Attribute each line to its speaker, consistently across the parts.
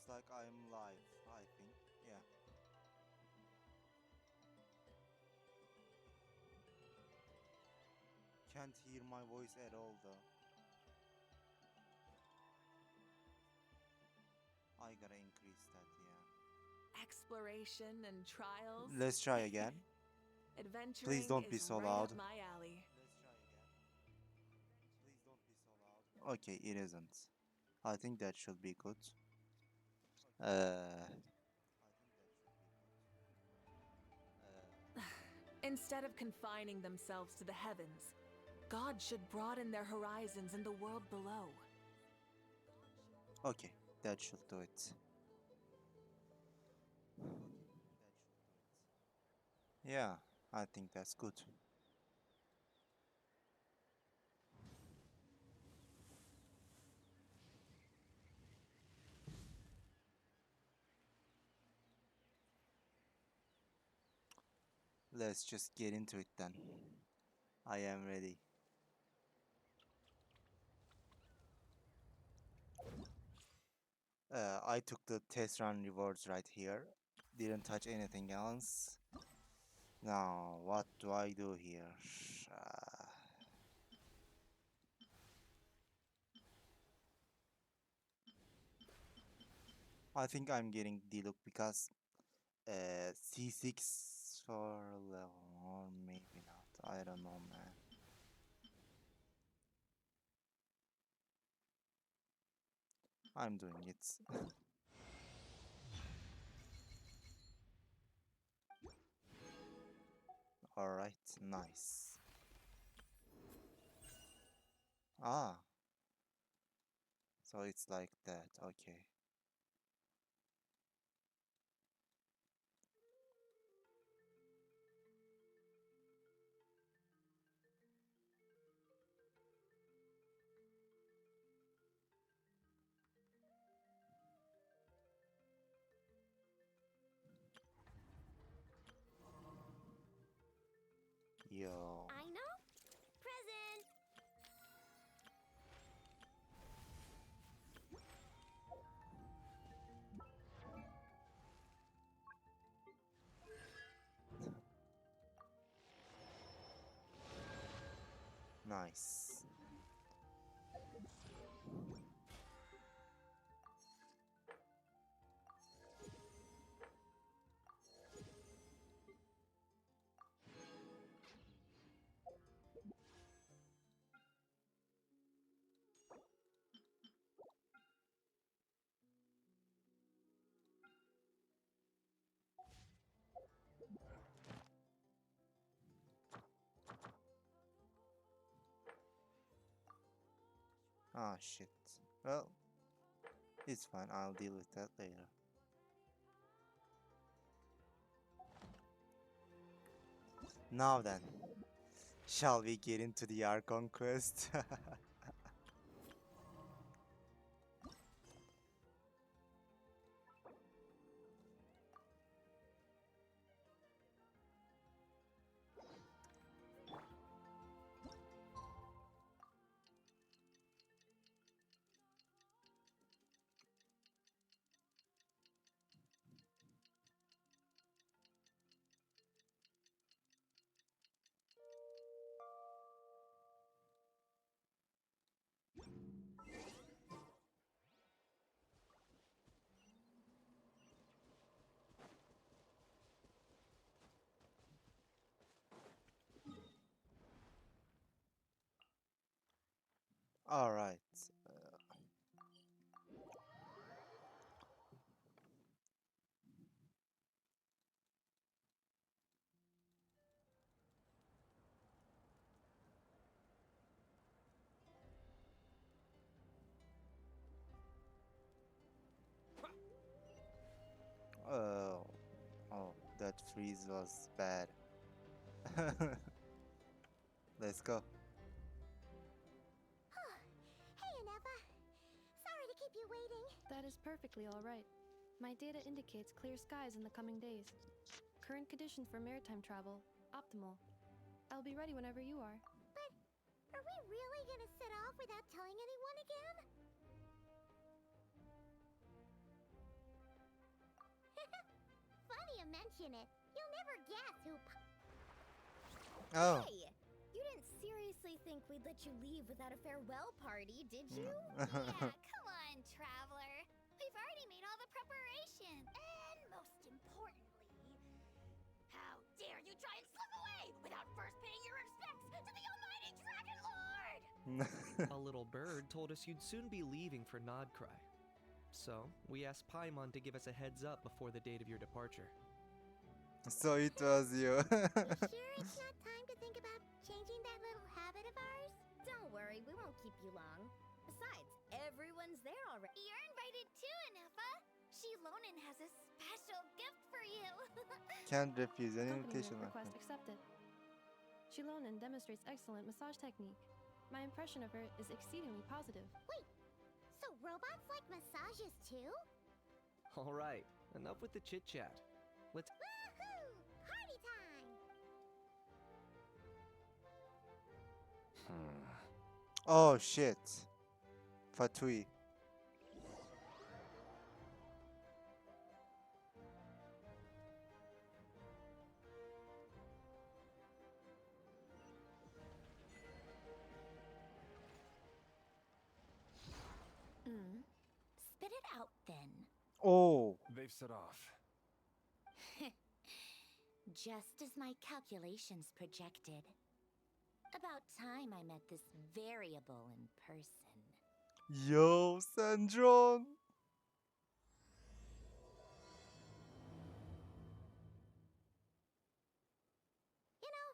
Speaker 1: looks like I'm live, I think. Yeah. Can't hear my voice at all though. I gotta increase that, yeah.
Speaker 2: Exploration and trials.
Speaker 1: Let's try again. Please
Speaker 2: Adventuring
Speaker 1: don't be
Speaker 2: is
Speaker 1: so
Speaker 2: right
Speaker 1: loud.
Speaker 2: up my alley.
Speaker 1: Let's try again. Please don't be so loud. Okay, it isn't. I think that should be good. Uh,
Speaker 2: Instead of confining themselves to the heavens, God should broaden their horizons in the world below.
Speaker 1: okay, that should do it. Yeah, I think that's good. Let's just get into it then. I am ready. I took the test run rewards right here. Didn't touch anything else. Now, what do I do here? Uh, I think I'm getting D-Look because C6 for level, or maybe not. I don't know, man. I'm doing it. Alright, nice. Ah, so it's like that, okay. Yo,
Speaker 3: I know. Present.
Speaker 1: nice. Ah, shit. Well, it's fine, I'll deal with that later. Now then, shall we get into the Archon quest? Alright. Oh, oh, that freeze was bad. Let's go.
Speaker 3: Hey, Aneva. Sorry to keep you waiting.
Speaker 4: That is perfectly all right. My data indicates clear skies in the coming days. Current conditions for maritime travel, optimal. I'll be ready whenever you are.
Speaker 3: But are we really gonna set off without telling anyone again? mention it. You'll never guess who.
Speaker 1: Oh.
Speaker 5: Hey, you didn't seriously think we'd let you leave without a farewell party, did you?
Speaker 3: Yeah, come on, traveler. We've already made all the preparations. And most importantly, how dare you try and slip away without first paying your respects to the almighty Dragon Lord!
Speaker 6: A little bird told us you'd soon be leaving for Nod-Krai. So, we asked Paimon to give us a heads up before the date of your departure.
Speaker 1: So it was you.
Speaker 3: You sure it's not time to think about changing that little habit of ours?
Speaker 5: Don't worry, we won't keep you long. Besides, everyone's there already.
Speaker 3: You're invited too, Anefa. Shilonen has a special gift for you.
Speaker 1: Can't refuse an
Speaker 4: Accompaniment
Speaker 1: invitation like
Speaker 4: request
Speaker 1: that.
Speaker 4: accepted. Shilonen demonstrates excellent massage technique. My impression of her is exceedingly positive.
Speaker 3: Wait, so robots like massages too?
Speaker 6: Alright, enough with the chit-chat. Let's...
Speaker 3: Woohoo! Party time!
Speaker 1: Oh shit. Fatui.
Speaker 3: Spit it out then.
Speaker 1: Oh.
Speaker 7: They've set off.
Speaker 3: Just as my calculations projected. About time I met this variable in person.
Speaker 1: Yo, Sandron.
Speaker 3: You know,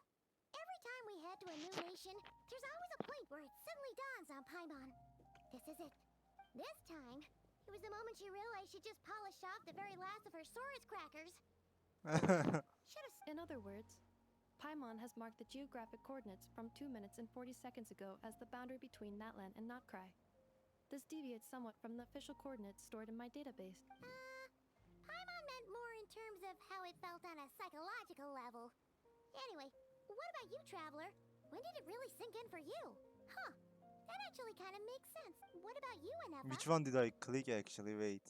Speaker 3: every time we head to a new nation, there's always a point where it suddenly dawns on Paimon. This is it. This time, it was the moment she realized she just polished off the very last of her Saurus crackers. Should have.
Speaker 4: In other words, Paimon has marked the geographic coordinates from 2 minutes and 40 seconds ago as the boundary between Natlan and Nod-Krai. This deviates somewhat from the official coordinates stored in my database.
Speaker 3: Paimon meant more in terms of how it felt on a psychological level. Anyway, what about you, Traveler? When did it really sink in for you? Huh, that actually kind of makes sense. What about you, Anefa?
Speaker 1: Which one did I click actually? Wait.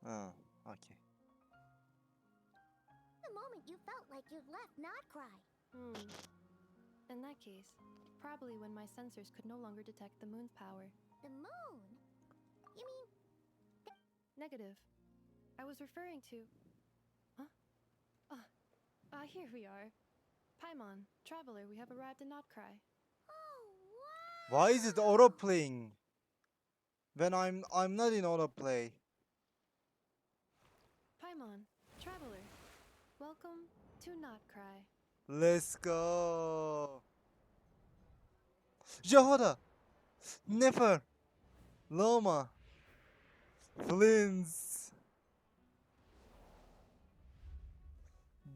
Speaker 1: Oh, okay.
Speaker 3: The moment you felt like you'd left Nod-Krai.
Speaker 4: In that case, probably when my sensors could no longer detect the moon's power.
Speaker 3: The moon? You mean...
Speaker 4: Negative. I was referring to... Huh? Here we are. Paimon, Traveler, we have arrived in Nod-Krai.
Speaker 3: Oh, wow!
Speaker 1: Why is it auto playing when I'm not in autoplay?
Speaker 4: Paimon, Traveler, welcome to Nod-Krai.
Speaker 1: Let's go. Jehoda, Nefer, Loma, Flins.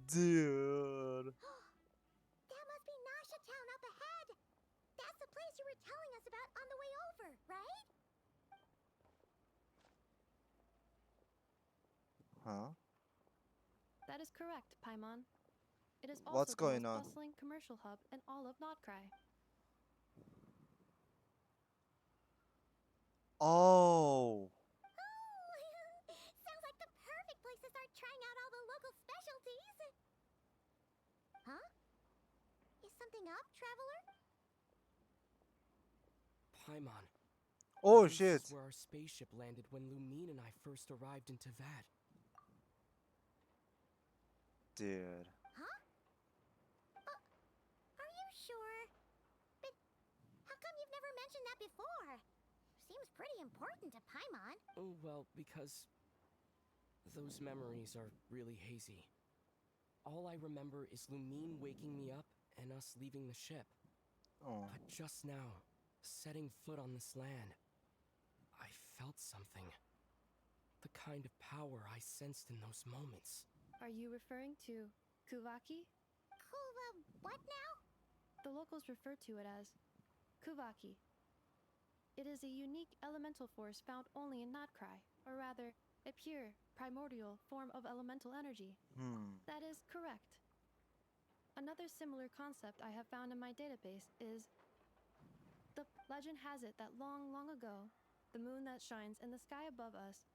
Speaker 1: Dude.
Speaker 3: That must be Nasha Town up ahead. That's the place you were telling us about on the way over, right?
Speaker 1: Huh?
Speaker 4: That is correct, Paimon. It is
Speaker 1: What's
Speaker 4: also the
Speaker 1: going
Speaker 4: most
Speaker 1: on?
Speaker 4: bustling commercial hub in all of Nod-Krai.
Speaker 1: Oh.
Speaker 3: Sounds like the perfect place to start trying out all the local specialties. Huh? Is something up, Traveler?
Speaker 7: Paimon.
Speaker 1: Oh
Speaker 7: This
Speaker 1: shit.
Speaker 7: is where our spaceship landed when Lumine and I first arrived in Tavad.
Speaker 1: Dude.
Speaker 3: Huh? Are you sure? But how come you've never mentioned that before? Seems pretty important to Paimon.
Speaker 7: Oh, well, because those memories are really hazy. All I remember is Lumine waking me up and us leaving the ship.
Speaker 1: Oh.
Speaker 7: But just now, setting foot on this land, I felt something. The kind of power I sensed in those moments.
Speaker 4: Are you referring to Kuvaki?
Speaker 3: What now?
Speaker 4: The locals refer to it as Kuvaki. It is a unique elemental force found only in Nod-Krai, or rather, a pure, primordial form of elemental energy. That is correct. Another similar concept I have found in my database is... The legend has it that long, long ago, the moon that shines in the sky above us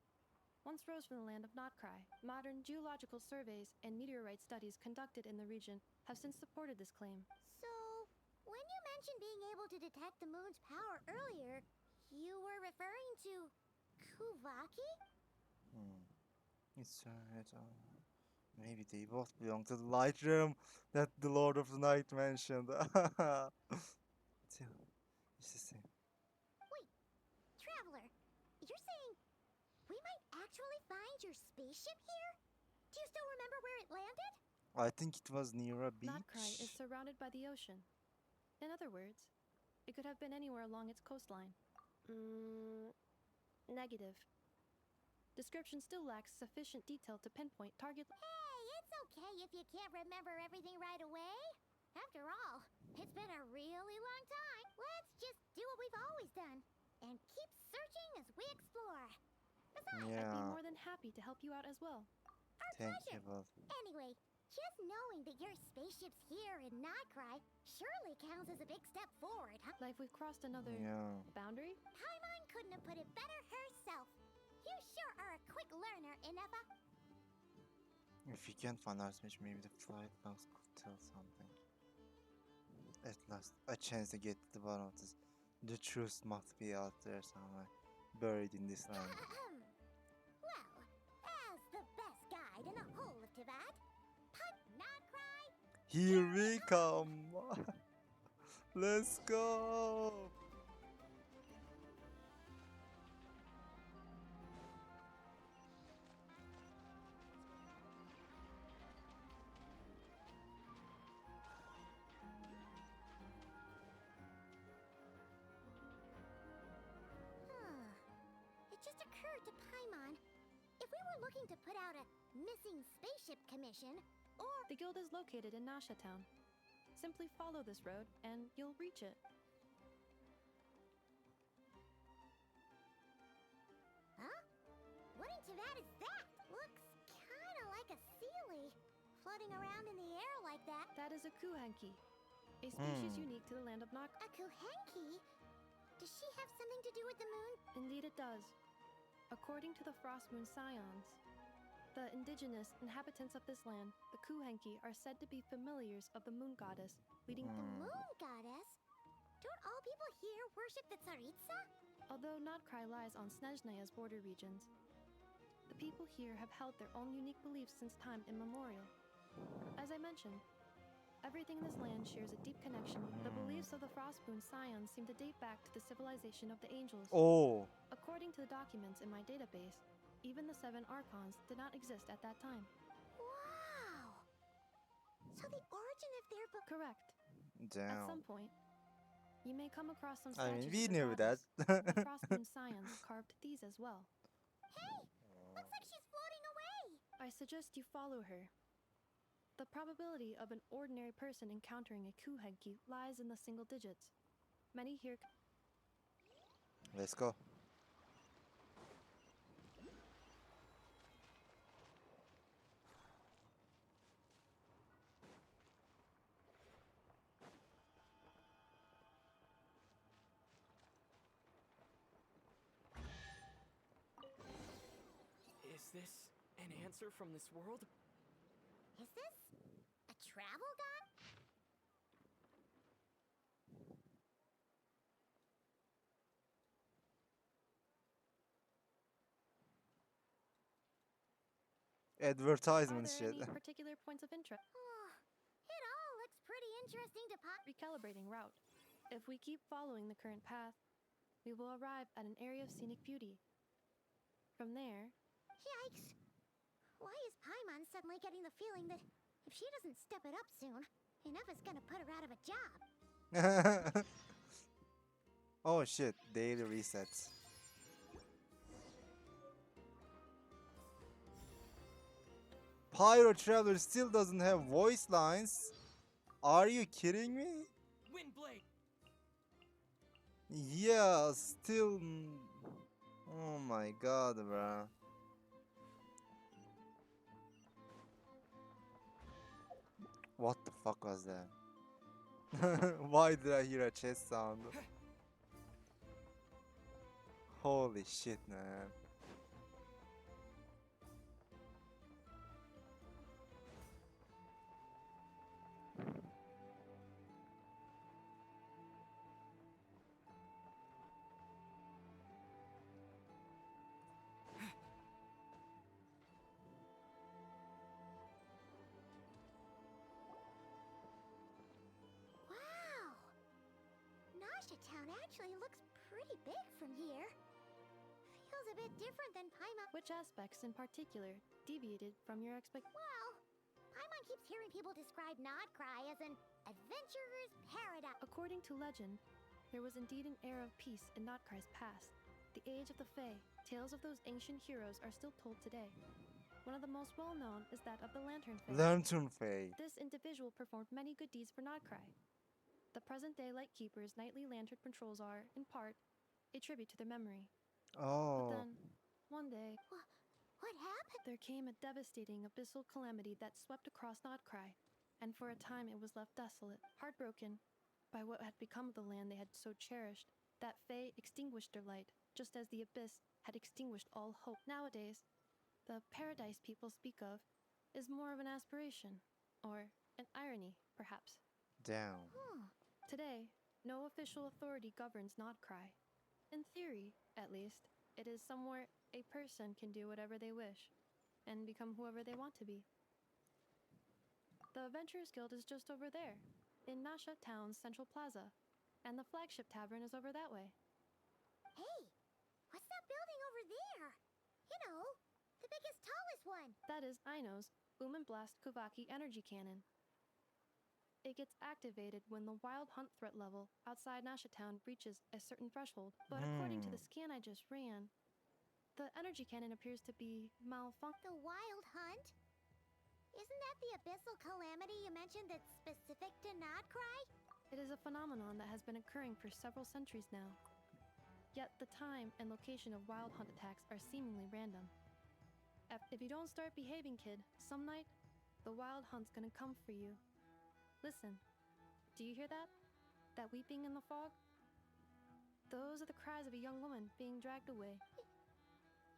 Speaker 4: once rose from the land of Nod-Krai. Modern geological surveys and meteorite studies conducted in the region have since supported this claim.
Speaker 3: So, when you mentioned being able to detect the moon's power earlier, you were referring to Kuvaki?
Speaker 1: It's maybe they both belong to the light realm that the Lord of the Night mentioned. Still, it's the same.
Speaker 3: Wait, Traveler, you're saying we might actually find your spaceship here? Do you still remember where it landed?
Speaker 1: I think it was near a
Speaker 4: Nod-Krai is
Speaker 1: beach.
Speaker 4: surrounded by the ocean. In other words, it could have been anywhere along its coastline. Negative. Description still lacks sufficient detail to pinpoint target.
Speaker 3: Hey, it's okay if you can't remember everything right away. After all, it's been a really long time. Let's just do what we've always done and keep searching as we explore. Besides,
Speaker 4: I'd be
Speaker 1: Yeah,
Speaker 4: more than happy to help you out as well.
Speaker 3: our
Speaker 1: thank
Speaker 3: pleasure.
Speaker 1: you both.
Speaker 3: Anyway, just knowing that your spaceship's here in Nod-Krai surely counts as a big step forward, huh?
Speaker 4: Like we've crossed another
Speaker 1: Yeah.
Speaker 4: boundary?
Speaker 3: Paimon couldn't have put it better herself. You sure are a quick learner, Inefa.
Speaker 1: If you can't find our message, maybe the flight logs could tell something. At last, a chance to get to the bottom of this. The truth must be out there somewhere, buried in this land.
Speaker 3: Well, as the best guide in the whole of Tibet, Putt Nod-Krai.
Speaker 1: Here we come! Let's go!
Speaker 3: It just occurred to Paimon, if we were looking to put out a missing spaceship commission, or
Speaker 4: The guild is located in Nasha Town. Simply follow this road and you'll reach it.
Speaker 3: huh? What in Tibet is that? Looks kind of like a Sealy, floating around in the air like that.
Speaker 4: That is a Kuhanki, a species
Speaker 1: Hmm.
Speaker 4: unique to the land of Nok.
Speaker 3: A Kuhenki? Does she have something to do with the moon?
Speaker 4: Indeed it does. According to the Frost Moon Scions, the indigenous inhabitants of this land, the Kuhenki, are said to be familiars of the moon goddess, leading
Speaker 3: The moon goddess? Don't all people here worship the Tsaritsa?
Speaker 4: Although Nod-Krai lies on Snezhneya's border regions, the people here have held their own unique beliefs since time immemorial. As I mentioned, everything in this land shares a deep connection. The beliefs of the Frost Moon Scions seem to date back to the civilization of the angels.
Speaker 1: Oh!
Speaker 4: According to the documents in my database, even the 7 Archons did not exist at that time.
Speaker 3: Wow! So the origin of their
Speaker 4: Correct. At
Speaker 1: Damn.
Speaker 4: some point, you may come across some
Speaker 1: I
Speaker 4: statues
Speaker 1: mean, we
Speaker 4: of the
Speaker 1: knew that.
Speaker 4: goddess. The Frost Moon Scions carved these as well.
Speaker 3: Hey! Looks like she's floating away!
Speaker 4: I suggest you follow her. The probability of an ordinary person encountering a Kuhenki lies in the single digits. Many here.
Speaker 1: Let's go.
Speaker 7: Is this an answer from this world?
Speaker 3: Is this a travel god?
Speaker 4: Are
Speaker 1: Advertisement
Speaker 4: there
Speaker 1: shit.
Speaker 4: any particular points of interest?
Speaker 3: Oh, it all looks pretty interesting to
Speaker 4: Recalibrating route. If we keep following the current path, we will arrive at an area of scenic beauty. From there,
Speaker 3: Yikes! Why is Paimon suddenly getting the feeling that if she doesn't step it up soon, Inefa's gonna put her out of a job?
Speaker 1: Oh shit, daily resets. Pyro Traveler still doesn't have voice lines. Are you kidding me?
Speaker 7: Windblade!
Speaker 1: Yeah, still. Oh my god, bruh. What the fuck was that? Why did I hear a chest sound? Holy shit, man.
Speaker 3: actually looks pretty big from here. Feels a bit different than Paimon.
Speaker 4: Which aspects in particular deviated from your
Speaker 3: Well, Paimon keeps hearing people describe Nod-Krai as an adventurer's paradise.
Speaker 4: According to legend, there was indeed an era of peace in Nod-Krai's past. The age of the Fae, tales of those ancient heroes are still told today. One of the most well-known is that of the Lantern Fae.
Speaker 1: Lantern Fae.
Speaker 4: This individual performed many good deeds for Nod-Krai. The present-day Lightkeeper's nightly lantern patrols are, in part, a tribute to their memory. But
Speaker 1: Oh.
Speaker 4: then, one day,
Speaker 3: What happened?
Speaker 4: there came a devastating abyssal calamity that swept across Nod-Krai, and for a time it was left desolate, heartbroken by what had become of the land they had so cherished. That Fae extinguished their light, just as the abyss had extinguished all hope. Nowadays, the paradise people speak of is more of an aspiration, or an irony, perhaps.
Speaker 1: Damn.
Speaker 4: Today, no official authority governs Nod-Krai. In theory, at least, it is somewhere a person can do whatever they wish, and become whoever they want to be. The Adventurers Guild is just over there, in Nasha Town's Central Plaza, and the flagship tavern is over that way.
Speaker 3: Hey, what's that building over there? You know, the biggest, tallest one.
Speaker 4: That is Aino's Blast Kuvaki energy cannon. It gets activated when the wild hunt threat level outside Nasha Town reaches a certain threshold, but according to the scan I just ran, the energy cannon appears to be malfunctioning.
Speaker 3: The wild hunt? Isn't that the abyssal calamity you mentioned that's specific to Nod-Krai?
Speaker 4: It is a phenomenon that has been occurring for several centuries now. Yet the time and location of wild hunt attacks are seemingly random. If you don't start behaving, kid, some night, the wild hunt's gonna come for you. Listen, do you hear that? That weeping in the fog? Those are the cries of a young woman being dragged away.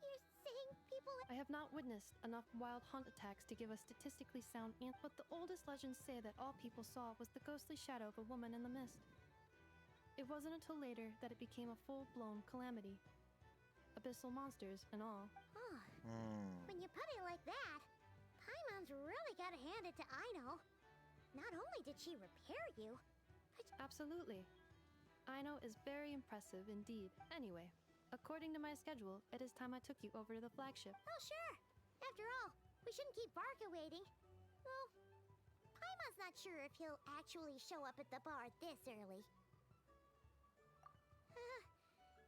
Speaker 3: You're saying people...
Speaker 4: I have not witnessed enough wild hunt attacks to give a statistically sound answer, but the oldest legends say that all people saw was the ghostly shadow of a woman in the mist. It wasn't until later that it became a full-blown calamity. Abyssal monsters and all.
Speaker 3: Huh. When you put it like that, Paimon's really gotta hand it to Aino. Not only did she repair you, but...
Speaker 4: Absolutely. Aino is very impressive indeed. Anyway, according to my schedule, it is time I took you over to the flagship.
Speaker 3: Oh, sure. After all, we shouldn't keep Barca waiting. Well, Paimon's not sure if he'll actually show up at the bar this early.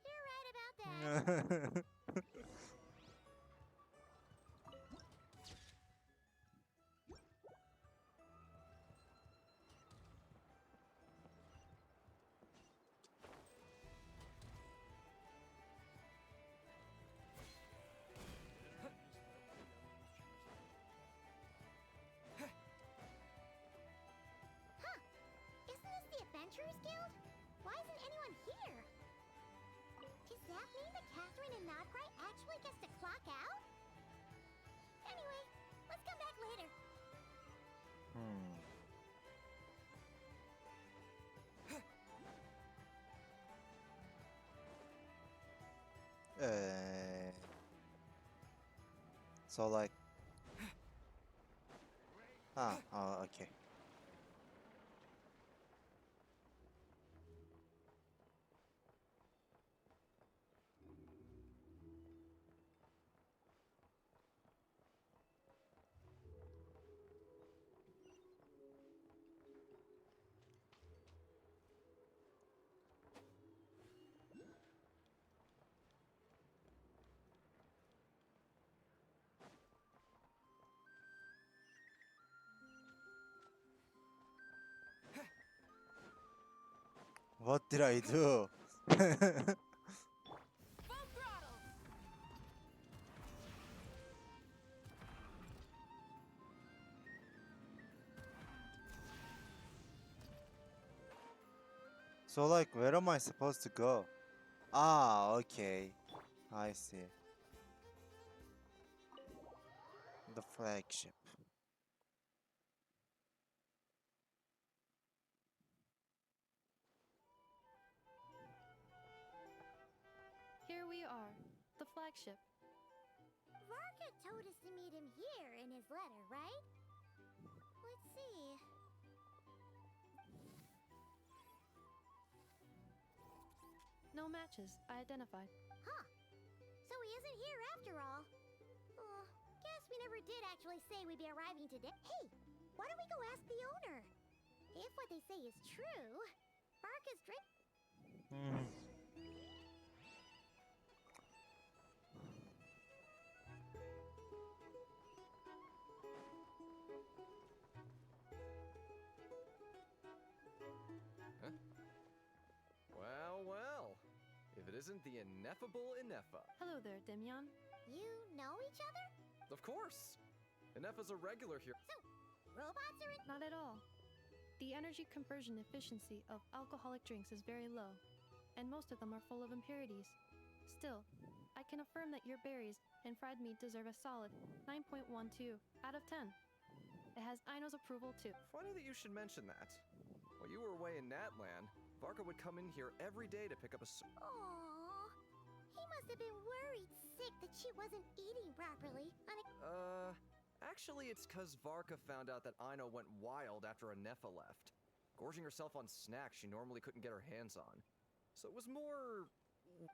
Speaker 3: You're right about that. Isn't this the Adventurers Guild? Why isn't anyone here? Does that mean that Catherine and Nod-Krai actually gets to clock out? Anyway, let's come back later.
Speaker 1: So like... oh, okay. What did I do? So like, where am I supposed to go? Ah, okay. I see. The flagship.
Speaker 4: Here we are, the flagship.
Speaker 3: Varka told us to meet him here in his letter, right? Let's see.
Speaker 4: No matches identified.
Speaker 3: Huh. So he isn't here after all. Oh, guess we never did actually say we'd be arriving today. Hey, why don't we go ask the owner? If what they say is true, Varka's drink.
Speaker 8: Well, well. If it isn't the ineffable Ineffa.
Speaker 4: Hello there, Demyon.
Speaker 3: You know each other?
Speaker 8: Of course! Ineffa's a regular here.
Speaker 3: Robots are in.
Speaker 4: Not at all. The energy conversion efficiency of alcoholic drinks is very low, and most of them are full of impurities. Still, I can affirm that your berries and fried meat deserve a solid 9.12 out of 10. It has Aino's approval too.
Speaker 8: Funny that you should mention that. While you were away in Natland, Varka would come in here every day to pick up a
Speaker 3: Aww. He must have been worried sick that she wasn't eating properly.
Speaker 8: Actually, it's 'cause Varka found out that Aino went wild after Ineffa left, gorging herself on snacks she normally couldn't get her hands on. So it was more... I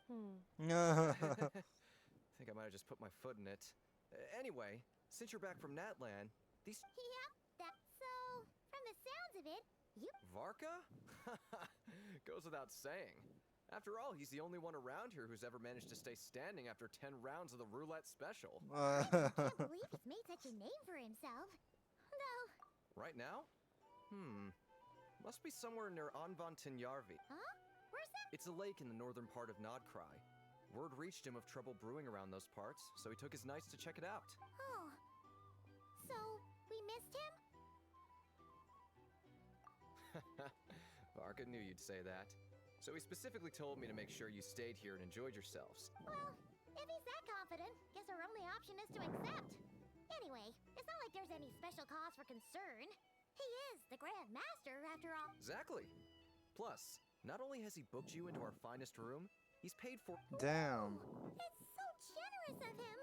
Speaker 8: think I might have just put my foot in it. Anyway, since you're back from Natland, these...
Speaker 3: Yep, that's so. From the sounds of it, you.
Speaker 8: Varka? Goes without saying. After all, he's the only one around here who's ever managed to stay standing after 10 rounds of the roulette special.
Speaker 3: I can't believe he's made such a name for himself. Though.
Speaker 8: Right now? Must be somewhere near Anvantinjarvi.
Speaker 3: Huh? Where's that?
Speaker 8: It's a lake in the northern part of Nod-Krai. Word reached him of trouble brewing around those parts, so he took his knights to check it out.
Speaker 3: Oh. So, we missed him?
Speaker 8: Varka knew you'd say that. So he specifically told me to make sure you stayed here and enjoyed yourselves.
Speaker 3: Well, if he's that confident, guess our only option is to accept. Anyway, it's not like there's any special cause for concern. He is the Grand Master, after all.
Speaker 8: Exactly. Plus, not only has he booked you into our finest room, he's paid for...
Speaker 1: Damn.
Speaker 3: It's so generous of him.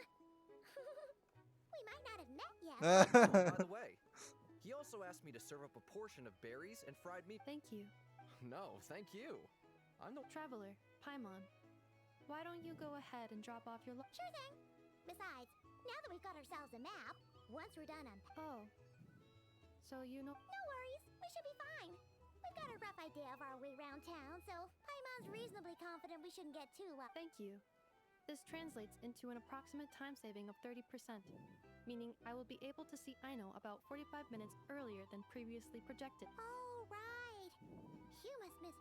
Speaker 3: We might not have met yet.
Speaker 8: By the way, he also asked me to serve up a portion of berries and fried meat.
Speaker 4: Thank you.
Speaker 8: No, thank you. I'm the...
Speaker 4: Traveler, Paimon, why don't you go ahead and drop off your
Speaker 3: Sure thing. Besides, now that we've got ourselves a map, once we're done on...
Speaker 4: Oh. So you know...
Speaker 3: No worries, we should be fine. We've got a rough idea of our way around town, so Paimon's reasonably confident we shouldn't get too
Speaker 4: Thank you. This translates into an approximate time saving of 30%, meaning I will be able to see Aino about 45 minutes earlier than previously projected.
Speaker 3: Oh, right. You must miss...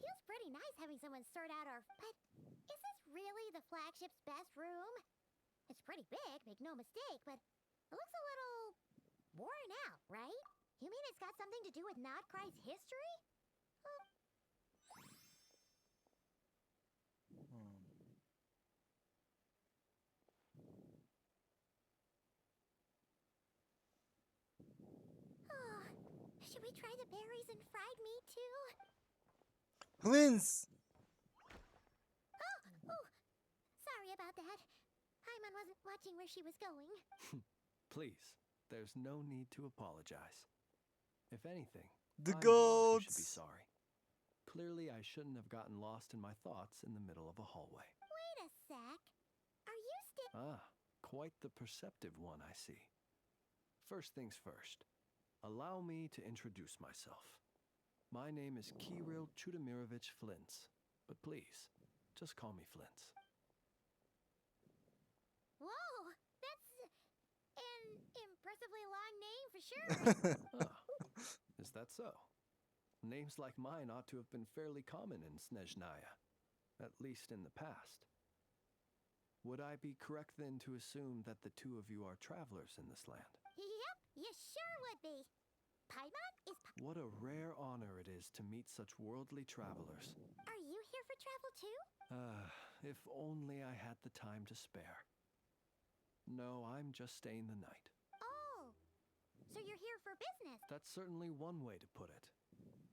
Speaker 3: Feels pretty nice having someone sort out our... But is this really the flagship's best room? It's pretty big, make no mistake, but it looks a little... worn out, right? You mean it's got something to do with Nod-Krai's history? Oh, should we try the berries and fried meat too?
Speaker 1: Twins!
Speaker 3: Oh, sorry about that. Paimon wasn't watching where she was going.
Speaker 9: Please, there's no need to apologize. If anything,
Speaker 1: The
Speaker 9: I'm the one who should be
Speaker 1: goats!
Speaker 9: sorry. Clearly, I shouldn't have gotten lost in my thoughts in the middle of a hallway.
Speaker 3: Wait a sec. Are you still...
Speaker 9: Ah, quite the perceptive one, I see. First things first, allow me to introduce myself. My name is Kirill Chudamirovich Flintz, but please, just call me Flintz.
Speaker 3: Whoa, that's an impressively long name for sure.
Speaker 9: Ah, is that so? Names like mine ought to have been fairly common in Snezhnaya, at least in the past. Would I be correct then to assume that the two of you are travelers in this land?
Speaker 3: Yep, you sure would be. Paimon is...
Speaker 9: What a rare honor it is to meet such worldly travelers.
Speaker 3: Are you here for travel too?
Speaker 9: If only I had the time to spare. No, I'm just staying the night.
Speaker 3: Oh, So you're here for business.
Speaker 9: That's certainly one way to put it.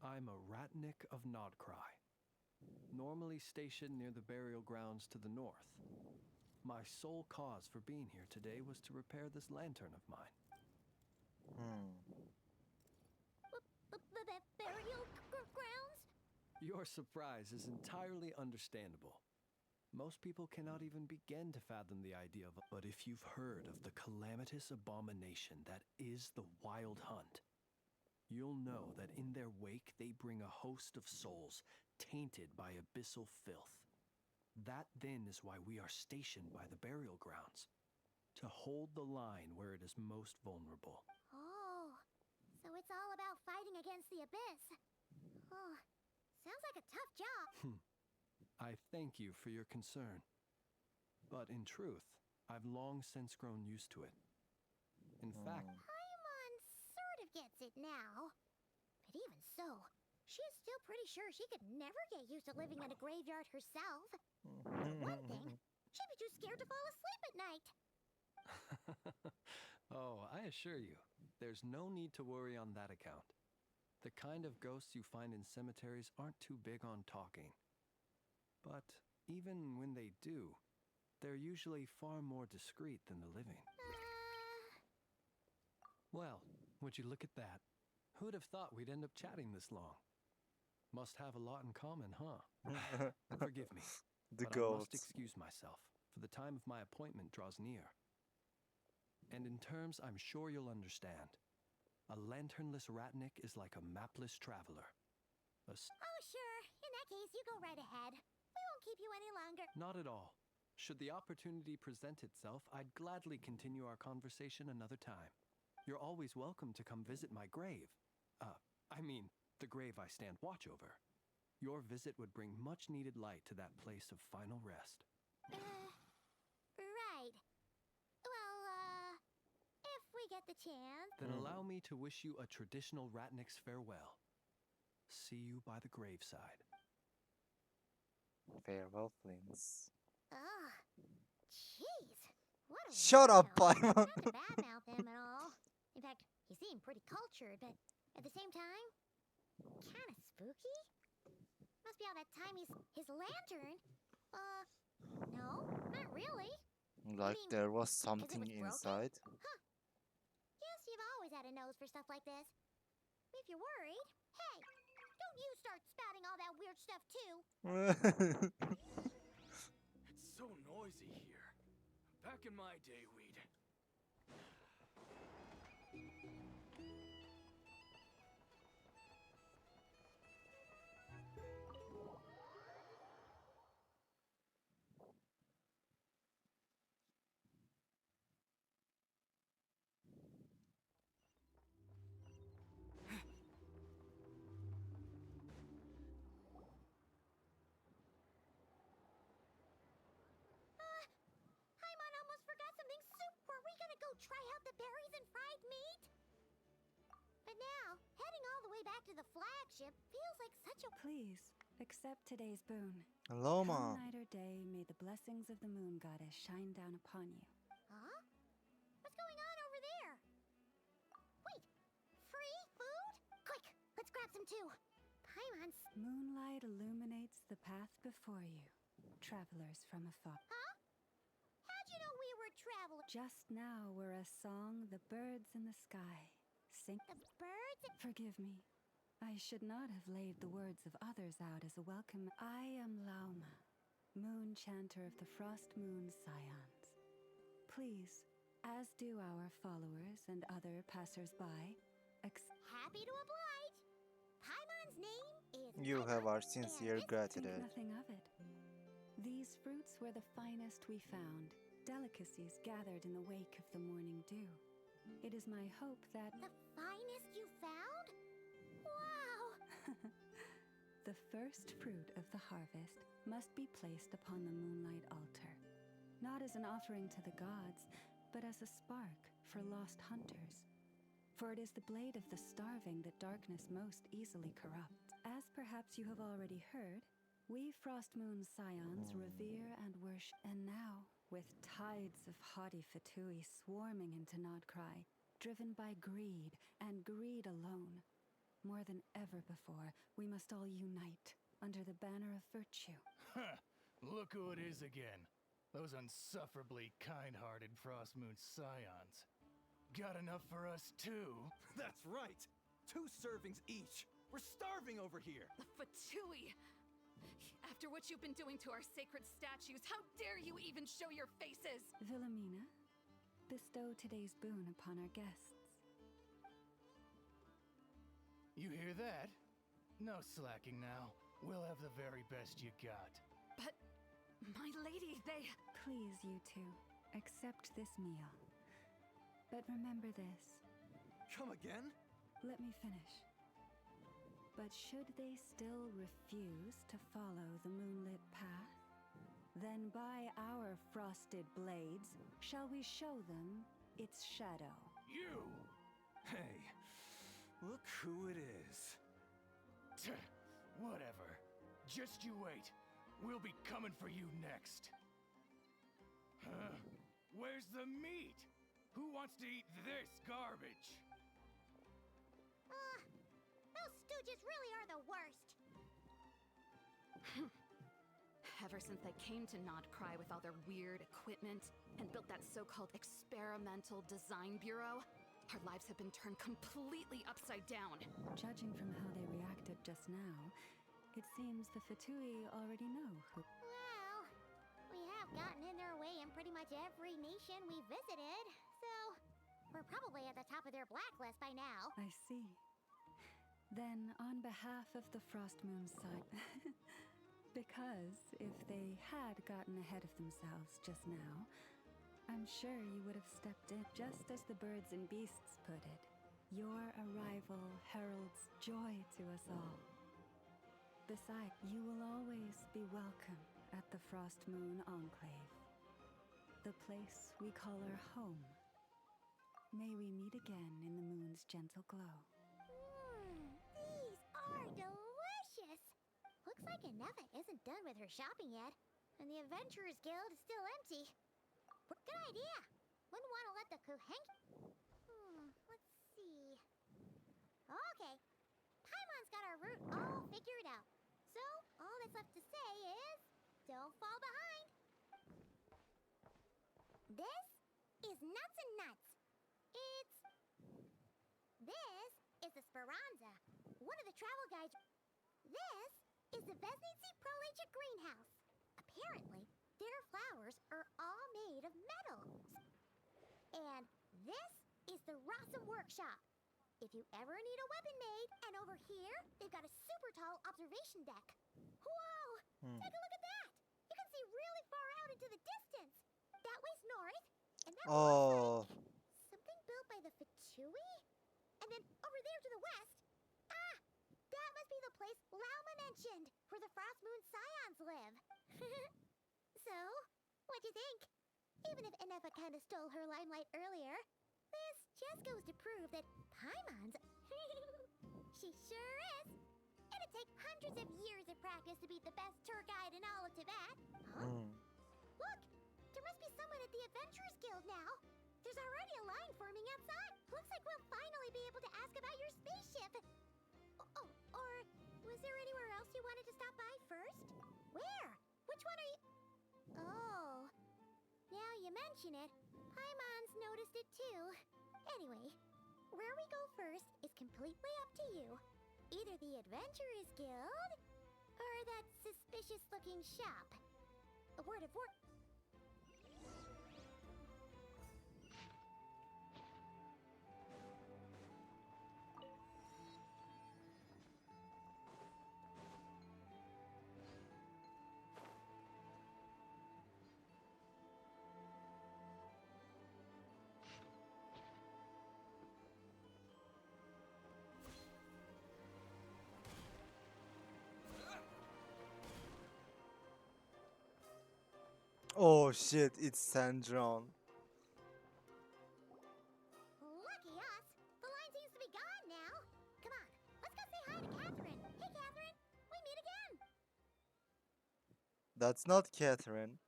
Speaker 9: I'm a Ratnik of Nod-Krai, normally stationed near the burial grounds to the north. My sole cause for being here today was to repair this lantern of mine.
Speaker 3: Burial grounds?
Speaker 9: Your surprise is entirely understandable. Most people cannot even begin to fathom the idea of it. But if you've heard of the calamitous abomination that is the Wild Hunt, you'll know that in their wake they bring a host of souls tainted by abyssal filth. That then is why we are stationed by the burial grounds, to hold the line where it is most vulnerable.
Speaker 3: Oh, so it's all about fighting against the abyss. Oh, sounds like a tough job.
Speaker 9: I thank you for your concern. But in truth, I've long since grown used to it. In fact,
Speaker 3: Paimon sort of gets it now. But even so, she's still pretty sure she could never get used to living in a graveyard herself. For one thing, she'd be too scared to fall asleep at night.
Speaker 9: oh, I assure you, there's no need to worry on that account. The kind of ghosts you find in cemeteries aren't too big on talking. But even when they do, they're usually far more discreet than the living. Well, would you look at that? Who'd have thought we'd end up chatting this long? Must have a lot in common, huh? Forgive me,
Speaker 1: The
Speaker 9: but I must
Speaker 1: goats.
Speaker 9: excuse myself, for the time of my appointment draws near. And in terms I'm sure you'll understand, a lanternless Ratnik is like a mapless traveler.
Speaker 3: Oh, sure. In that case, you go right ahead. We won't keep you any longer.
Speaker 9: Not at all. Should the opportunity present itself, I'd gladly continue our conversation another time. You're always welcome to come visit my grave. I mean, the grave I stand watch over. Your visit would bring much needed light to that place of final rest.
Speaker 3: Right. Well, if we get the chance.
Speaker 9: Then allow me to wish you a traditional Ratnik's farewell. See you by the graveside.
Speaker 1: Farewell, Flings.
Speaker 3: Ugh. Jeez. What a
Speaker 1: Shut up,
Speaker 3: weirdo.
Speaker 1: Paimon.
Speaker 3: Not to badmouth him at all. In fact, he seemed pretty cultured, but at the same time, kind of spooky. Must be all that time his lantern. No, not really.
Speaker 1: Like
Speaker 3: mean,
Speaker 1: there was
Speaker 3: 'cause it
Speaker 1: something
Speaker 3: was broken?
Speaker 1: inside.
Speaker 3: Guess you've always had a nose for stuff like this. If you're worried, hey, don't you start spouting all that weird stuff too.
Speaker 10: It's so noisy here. Back in my day, we'd...
Speaker 3: Paimon almost forgot something Were we gonna go try out the berries and fried meat? But now, heading all the way back to the flagship feels like such a...
Speaker 11: Please, accept today's boon.
Speaker 1: Hello,
Speaker 11: Come
Speaker 1: Mom.
Speaker 11: night or day, may the blessings of the moon goddess shine down upon you.
Speaker 3: Huh? What's going on over there? Wait, free food? Quick, let's grab some too. Paimon's...
Speaker 11: Moonlight illuminates the path before you, travelers from afar.
Speaker 3: Huh? How'd you know we were traveling?
Speaker 11: Just now were a song the birds in the sky sing.
Speaker 3: The birds?
Speaker 11: Forgive me. I should not have laid the words of others out as a welcome. I am Lauma, moon chanter of the Frost Moon Scions. Please, as do our followers and other passers-by,
Speaker 3: Happy to oblige. Paimon's name is...
Speaker 1: You have our
Speaker 3: Paimon,
Speaker 1: sincere
Speaker 3: and this-
Speaker 1: gratitude.
Speaker 11: nothing of it. These fruits were the finest we found, delicacies gathered in the wake of the morning dew. It is my hope that
Speaker 3: The finest you found? Wow!
Speaker 11: the first fruit of the harvest must be placed upon the moonlight altar, not as an offering to the gods, but as a spark for lost hunters. For it is the blade of the starving that darkness most easily corrupts. As perhaps you have already heard, we Frost Moon Scions revere and worship, and now, with tides of haughty Fatui swarming into Nod-Krai, driven by greed and greed alone. More than ever before, we must all unite under the banner of virtue.
Speaker 10: Huh. Look who it is again. Those unsufferably kind-hearted Frostmoon scions. Got enough for us too?
Speaker 8: That's right! 2 servings each! We're starving over here!
Speaker 12: The Fatui! After what you've been doing to our sacred statues, how dare you even show your faces?
Speaker 11: Wilhelmina, bestow today's boon upon our guests.
Speaker 10: You hear that? No slacking now. We'll have the very best you got.
Speaker 12: But, my lady, they...
Speaker 11: Please, you two, accept this meal. But remember this.
Speaker 8: Come again?
Speaker 11: Let me finish. But should they still refuse to follow the moonlit path, then by our frosted blades shall we show them its shadow.
Speaker 10: You!
Speaker 8: Hey, look who it is.
Speaker 10: Tch, whatever. Just you wait. We'll be coming for you next. Huh? Where's the meat? Who wants to eat this garbage?
Speaker 3: Those stooges really are the worst.
Speaker 12: Ever since they came to Nod-Krai with all their weird equipment and built that so-called experimental design bureau, our lives have been turned completely upside down.
Speaker 11: Judging from how they reacted just now, it seems the Fatui already know who.
Speaker 3: Well, we have gotten in their way in pretty much every nation we visited, so we're probably at the top of their blacklist by now.
Speaker 11: I see. Then, on behalf of the Frostmoon side, because if they had gotten ahead of themselves just now, I'm sure you would have stepped in, just as the birds and beasts put it. Your arrival heralds joy to us all. Besides, you will always be welcome at the Frostmoon Enclave, the place we call our home. May we meet again in the moon's gentle glow.
Speaker 3: These are delicious! Looks like Inefa isn't done with her shopping yet, and the Adventurers Guild is still empty. Good idea! Wouldn't want to let the Kuhenki... let's see... Okay, Paimon's got our route all figured out. So, all that's left to say is... Don't fall behind! This is Nuts and Nuts. This is the Speranza, one of the travel guides. This is the Vesnici Prolecha greenhouse. Apparently, their flowers are all made of metal. And this is the Rossum Workshop. If you ever need a weapon made, and over here, they've got a super tall observation deck. Whoa! Take a look at that! You can see really far out into the distance. That way's north, and that
Speaker 1: Oh.
Speaker 3: something built by the Fatui? And then over there to the west, that must be the place Lauma mentioned, where the Frostmoon Scions live. So, what'd you think? Even if Inefa kind of stole her limelight earlier, this just goes to prove that Paimon's... She sure is! It'd take hundreds of years of practice to beat the best tour guide in all of Tibet. Huh? Look! There must be someone at the Adventurers Guild now. There's already a line forming outside. Looks like we'll finally be able to ask about your spaceship. Oh, or was there anywhere else you wanted to stop by first? Where? Which one are you... Oh, now you mention it, Paimon's noticed it too. Anyway, where we go first is completely up to you. Either the Adventurers Guild, or that suspicious-looking shop. A word of word...
Speaker 1: Oh shit, it's Sandron.
Speaker 3: Lucky us! The line seems to be gone now. Come on, let's go say hi to Catherine. Hey, Catherine, we meet again.
Speaker 1: That's not Catherine.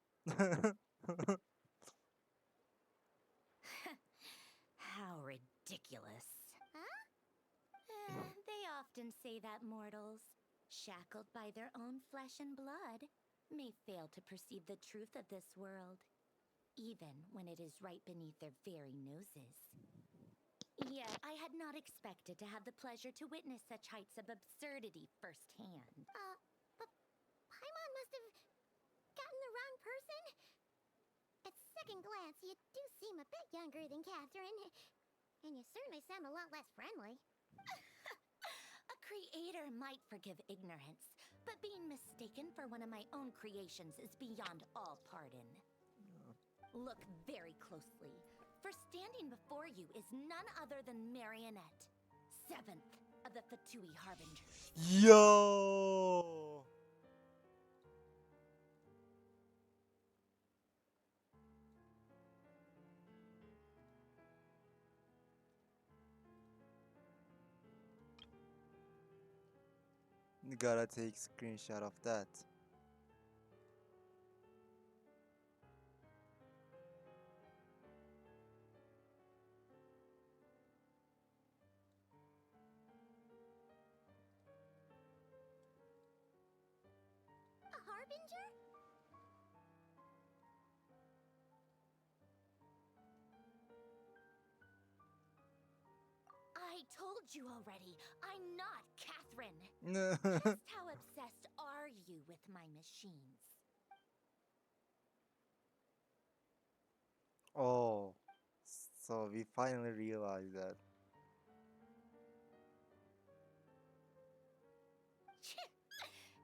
Speaker 5: How ridiculous. ridiculous. Huh? They often say that mortals, shackled by their own flesh and blood, may fail to perceive the truth of this world, even when it is right beneath their very noses. Yet, I had not expected to have the pleasure to witness such heights of absurdity firsthand.
Speaker 3: But Paimon must have gotten the wrong person? At second glance, you do seem a bit younger than Catherine. And you certainly sound a lot less friendly.
Speaker 5: A creator might forgive ignorance, but being mistaken for one of my own creations is beyond all pardon. Look very closely, for standing before you is none other than Marionette, 7th of the Fatui Harbingers.
Speaker 1: Yo! You gotta take screenshot of that.
Speaker 3: A harbinger?
Speaker 5: I told you already, I'm not Catherine. Just how obsessed are you with my machines?
Speaker 1: Oh, so we finally realized that.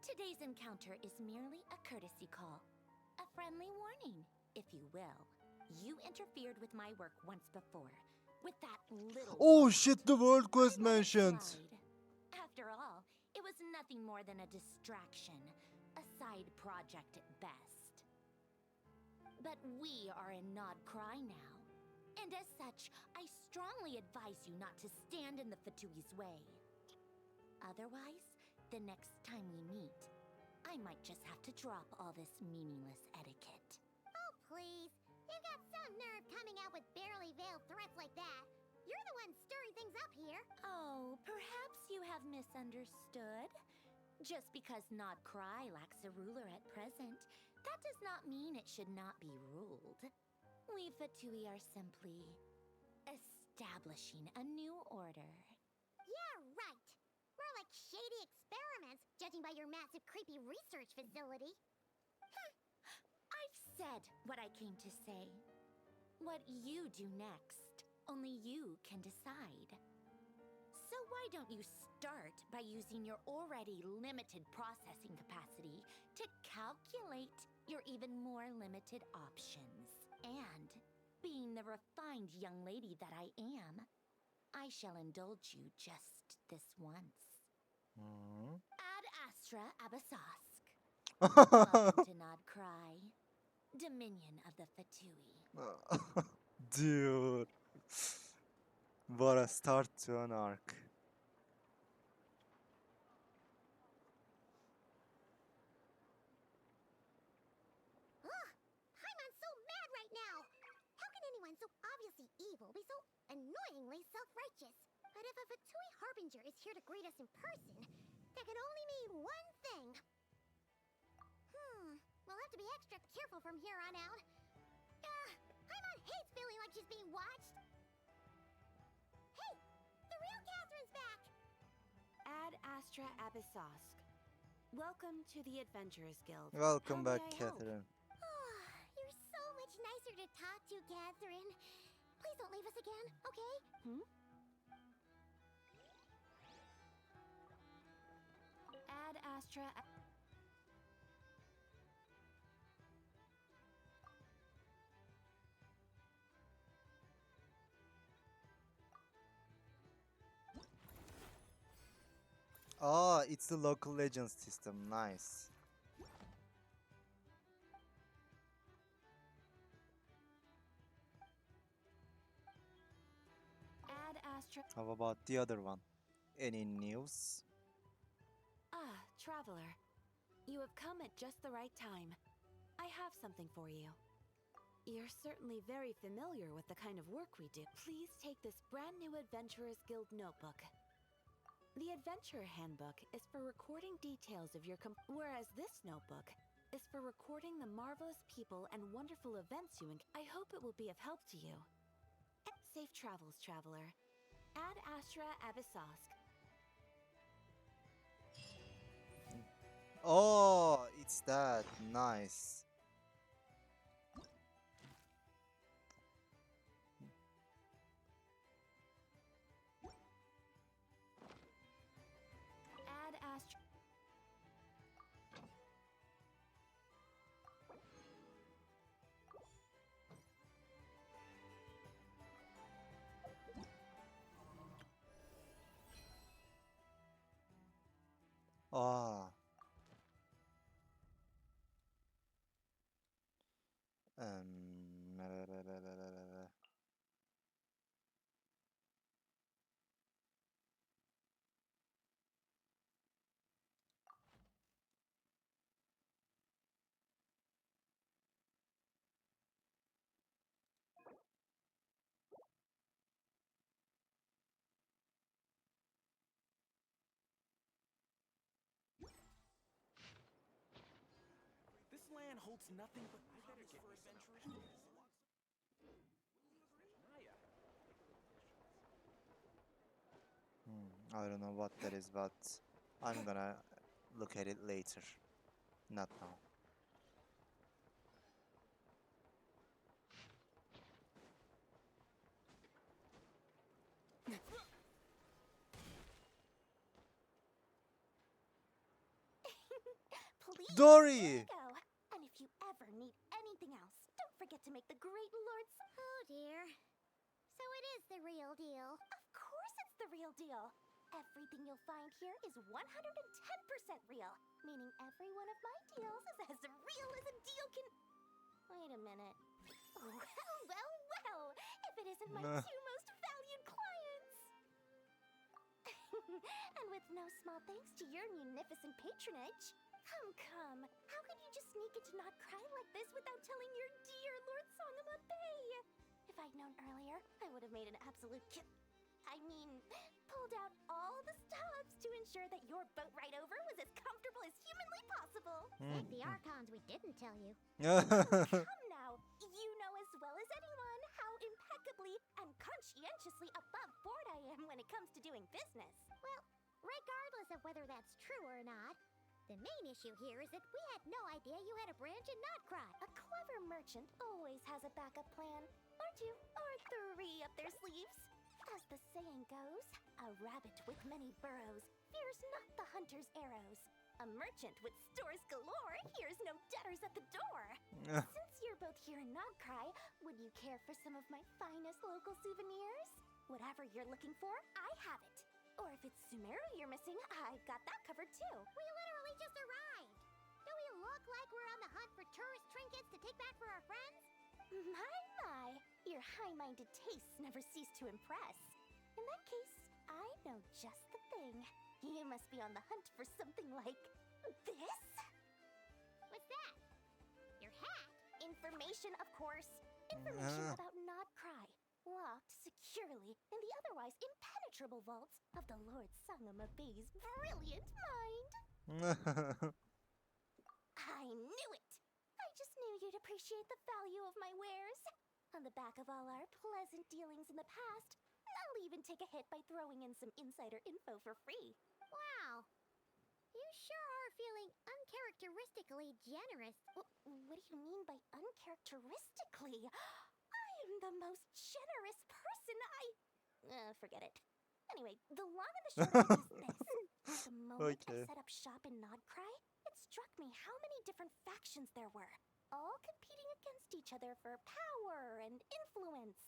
Speaker 5: Today's encounter is merely a courtesy call. A friendly warning, if you will. You interfered with my work once before, with that little...
Speaker 1: Oh shit, the world quest mentioned!
Speaker 5: After all, it was nothing more than a distraction, a side project at best. But we are in Nod-Krai now, and as such, I strongly advise you not to stand in the Fatui's way. Otherwise, the next time we meet, I might just have to drop all this meaningless etiquette.
Speaker 3: Oh, please. You've got some nerve coming out with barely veiled threats like that. You're the one stirring things up here.
Speaker 5: Oh, perhaps you have misunderstood. Just because Nod-Krai lacks a ruler at present, that does not mean it should not be ruled. We Fatui are simply establishing a new order.
Speaker 3: Yeah, right. More like shady experiments, judging by your massive creepy research facility.
Speaker 5: I've said what I came to say. What you do next, only you can decide. So why don't you start by using your already limited processing capacity to calculate your even more limited options? And, being the refined young lady that I am, I shall indulge you just this once. Ad Astra Abyssosk. Welcome to Nod-Krai, Dominion of the Fatui.
Speaker 1: Dude. What a start to an arc.
Speaker 3: Ugh! Paimon's so mad right now! How can anyone so obviously evil be so annoyingly self-righteous? But if a Fatui Harbinger is here to greet us in person, that can only mean one thing. We'll have to be extra careful from here on out. Paimon hates feeling like she's being watched. Hey! The real Catherine's back!
Speaker 13: Ad Astra Abyssosk. Welcome to the Adventurers Guild.
Speaker 1: Welcome
Speaker 13: How
Speaker 1: back,
Speaker 13: may I help?
Speaker 1: Catherine.
Speaker 3: You're so much nicer to talk to, Catherine. Please don't leave us again, okay?
Speaker 13: Ad Astra.
Speaker 1: Ah, it's the local legends system. Nice.
Speaker 13: Ad Astra.
Speaker 1: How about the other one? Any news?
Speaker 13: Ah, traveler. You have come at just the right time. I have something for you. You're certainly very familiar with the kind of work we do. Please take this brand new Adventurers Guild notebook. The Adventurer Handbook is for recording details of your whereas this notebook is for recording the marvelous people and wonderful events you I hope it will be of help to you. Safe travels, traveler. Ad Astra Abyssosk.
Speaker 1: Oh, it's that. Nice.
Speaker 13: Ad Astra.
Speaker 1: Oh.
Speaker 10: This land holds nothing but promise for adventurers.
Speaker 1: I don't know what that is, but I'm gonna look at it later. Not now.
Speaker 3: Please,
Speaker 1: Dory!
Speaker 3: go. And if you ever need anything else, don't forget to make the great Lord. Oh dear. So it is the real deal. Of course it's the real deal. Everything you'll find here is 110% real, meaning every one of my deals is as real as a deal can. Wait a minute. Well. If it isn't my two most valued clients. And with no small thanks to your munificent patronage. Come. How could you just sneak into Nod-Krai like this without telling your dear Lord Sangama Bay? If I'd known earlier, I would have made an absolute pulled out all the stops to ensure that your boat ride over was as comfortable as humanly possible. Like the Archons we didn't tell you. Come now, you know as well as anyone how impeccably and conscientiously above board I am when it comes to doing business. Well, regardless of whether that's true or not, the main issue here is that we had no idea you had a branch in Nod-Krai. A clever merchant always has a backup plan, or two, or three up their sleeves. As the saying goes, a rabbit with many burrows fears not the hunter's arrows. A merchant with stores galore hears no debtors at the door. Since you're both here in Nod-Krai, would you care for some of my finest local souvenirs? Whatever you're looking for, I have it. Or if it's Sumeru you're missing, I've got that covered too. We literally just arrived. Do we look like we're on the hunt for tourist trinkets to take back for our friends? My. Your high-minded tastes never cease to impress. In that case, I know just the thing. You must be on the hunt for something like this? What's that? Your hat? Information, of course. Information about Nod-Krai. Locked securely in the otherwise impenetrable vaults of the Lord Sangama Bay's brilliant mind. I knew it! I just knew you'd appreciate the value of my wares. On the back of all our pleasant dealings in the past, I'll even take a hit by throwing in some insider info for free. Wow. You sure are feeling uncharacteristically generous. What do you mean by uncharacteristically? I am the most generous person forget it. Anyway, the long and the short of it is this. The moment I set up shop in Nod-Krai, it struck me how many different factions there were, all competing against each other for power and influence.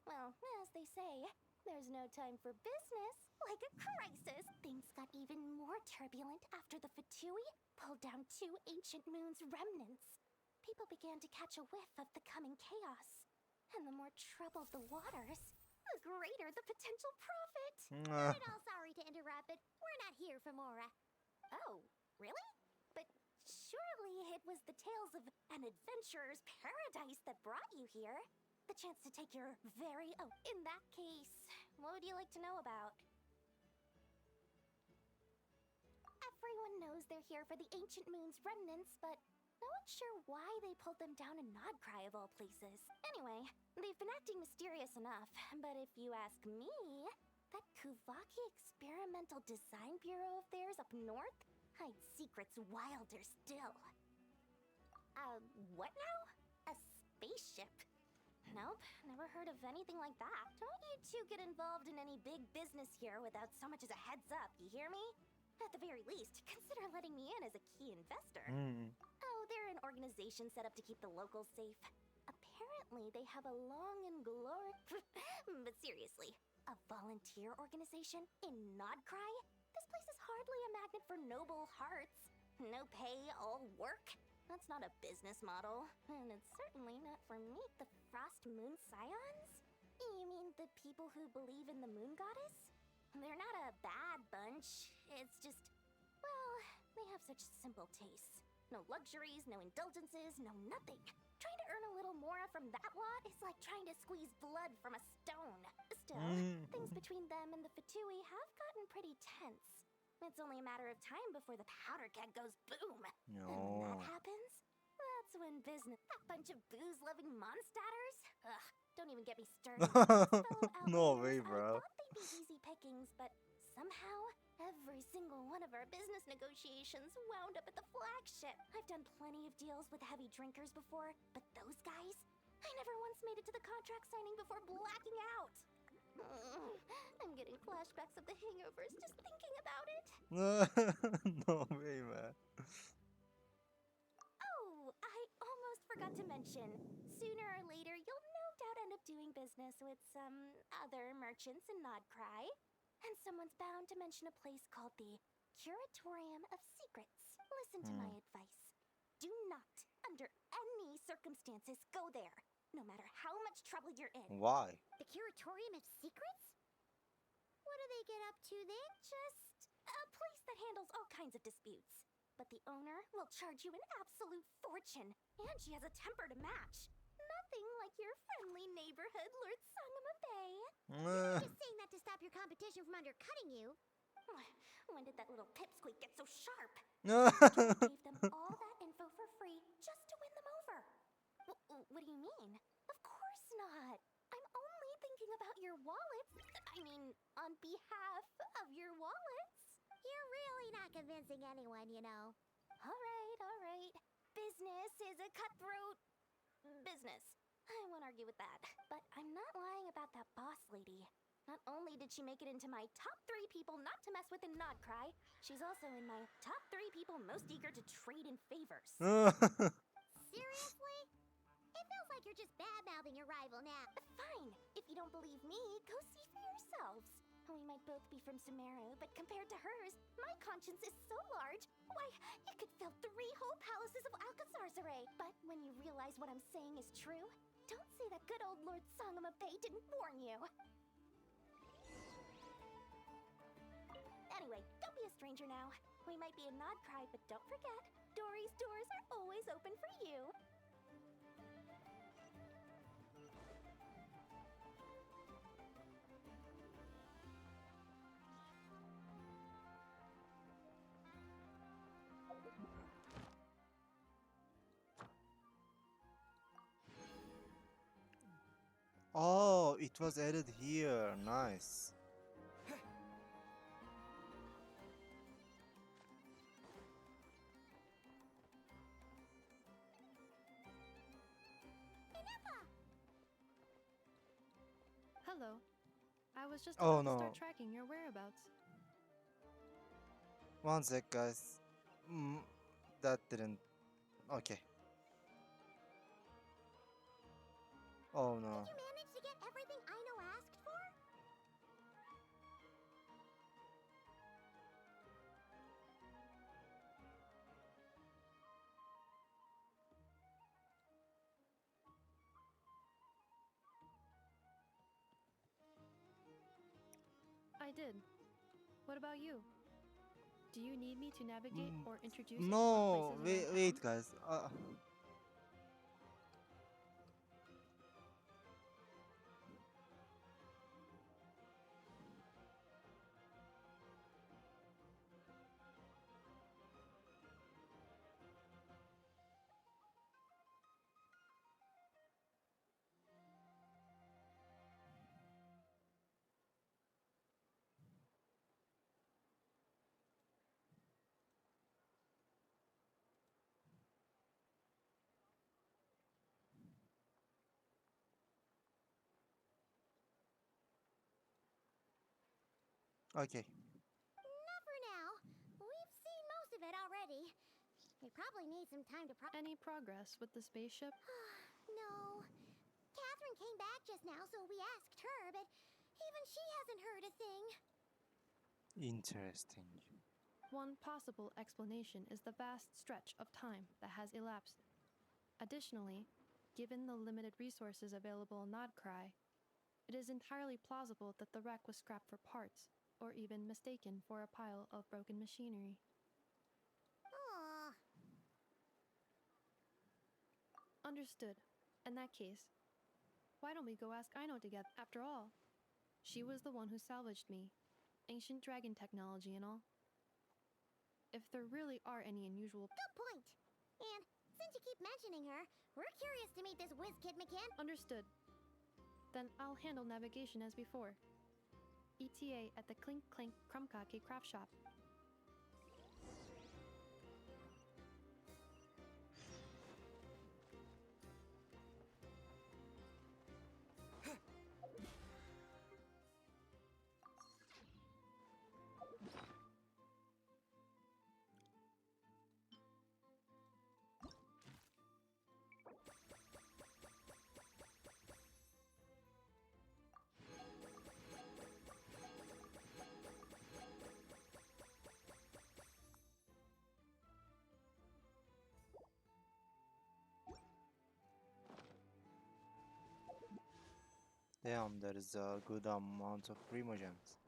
Speaker 3: Well, as they say, there's no time for business. Like a crisis, things got even more turbulent after the Fatui pulled down 2 ancient moon's remnants. People began to catch a whiff of the coming chaos. And the more troubled the waters, the greater the potential profit. Not at all sorry to interrupt, but we're not here for Mora. Oh, really? But Surely it was the tales of an adventurer's paradise that brought you here. The chance to take your very own. In that case, what would you like to know about? Everyone knows they're here for the ancient moon's remnants, but no one's sure why they pulled them down in Nod-Krai of all places. Anyway, they've been acting mysterious enough, but if you ask me, that Kuvaki Experimental Design Bureau of theirs up north hides secrets wilder still. What now? A spaceship? Nope, never heard of anything like that. Don't you two get involved in any big business here without so much as a heads up, you hear me? At the very least, consider letting me in as a key investor. Oh, they're an organization set up to keep the locals safe. Apparently, they have a long and glorious... but seriously, a volunteer organization in Nod-Krai? This place is hardly a magnet for noble hearts. No pay, all work? That's not a business model. And it's certainly not for me. The Frost Moon Scions? You mean the people who believe in the moon goddess? They're not a bad bunch. It's just, well, they have such simple tastes. No luxuries, no indulgences, no nothing. Trying to earn a little more from that lot is like trying to squeeze blood from a stone. Still, things between them and the Fatui have gotten pretty tense. It's only a matter of time before the powder keg goes boom. And when that happens, that's when business... That bunch of booze-loving monstaters? Ugh, don't even get me started.
Speaker 1: No way, bro.
Speaker 3: I thought they'd be easy pickings, but somehow, every single one of our business negotiations wound up at the flagship. I've done plenty of deals with heavy drinkers before, but those guys? I never once made it to the contract signing before blacking out. I'm getting flashbacks of the hangovers just thinking about it.
Speaker 1: No way, man.
Speaker 3: Oh, I almost forgot to mention. Sooner or later, you'll no doubt end up doing business with some other merchants in Nod-Krai. And someone's bound to mention a place called the Curatorium of Secrets. Listen to my advice. Do not, under any circumstances, go there. No matter how much trouble you're in.
Speaker 1: Why?
Speaker 3: The Curatorium of Secrets? What do they get up to then? Just a place that handles all kinds of disputes. But the owner will charge you an absolute fortune. And she has a temper to match. Nothing like your friendly neighborhood, Lord Sangama Bay. You're just saying that to stop your competition from undercutting you. When did that little pipsqueak get so sharp? You gave them all that info for free just to win them over. What do you mean? Of course not. I'm only thinking about your wallets. I mean, on behalf of your wallets. You're really not convincing anyone, you know. All right. Business is a cutthroat business. I won't argue with that. But I'm not lying about that boss lady. Not only did she make it into my top 3 people not to mess with in Nod-Krai, she's also in my top 3 people most eager to trade in favors. Seriously? It feels like you're just bad-mouthing your rival now. Fine. If you don't believe me, go see for yourselves. We might both be from Sumeru, but compared to hers, my conscience is so large, why, it could fill 3 whole palaces of Alcazar's array. But when you realize what I'm saying is true, don't say that good old Lord Sangama Bay didn't warn you. Anyway, don't be a stranger now. We might be in Nod-Krai, but don't forget, Dory's doors are always open for you.
Speaker 1: Oh, it was added here. Nice.
Speaker 4: Hello. I was just
Speaker 1: Oh,
Speaker 4: about to
Speaker 1: no.
Speaker 4: start tracking your whereabouts.
Speaker 1: One sec, guys. That didn't. Okay. Oh no.
Speaker 3: Did you manage to get everything Aino asked for?
Speaker 4: I did. What about you? Do you need me to navigate or introduce any more
Speaker 1: No,
Speaker 4: places around
Speaker 1: wait,
Speaker 4: town?
Speaker 1: guys. Okay.
Speaker 3: Not for now. We've seen most of it already. We probably need some time to
Speaker 4: Any progress with the spaceship?
Speaker 3: No. Catherine came back just now, so we asked her, but even she hasn't heard a thing.
Speaker 1: Interesting.
Speaker 4: One possible explanation is the vast stretch of time that has elapsed. Additionally, given the limited resources available in Nod-Krai, it is entirely plausible that the wreck was scrapped for parts, or even mistaken for a pile of broken machinery.
Speaker 3: Aw.
Speaker 4: Understood. In that case, why don't we go ask Aino together? After all, she was the one who salvaged me. Ancient dragon technology and all. If there really are any unusual...
Speaker 3: Good point. And since you keep mentioning her, we're curious to meet this whiz kid McCann.
Speaker 4: Understood. Then I'll handle navigation as before. ETA at the Clink Clank Krumkake craft shop.
Speaker 1: Damn, there is a good amount of Primogems.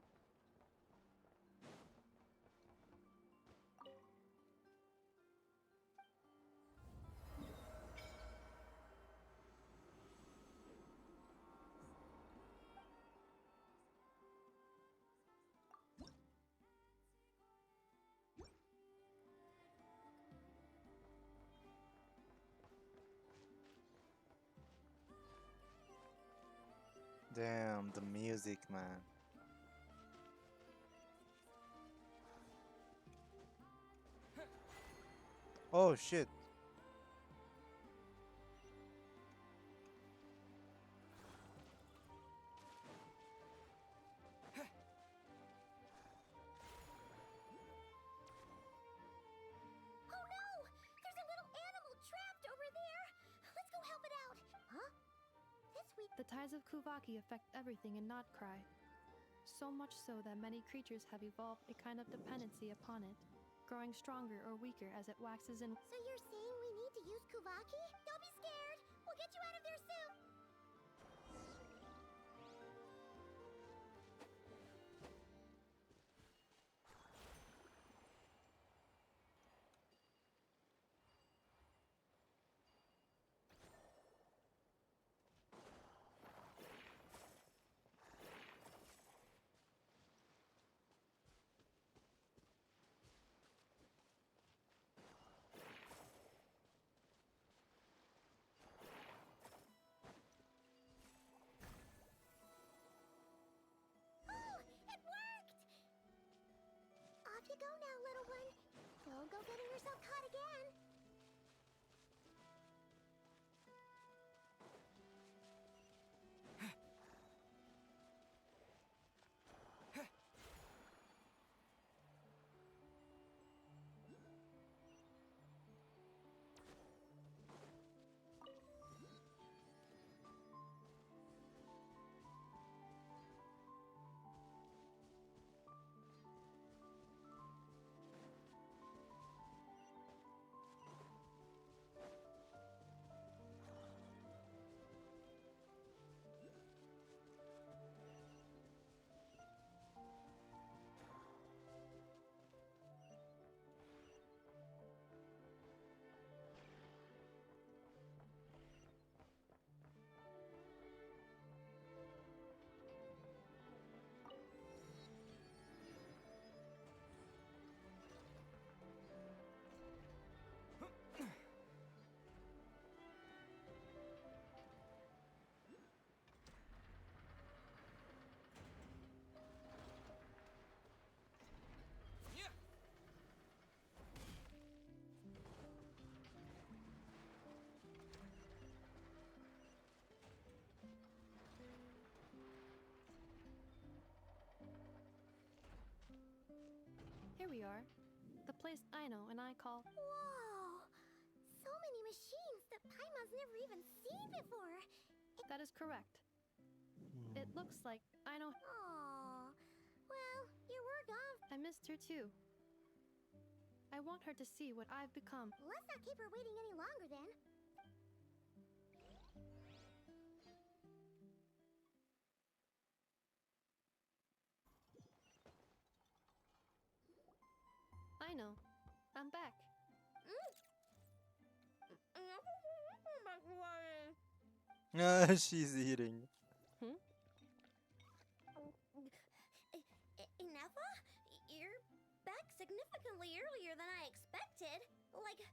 Speaker 1: Damn, the music, man. Oh shit.
Speaker 3: Oh no! There's a little animal trapped over there! Let's go help it out! Huh? This week...
Speaker 4: The tides of Kuvaki affect everything in Nod-Krai. So much so that many creatures have evolved a kind of dependency upon it, growing stronger or weaker as it waxes in.
Speaker 3: So you're saying we need to use Kuvaki? Don't be scared! We'll get you out of there soon! Oh! It worked! Off you go now, little one. Don't go getting yourself caught again.
Speaker 4: we are. The place Aino and I call.
Speaker 3: Whoa! So many machines that Paimon's never even seen before.
Speaker 4: That is correct. It looks like Aino.
Speaker 3: Aww. Well, you were gone.
Speaker 4: I missed her too. I want her to see what I've become.
Speaker 3: Let's not keep her waiting any longer then.
Speaker 4: Aino, I'm back.
Speaker 1: She's eating.
Speaker 3: Ineffa? You're back significantly earlier than I expected. Like a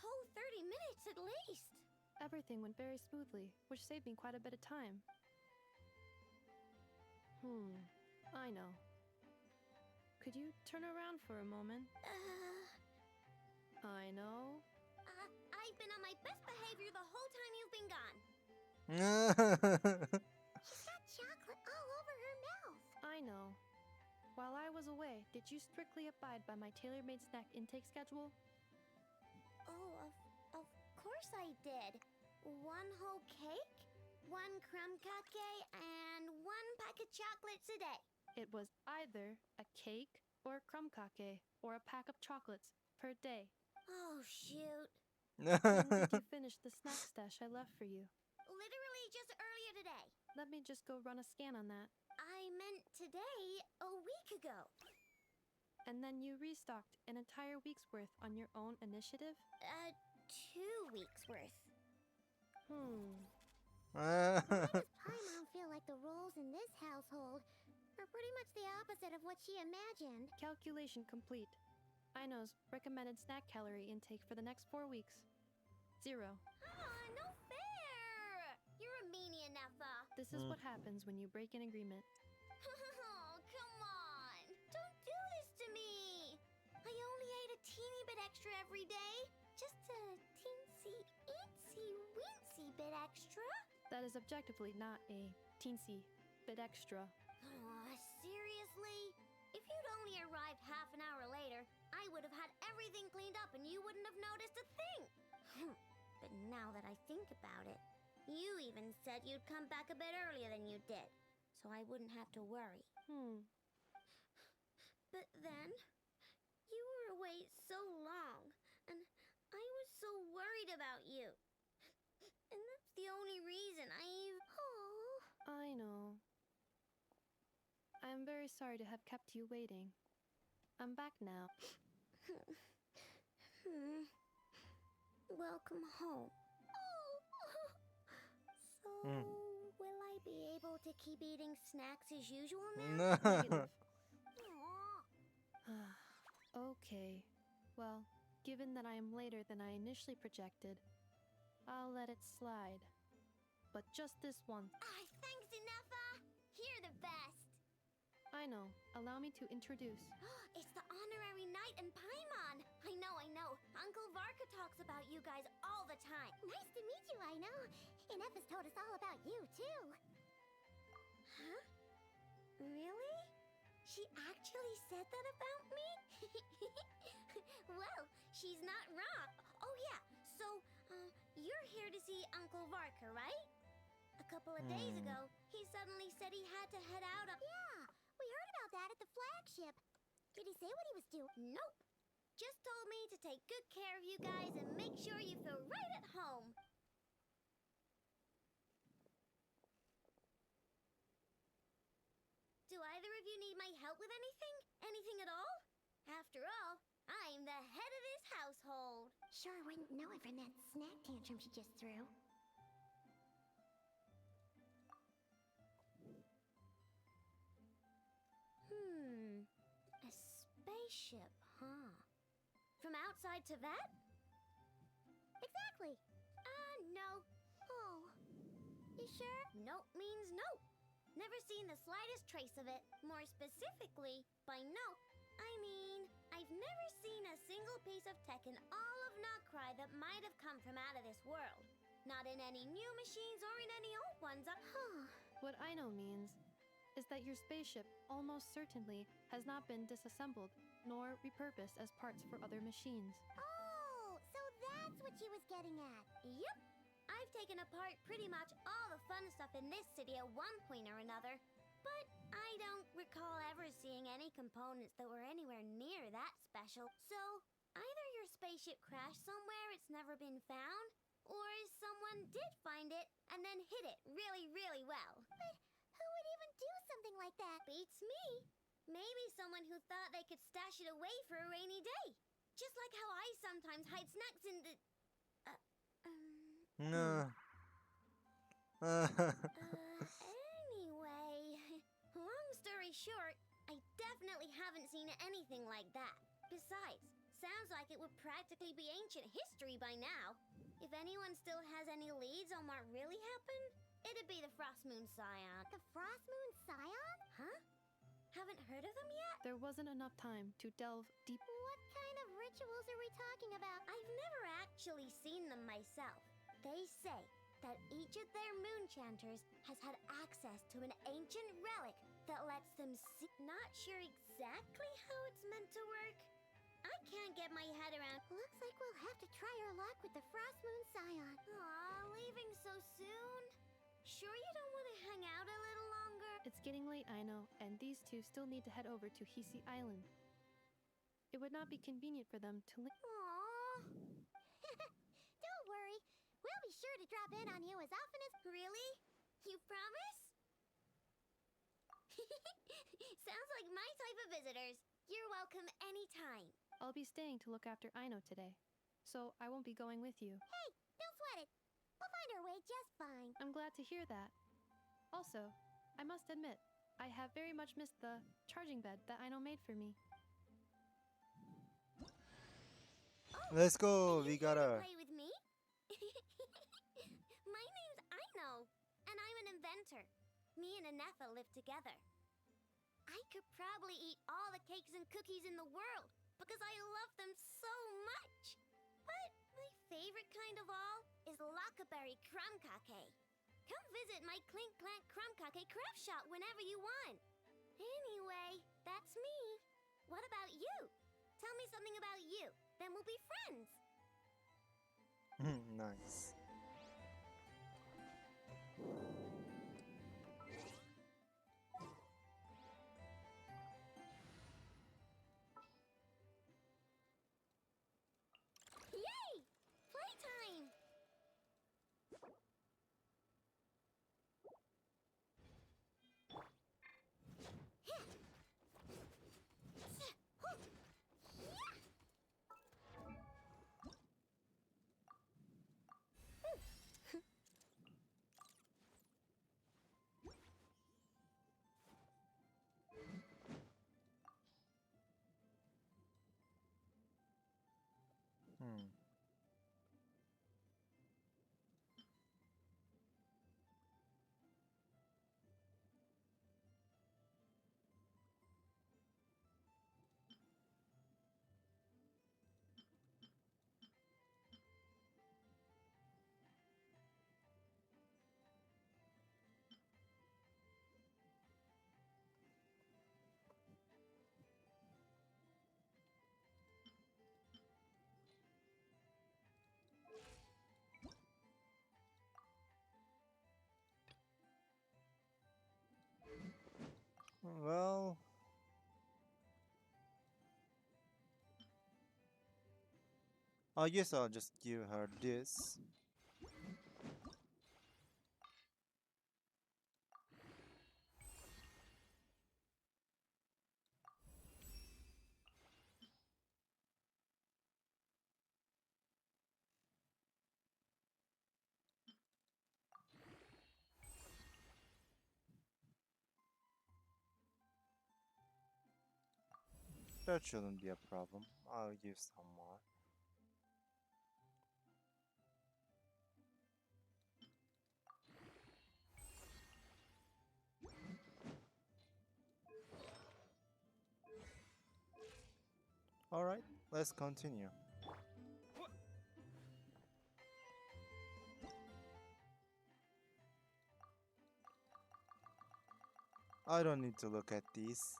Speaker 3: whole 30 minutes at least.
Speaker 4: Everything went very smoothly, which saved me quite a bit of time. Aino. Could you turn around for a moment? Aino?
Speaker 3: I've been on my best behavior the whole time you've been gone. She's got chocolate all over her mouth.
Speaker 4: Aino. While I was away, did you strictly abide by my tailor-made snack intake schedule?
Speaker 3: Oh, of course I did. 1 whole cake, 1 crumb cake, and 1 pack of chocolates a day.
Speaker 4: It was either a cake or a crumb cake or a pack of chocolates per day.
Speaker 3: Oh, shoot.
Speaker 4: When did you finish the snack stash I left for you?
Speaker 3: Literally just earlier today.
Speaker 4: Let me just go run a scan on that.
Speaker 3: I meant today, a week ago.
Speaker 4: And then you restocked an entire week's worth on your own initiative?
Speaker 3: 2 weeks worth.
Speaker 1: Uh,
Speaker 3: Why does Paimon feel like the roles in this household are pretty much the opposite of what she imagined?
Speaker 4: Calculation complete. Aino's recommended snack calorie intake for the next 4 weeks. 0.
Speaker 3: No fair! You're a meanie, Ineffa.
Speaker 4: This is what happens when you break an agreement.
Speaker 3: Oh, come on. Don't do this to me. I only ate a teeny bit extra every day. Just a teensy-itsy-weensy bit extra.
Speaker 4: That is objectively not a teensy bit extra.
Speaker 3: Seriously? If you'd only arrived half an hour later, I would have had everything cleaned up and you wouldn't have noticed a thing. But now that I think about it, you even said you'd come back a bit earlier than you did, so I wouldn't have to worry. But then, you were away so long, and I was so worried about you. And that's the only reason
Speaker 4: I know. I'm very sorry to have kept you waiting. I'm back now.
Speaker 3: Welcome home. So, will I be able to keep eating snacks as usual now?
Speaker 4: Negative. Okay. Well, given that I am later than I initially projected, I'll let it slide. But just this once.
Speaker 3: Thanks, Ineffa! You're the best!
Speaker 4: I know. Allow me to introduce.
Speaker 3: It's the honorary knight and Paimon! I know. Uncle Varka talks about you guys all the time. Nice to meet you, I know. Ineffa's told us all about you, too. Huh? Really? She actually said that about me? Well, she's not wrong. Oh, yeah. So, you're here to see Uncle Varka, right? A couple of days ago, he suddenly said he had to head out of... Yeah, we heard about that at the flagship. Did he say what he was doing? Nope. Just told me to take good care of you guys and make sure you feel right at home. Do either of you need my help with anything? Anything at all? After all, I'm the head of this household. Sure wouldn't know it from that snack tantrum she just threw. A spaceship, huh? From outside to that? Exactly. No. Oh. You sure? Nope means nope. Never seen the slightest trace of it. More specifically, by nope, I mean, I've never seen a single piece of tech in all of Nod-Krai that might have come from out of this world. Not in any new machines or in any old ones.
Speaker 4: What I know means is that your spaceship almost certainly has not been disassembled nor repurposed as parts for other machines.
Speaker 3: Oh, so that's what she was getting at.
Speaker 13: Yep. I've taken apart pretty much all the fun stuff in this city at one point or another. But I don't recall ever seeing any components that were anywhere near that special. So, either your spaceship crashed somewhere it's never been found, or someone did find it and then hid it really, really well.
Speaker 3: But who would even do something like that?
Speaker 13: Beats me. Maybe someone who thought they could stash it away for a rainy day. Just like how I sometimes hide snacks in the...
Speaker 1: No.
Speaker 13: Anyway, long story short, I definitely haven't seen anything like that. Besides, sounds like it would practically be ancient history by now. If anyone still has any leads on what really happened, it'd be the Frost Moon Scion.
Speaker 3: The Frost Moon Scion?
Speaker 13: Huh? Haven't heard of them yet?
Speaker 4: There wasn't enough time to delve deep.
Speaker 3: What kind of rituals are we talking about?
Speaker 13: I've never actually seen them myself. They say that each of their moon chanters has had access to an ancient relic that lets them see. Not sure exactly how it's meant to work. I can't get my head around.
Speaker 3: Looks like we'll have to try our luck with the Frost Moon Scion.
Speaker 13: Aw, leaving so soon? Sure you don't want to hang out a little longer?
Speaker 4: It's getting late, I know, and these two still need to head over to Hisi Island. It would not be convenient for them to
Speaker 13: Aww.
Speaker 3: Don't worry. We'll be sure to drop in on you as often as...
Speaker 13: Really? You promise? Sounds like my type of visitors. You're welcome anytime.
Speaker 4: I'll be staying to look after Aino today, so I won't be going with you.
Speaker 3: Hey, don't sweat it. We'll find our way just fine.
Speaker 4: I'm glad to hear that. Also, I must admit, I have very much missed the charging bed that Aino made for me.
Speaker 1: Let's go. We gotta.
Speaker 13: Play with me? My name's Aino, and I'm an inventor. Me and Anefa live together. I could probably eat all the cakes and cookies in the world because I love them so much. But my favorite kind of all is Lockaberry Crumb Cake. Come visit my Clink Clank Crumb Cake craft shop whenever you want. Anyway, that's me. What about you? Tell me something about you, then we'll be friends.
Speaker 1: Nice.
Speaker 13: Yay! Playtime!
Speaker 1: Hmm. Well, I guess I'll just give her this. That shouldn't be a problem. I'll give some more. Alright, let's continue. I don't need to look at these.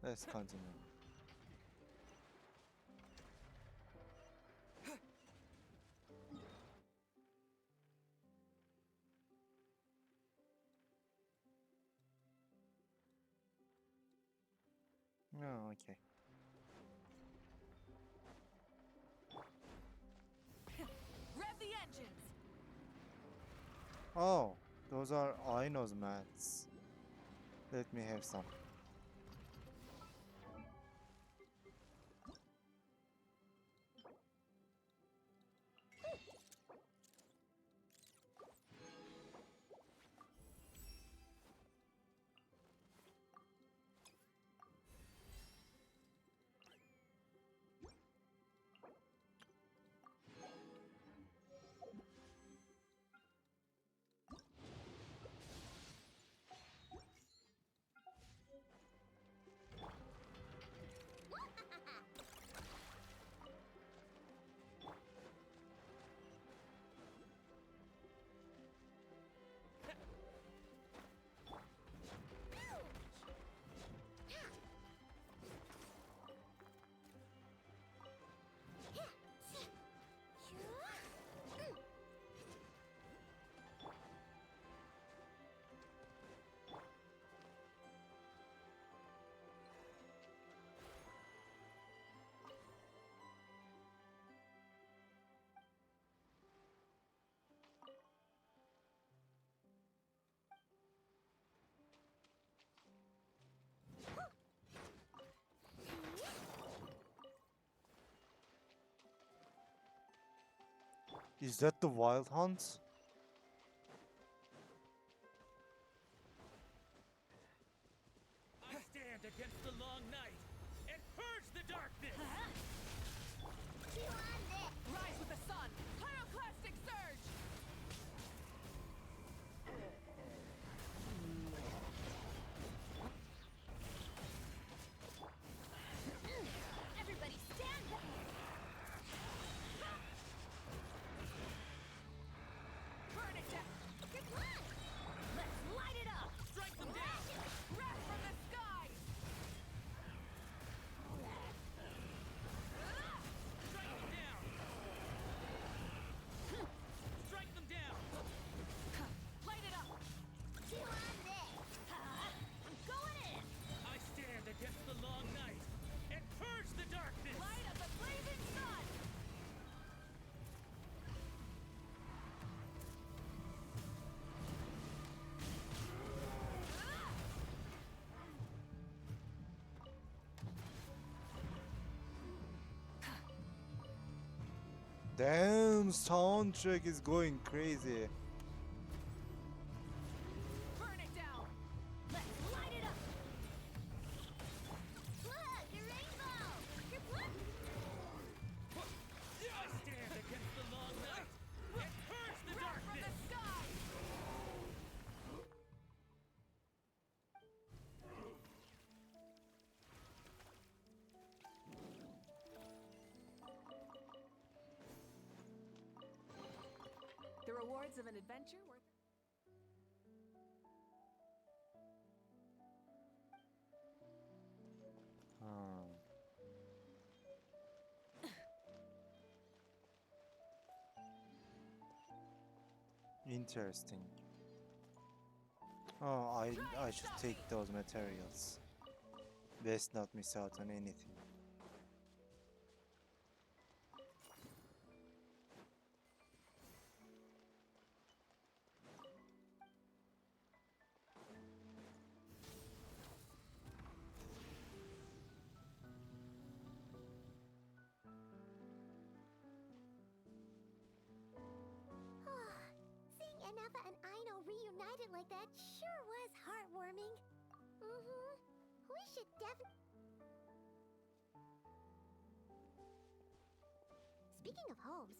Speaker 1: Let's continue. Oh, okay.
Speaker 2: Rev the engines!
Speaker 1: Oh, those are Aino's mats. Let me have some. Is that the Wild Hunt?
Speaker 10: I stand against the long night and purge the darkness!
Speaker 2: Rise with the sun! Pyroclastic surge!
Speaker 5: Everybody stand back!
Speaker 2: Burn it down!
Speaker 5: Good luck! Let's light it up!
Speaker 10: Strike them down!
Speaker 2: Wrath from the skies!
Speaker 10: Strike them down! Strike them down!
Speaker 2: Light it up!
Speaker 5: Chew on this! I'm going in!
Speaker 10: I stand against the long night and purge the darkness!
Speaker 2: Light of the blazing sun!
Speaker 1: Damn, soundtrack is going crazy.
Speaker 2: Burn it down!
Speaker 5: Let's light it up! Look, a rainbow! Good luck!
Speaker 10: I stand against the long night and purge the
Speaker 2: Wrath from the
Speaker 10: darkness!
Speaker 2: skies! The rewards of an adventure worth...
Speaker 1: Hmm. Interesting. Oh, I should take those materials. Best not miss out on anything.
Speaker 3: Seeing Anafa and Aino reunited like that sure was heartwarming. Mm-hmm. We should definitely... Speaking of homes,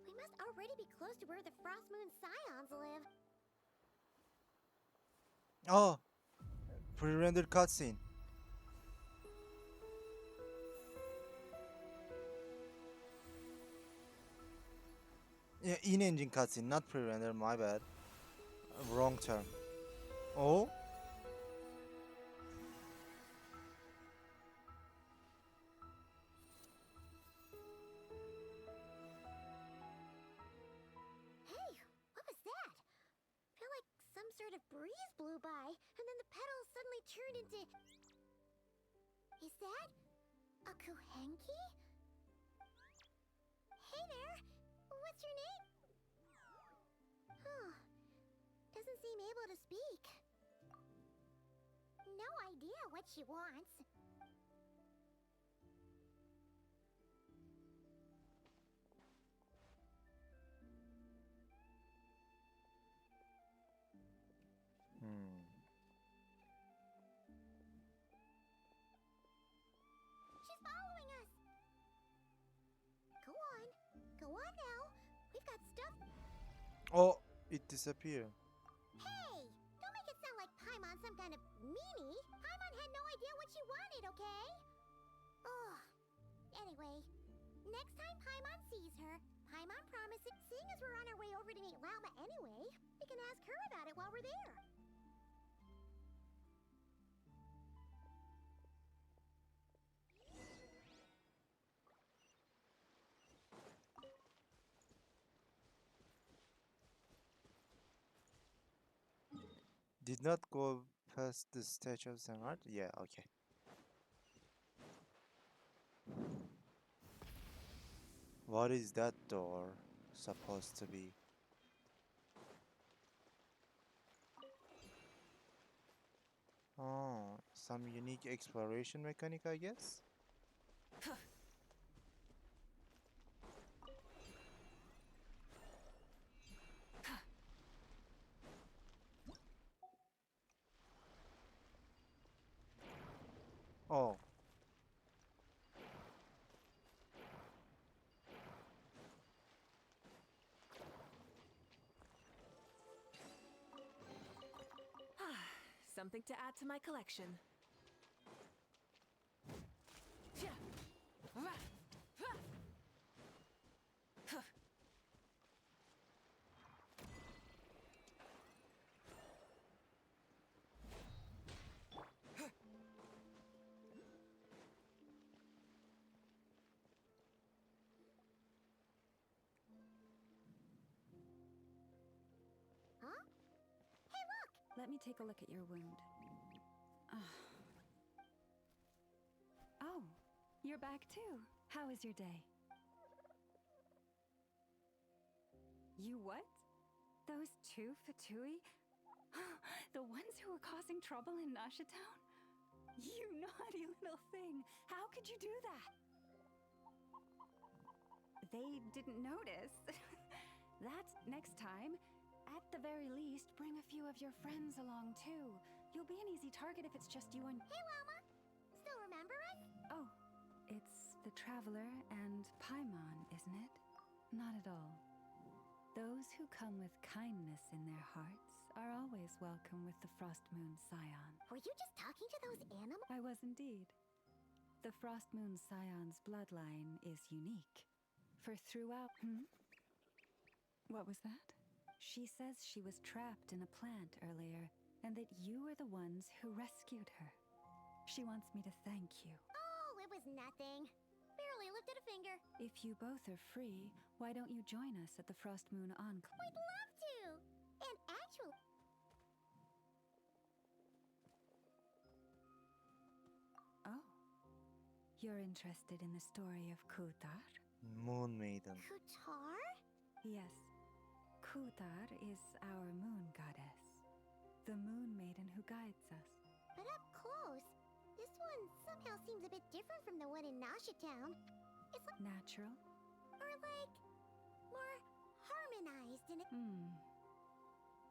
Speaker 3: we must already be close to where the Frost Moon Scions live.
Speaker 1: Oh, pre-rendered cutscene. Yeah, in-engine cutscene, not pre-render. My bad. Wrong term. Oh.
Speaker 3: sort of breeze blew by, and then the petals suddenly turned into... Is that a Kuhenki? Hey there! What's your name? Huh. Doesn't seem able to speak. No idea what she wants. She's following us. Go on. Go on now. We've got stuff.
Speaker 1: Oh, it disappeared.
Speaker 3: Hey! Don't make it sound like Paimon's some kind of meanie. Paimon had no idea what she wanted, okay? Ugh. Anyway, next time Paimon sees her, Paimon promises, seeing as we're on our way over to meet Lauma anyway, we can ask her about it while we're there.
Speaker 1: Did not go past the statue of St. Yeah, okay. What is that door supposed to be? Oh, some unique exploration mechanic, I guess? Oh.
Speaker 2: Something to add to my collection.
Speaker 3: Huh? Hey, look!
Speaker 11: Let me take a look at your wound. Oh, you're back too. How was your day? You what? Those two Fatui? The ones who were causing trouble in Nasha Town? You naughty little thing! How could you do that? They didn't notice. That's next time. At the very least, bring a few of your friends along too. You'll be an easy target if it's just you and...
Speaker 3: Hey, Lauma! Still remember us?
Speaker 11: Oh, it's the Traveler and Paimon, isn't it? Not at all. Those who come with kindness in their hearts are always welcome with the Frost Moon Scion.
Speaker 3: Were you just talking to those animals?
Speaker 11: I was indeed. The Frost Moon Scion's bloodline is unique. For throughout... What was that? She says she was trapped in a plant earlier, and that you were the ones who rescued her. She wants me to thank you.
Speaker 3: Oh, it was nothing. Barely lifted a finger.
Speaker 11: If you both are free, why don't you join us at the Frost Moon Enclave?
Speaker 3: We'd love to! And actually...
Speaker 11: Oh. You're interested in the story of Kutar?
Speaker 1: Moon Maiden.
Speaker 3: Kutar?
Speaker 11: Yes. Kutar is our moon goddess. The moon maiden who guides us.
Speaker 3: But up close, this one somehow seems a bit different from the one in Nasha Town. It's like...
Speaker 11: Natural?
Speaker 3: Or like... more harmonized in it.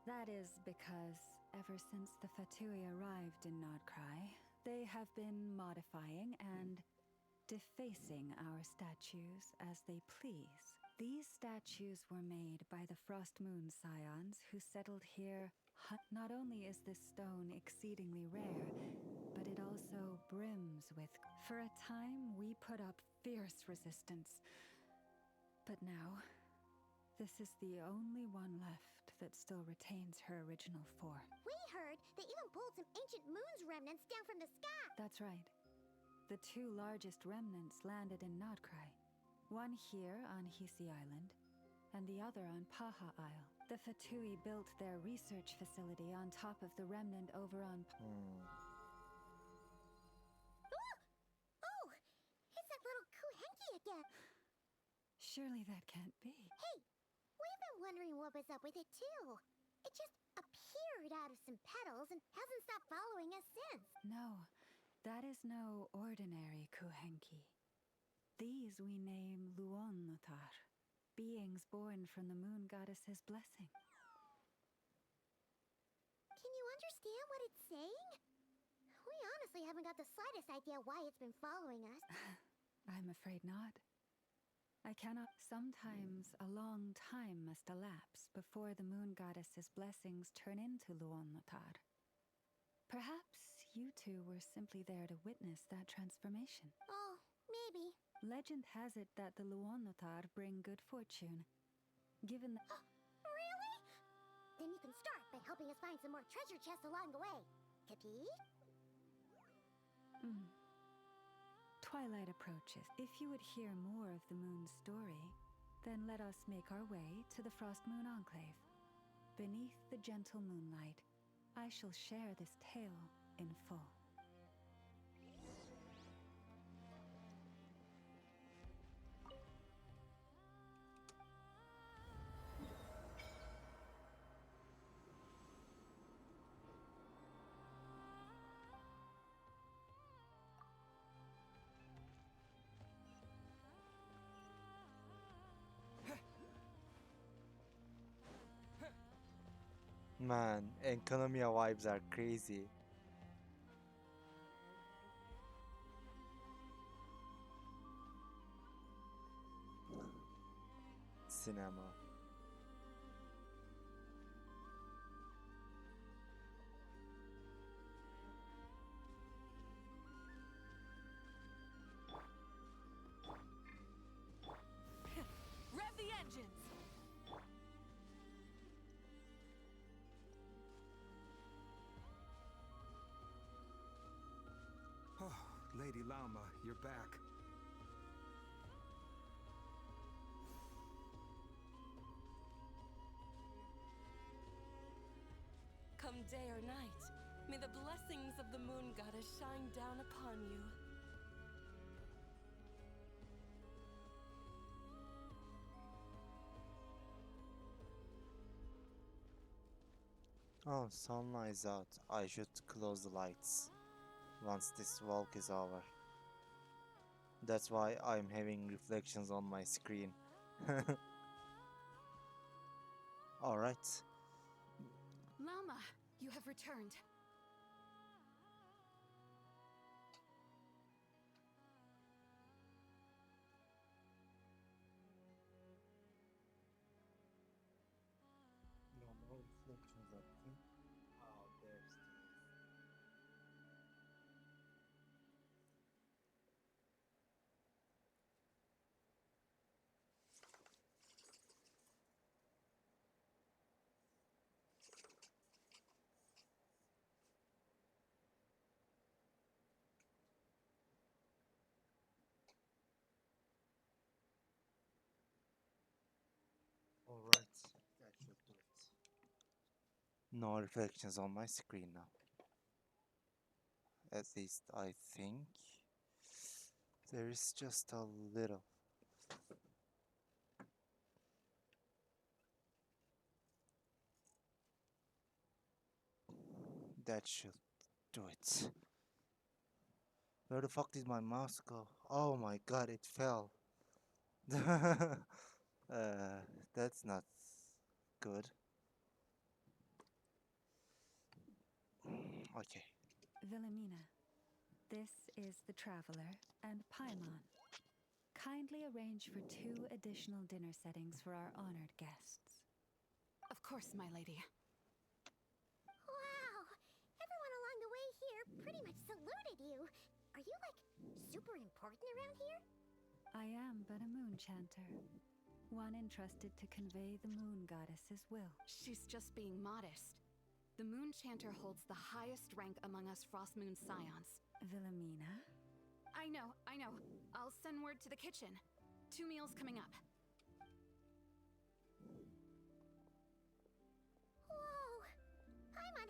Speaker 11: That is because ever since the Fatui arrived in Nod-Krai, they have been modifying and defacing our statues as they please. These statues were made by the Frost Moon Scions who settled here. Not only is this stone exceedingly rare, but it also brims with... For a time, we put up fierce resistance. But now, this is the only one left that still retains her original form.
Speaker 3: We heard they even pulled some ancient moon's remnants down from the sky.
Speaker 11: That's right. The two largest remnants landed in Nod-Krai. One here on Hisi Island, and the other on Paha Isle. The Fatui built their research facility on top of the remnant over on.
Speaker 3: Oh! It's that little Kuhenki again!
Speaker 11: Surely that can't be.
Speaker 3: Hey! We've been wondering what was up with it too. It just appeared out of some petals and hasn't stopped following us since.
Speaker 11: No, that is no ordinary Kuhenki. These we name Luon-Notar, beings born from the moon goddess's blessing.
Speaker 3: Can you understand what it's saying? We honestly haven't got the slightest idea why it's been following us.
Speaker 11: I'm afraid not. I cannot. Sometimes a long time must elapse before the moon goddess's blessings turn into Luon-Notar. Perhaps you two were simply there to witness that transformation.
Speaker 3: Oh, maybe.
Speaker 11: Legend has it that the Luon-Notar bring good fortune. Given that.
Speaker 3: Really? Then you can start by helping us find some more treasure chests along the way. Capiche?
Speaker 11: Twilight approaches. If you would hear more of the moon's story, then let us make our way to the Frost Moon Enclave. Beneath the gentle moonlight, I shall share this tale in full.
Speaker 1: Man, Enkanomiya vibes are crazy. Cinema.
Speaker 2: Rev the engines!
Speaker 14: Oh, Lady Lama, you're back.
Speaker 15: Come day or night, may the blessings of the moon goddess shine down upon you.
Speaker 1: Oh, sunlight is out. I should close the lights once this walk is over. That's why I'm having reflections on my screen. Alright.
Speaker 12: Lama, you have returned.
Speaker 1: No more reflections, I think. Oh, there's Alright, that should do it. No reflections on my screen now. At least I think. There is just a little. That should do it. Where the fuck did my mouse go? Oh my god, it fell. That's not good. Okay.
Speaker 11: Wilhelmina, this is the Traveler and Paimon. Kindly arrange for 2 additional dinner settings for our honored guests.
Speaker 12: Of course, my lady.
Speaker 3: Wow! Everyone along the way here pretty much saluted you. Are you, like, super important around here?
Speaker 11: I am but a moon chanter, one entrusted to convey the moon goddess's will.
Speaker 12: She's just being modest. The Moon Chanter holds the highest rank among us Frost Moon Scions.
Speaker 11: Wilhelmina?
Speaker 12: I know. I'll send word to the kitchen. 2 meals coming up.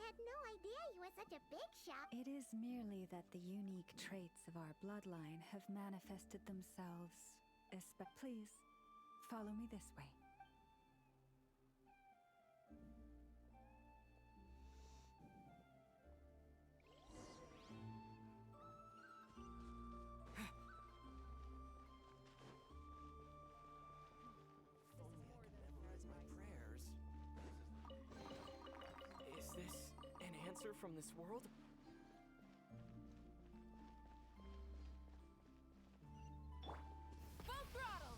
Speaker 3: had no idea you were such a big shot.
Speaker 11: It is merely that the unique traits of our bloodline have manifested themselves. Please, follow me this way.
Speaker 7: Only I could memorize my prayers. Is this an answer from this world?
Speaker 15: Full throttle!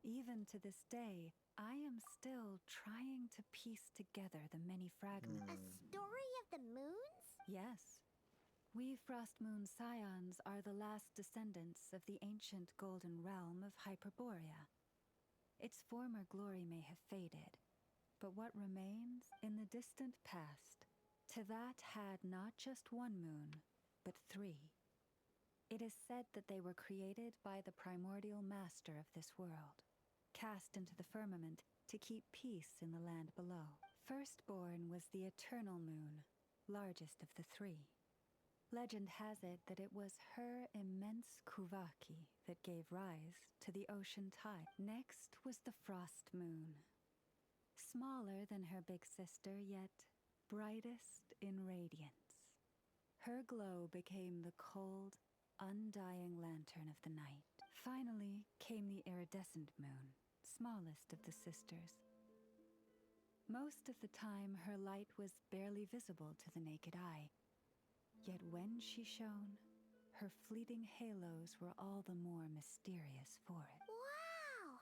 Speaker 11: Even to this day, I am still trying to piece together the many fragments.
Speaker 3: A story of the moons?
Speaker 11: Yes. We Frost Moon Scions are the last descendants of the ancient golden realm of Hyperborea. Its former glory may have faded, but what remains in the distant past, to that had not just one moon, but 3. It is said that they were created by the primordial master of this world, cast into the firmament to keep peace in the land below. Firstborn was the eternal moon, largest of the 3. Legend has it that it was her immense Kuvaki that gave rise to the ocean tide. Next was the frost moon. Smaller than her big sister, yet brightest in radiance. Her glow became the cold, undying lantern of the night. Finally came the iridescent moon, smallest of the sisters. Most of the time, her light was barely visible to the naked eye. Yet when she shone, her fleeting halos were all the more mysterious for it.
Speaker 3: Wow!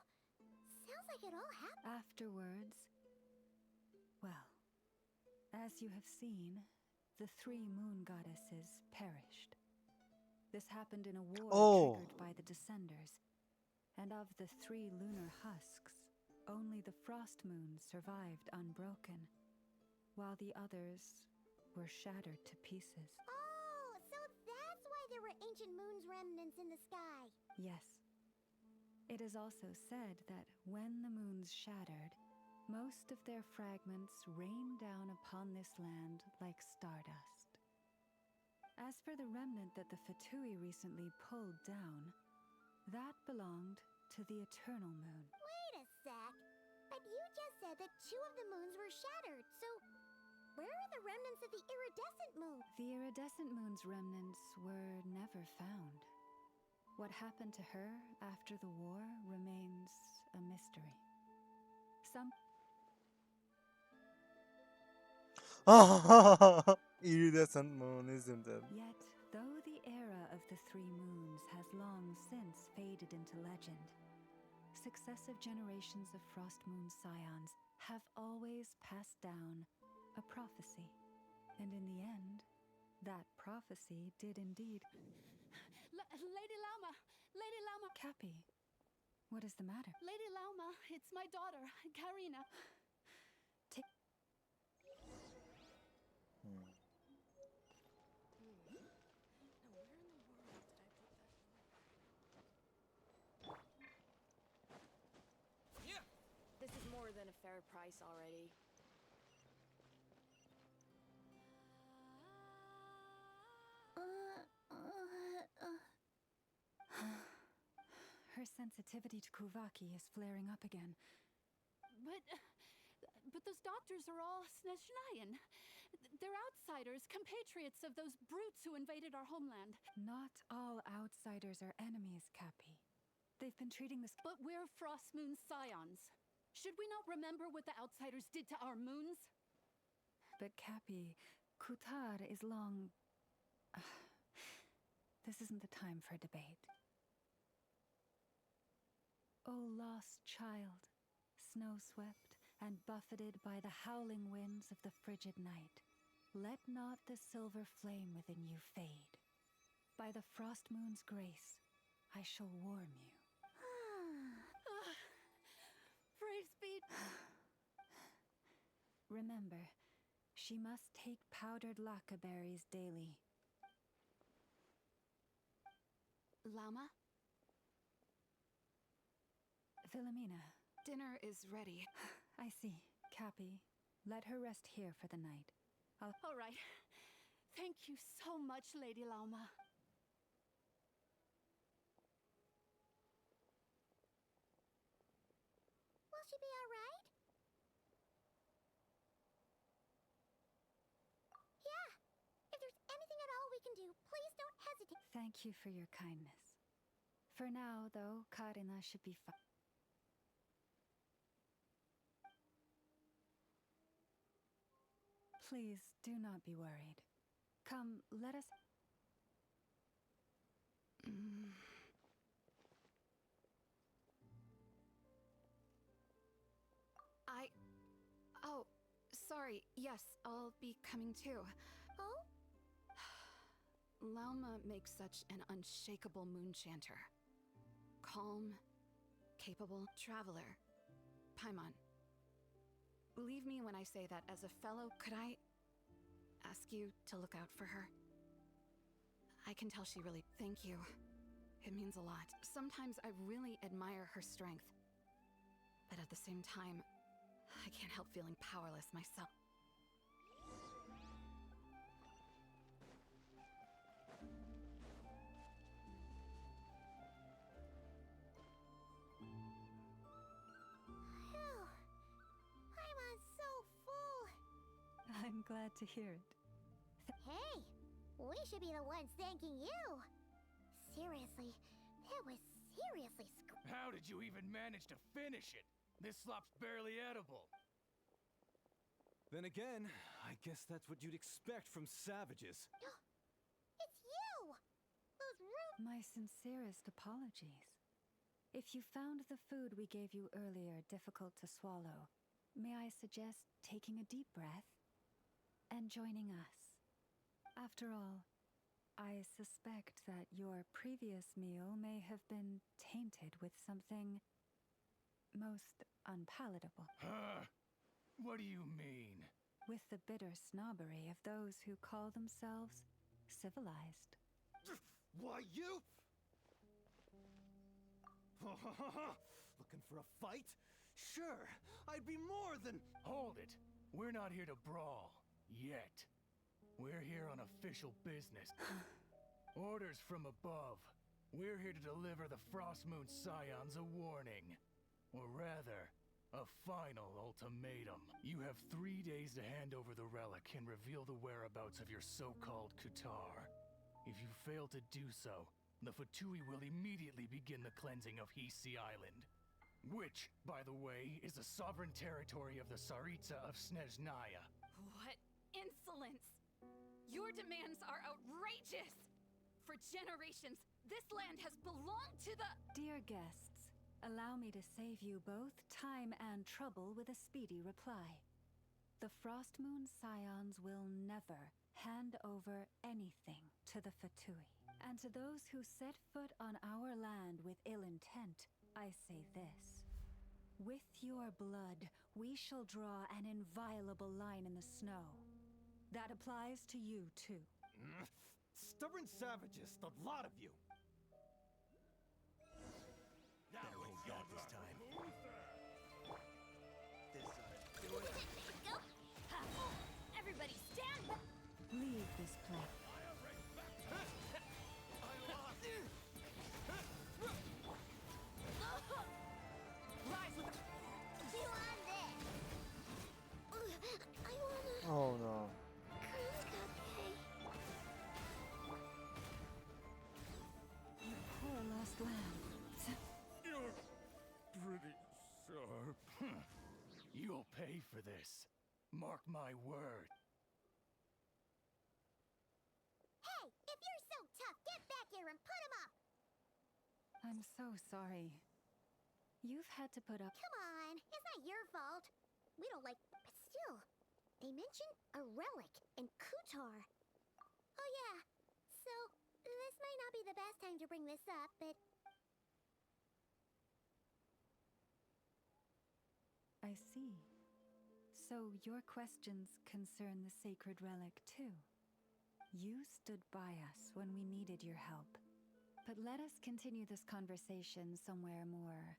Speaker 3: Sounds like it all happened.
Speaker 11: Afterwards, well, as you have seen, the 3 moon goddesses perished. This happened in a war triggered by the Descenders, and of the 3 lunar husks, only the frost moon survived unbroken, while the others were shattered to pieces.
Speaker 3: Oh, so that's why there were ancient moon's remnants in the sky.
Speaker 11: Yes. It is also said that when the moons shattered, most of their fragments rained down upon this land like stardust. As for the remnant that the Fatui recently pulled down, that belonged to the eternal moon.
Speaker 3: Wait a sec. But you just said that 2 of the moons were shattered, so where are the remnants of the iridescent moon?
Speaker 11: The iridescent moon's remnants were never found. What happened to her after the war remains a mystery. Some
Speaker 1: Iridescent moon, isn't it?
Speaker 11: Yet, though the era of the 3 moons has long since faded into legend, successive generations of Frost Moon Scions have always passed down a prophecy. And in the end, that prophecy did indeed...
Speaker 12: Lady Lauma! Lady Lauma!
Speaker 11: Cappy, what is the matter?
Speaker 12: Lady Lauma, it's my daughter, Karina.
Speaker 15: This is more than a fair price already.
Speaker 11: Her sensitivity to Kuvaki is flaring up again.
Speaker 12: But those doctors are all Snezhnayan. They're outsiders, compatriots of those brutes who invaded our homeland.
Speaker 11: Not all outsiders are enemies, Cappy. They've been treating this...
Speaker 12: But we're Frost Moon Scions. Should we not remember what the outsiders did to our moons?
Speaker 11: But Cappy, Kutar is long... This isn't the time for debate. O lost child, snow-swept and buffeted by the howling winds of the frigid night, let not the silver flame within you fade. By the frost moon's grace, I shall warm you.
Speaker 12: Praise be...
Speaker 11: Remember, she must take powdered laka berries daily.
Speaker 12: Lauma?
Speaker 11: Philomena.
Speaker 12: Dinner is ready.
Speaker 11: I see. Cappy, let her rest here for the night.
Speaker 12: All right. Thank you so much, Lady Lauma.
Speaker 3: Will she be alright? Yeah. If there's anything at all we can do, please don't hesitate.
Speaker 11: Thank you for your kindness. For now, though, Karina should be fine. Please do not be worried. Come, let us.
Speaker 12: Oh, sorry. Yes, I'll be coming too.
Speaker 3: Oh?
Speaker 12: Lauma makes such an unshakable moonchanter. Calm, capable traveler. Paimon, believe me when I say that as a fellow, could I ask you to look out for her? I can tell she really... Thank you. It means a lot. Sometimes I really admire her strength. But at the same time, I can't help feeling powerless myself.
Speaker 3: Phew. Paimon's so full.
Speaker 11: I'm glad to hear it.
Speaker 3: Hey, we should be the ones thanking you. Seriously, that was seriously
Speaker 10: How did you even manage to finish it? This slop's barely edible.
Speaker 16: Then again, I guess that's what you'd expect from savages.
Speaker 3: It's you! Those rude...
Speaker 11: My sincerest apologies. If you found the food we gave you earlier difficult to swallow, may I suggest taking a deep breath and joining us? After all, I suspect that your previous meal may have been tainted with something most unpalatable.
Speaker 10: Huh? What do you mean?
Speaker 11: With the bitter snobbery of those who call themselves civilized.
Speaker 16: Why, you? Looking for a fight? Sure, I'd be more than...
Speaker 10: Hold it. We're not here to brawl. Yet. We're here on official business. Orders from above. We're here to deliver the Frost Moon Scions a warning. Or rather, a final ultimatum. You have 3 days to hand over the relic and reveal the whereabouts of your so-called Kutar. If you fail to do so, the Fatui will immediately begin the cleansing of Hisi Island. Which, by the way, is the sovereign territory of the Tsaritsa of Snezhnaya.
Speaker 12: What insolence! Your demands are outrageous! For generations, this land has belonged to the...
Speaker 11: Dear guests, allow me to save you both time and trouble with a speedy reply. The Frost Moon Scions will never hand over anything to the Fatui. And to those who set foot on our land with ill intent, I say this. With your blood, we shall draw an inviolable line in the snow. That applies to you, too.
Speaker 16: Stubborn savages, the lot of you! Better hold that this time.
Speaker 3: Go! Everybody stand!
Speaker 11: Leave this place.
Speaker 3: Rise with the... You on this! I wanna...
Speaker 1: Oh no.
Speaker 11: Your poor lost land.
Speaker 10: You're pretty sharp. You'll pay for this. Mark my word.
Speaker 3: Hey, if you're so tough, get back here and put him up!
Speaker 11: I'm so sorry. You've had to put up...
Speaker 3: Come on, it's not your fault. We don't like... But still, they mentioned a relic in Kutar. Oh yeah, so this might not be the best time to bring this up, but...
Speaker 11: I see. So your questions concern the sacred relic, too. You stood by us when we needed your help. But let us continue this conversation somewhere more.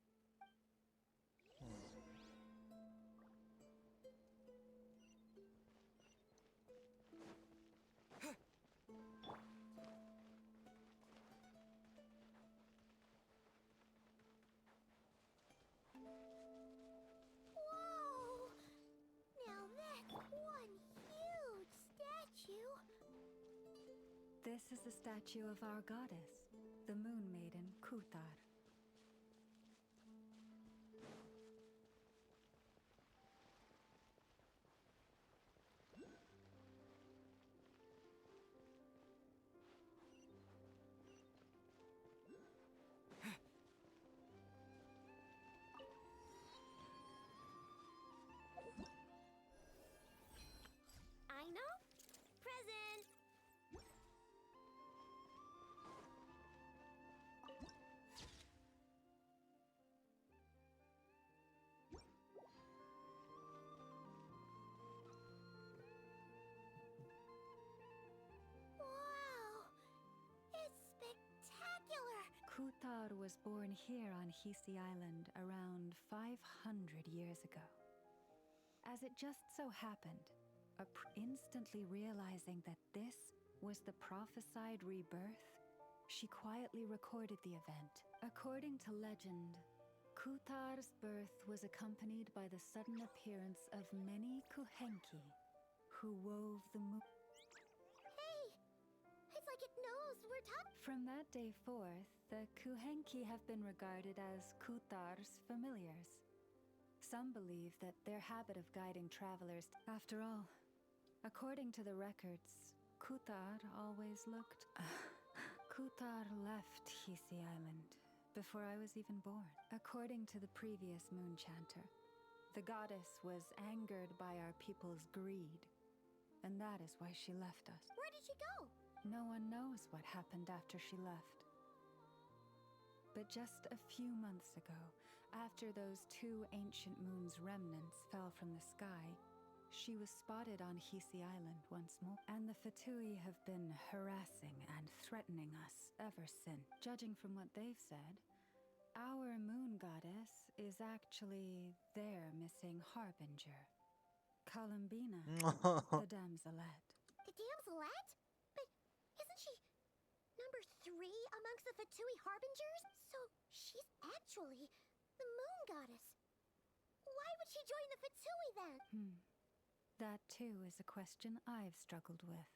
Speaker 3: Whoa! Now that's one huge statue.
Speaker 11: This is the statue of our goddess, the Moon Maiden Kuthar.
Speaker 3: I know. Present. Wow! It's spectacular!
Speaker 11: Kuthar was born here on Hisi Island around 500 years ago. As it just so happened, instantly realizing that this was the prophesied rebirth, she quietly recorded the event. According to legend, Kuthar's birth was accompanied by the sudden appearance of many Kuhenki, who wove the moon.
Speaker 3: Hey! It's like it knows we're talking.
Speaker 11: From that day forth, the Kuhenki have been regarded as Kuthar's familiars. Some believe that their habit of guiding travelers. After all, according to the records, Kuthar always looked. Kuthar left Hisi Island before I was even born. According to the previous moon chanter, the goddess was angered by our people's greed, and that is why she left us.
Speaker 3: Where did she go?
Speaker 11: No one knows what happened after she left. But just a few months ago, after those two ancient moon's remnants fell from the sky, she was spotted on Hisi Island once more. And the Fatui have been harassing and threatening us ever since. Judging from what they've said, our moon goddess is actually their missing harbinger, Columbina, the damselette.
Speaker 3: The damselette? But isn't she number 3 amongst the Fatui harbingers? So she's actually the moon goddess. Why would she join the Fatui then?
Speaker 11: That too is a question I've struggled with.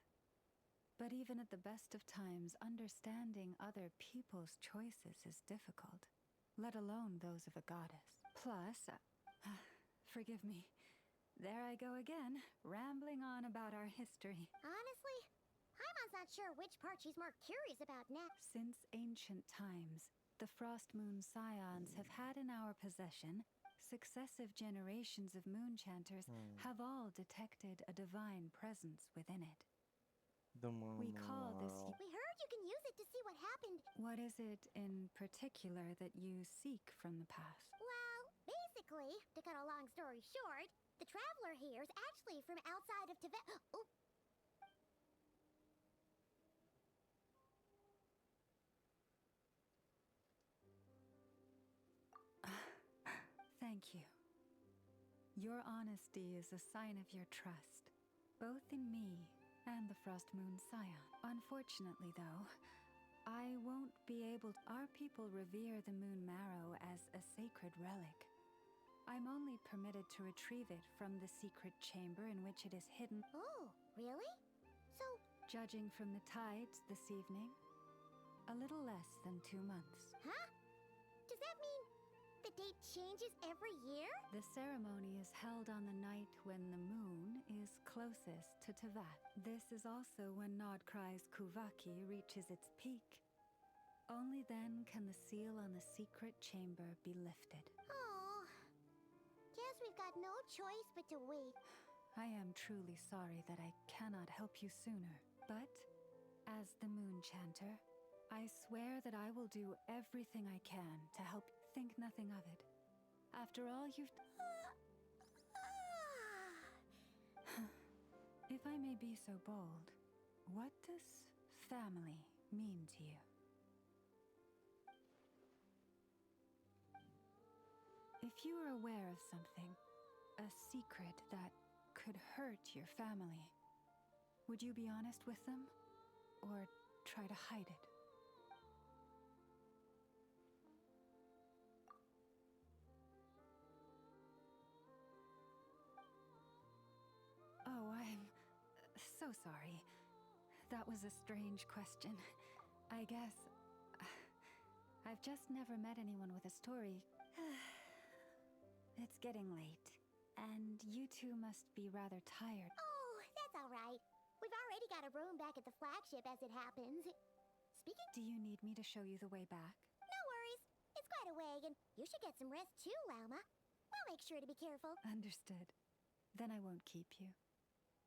Speaker 11: But even at the best of times, understanding other people's choices is difficult, let alone those of a goddess. Plus, forgive me, there I go again, rambling on about our history.
Speaker 3: Honestly, Paimon's not sure which part she's more curious about next.
Speaker 11: Since ancient times, the Frost Moon Scions have had in our possession successive generations of moon chanters have all detected a divine presence within it.
Speaker 1: The moon.
Speaker 11: We call this.
Speaker 3: We heard you can use it to see what happened.
Speaker 11: What is it in particular that you seek from the past?
Speaker 3: Well, basically, to cut a long story short, the traveler here is actually from outside of Tibet. Oh.
Speaker 11: Thank you. Your honesty is a sign of your trust, both in me and the Frost Moon Scion. Unfortunately, though, I won't be able to. Our people revere the moon marrow as a sacred relic. I'm only permitted to retrieve it from the secret chamber in which it is hidden.
Speaker 3: Oh, really? So,
Speaker 11: judging from the tides this evening, a little less than 2 months.
Speaker 3: Huh? Does that mean the date changes every year?
Speaker 11: The ceremony is held on the night when the moon is closest to Tevat. This is also when Nod-Krai's Kuvaki reaches its peak. Only then can the seal on the secret chamber be lifted.
Speaker 3: Oh, guess we've got no choice but to wait.
Speaker 11: I am truly sorry that I cannot help you sooner, but as the moon chanter, I swear that I will do everything I can to help. Think nothing of it. After all you've If I may be so bold, what does family mean to you? If you were aware of something, a secret that could hurt your family, would you be honest with them? Or try to hide it? Oh, I'm so sorry. That was a strange question. I guess I've just never met anyone with a story. It's getting late, and you two must be rather tired.
Speaker 3: Oh, that's all right. We've already got a room back at the flagship as it happens. Speaking...
Speaker 11: Do you need me to show you the way back?
Speaker 3: No worries. It's quite a way, and you should get some rest too, Lauma. We'll make sure to be careful.
Speaker 11: Understood. Then I won't keep you.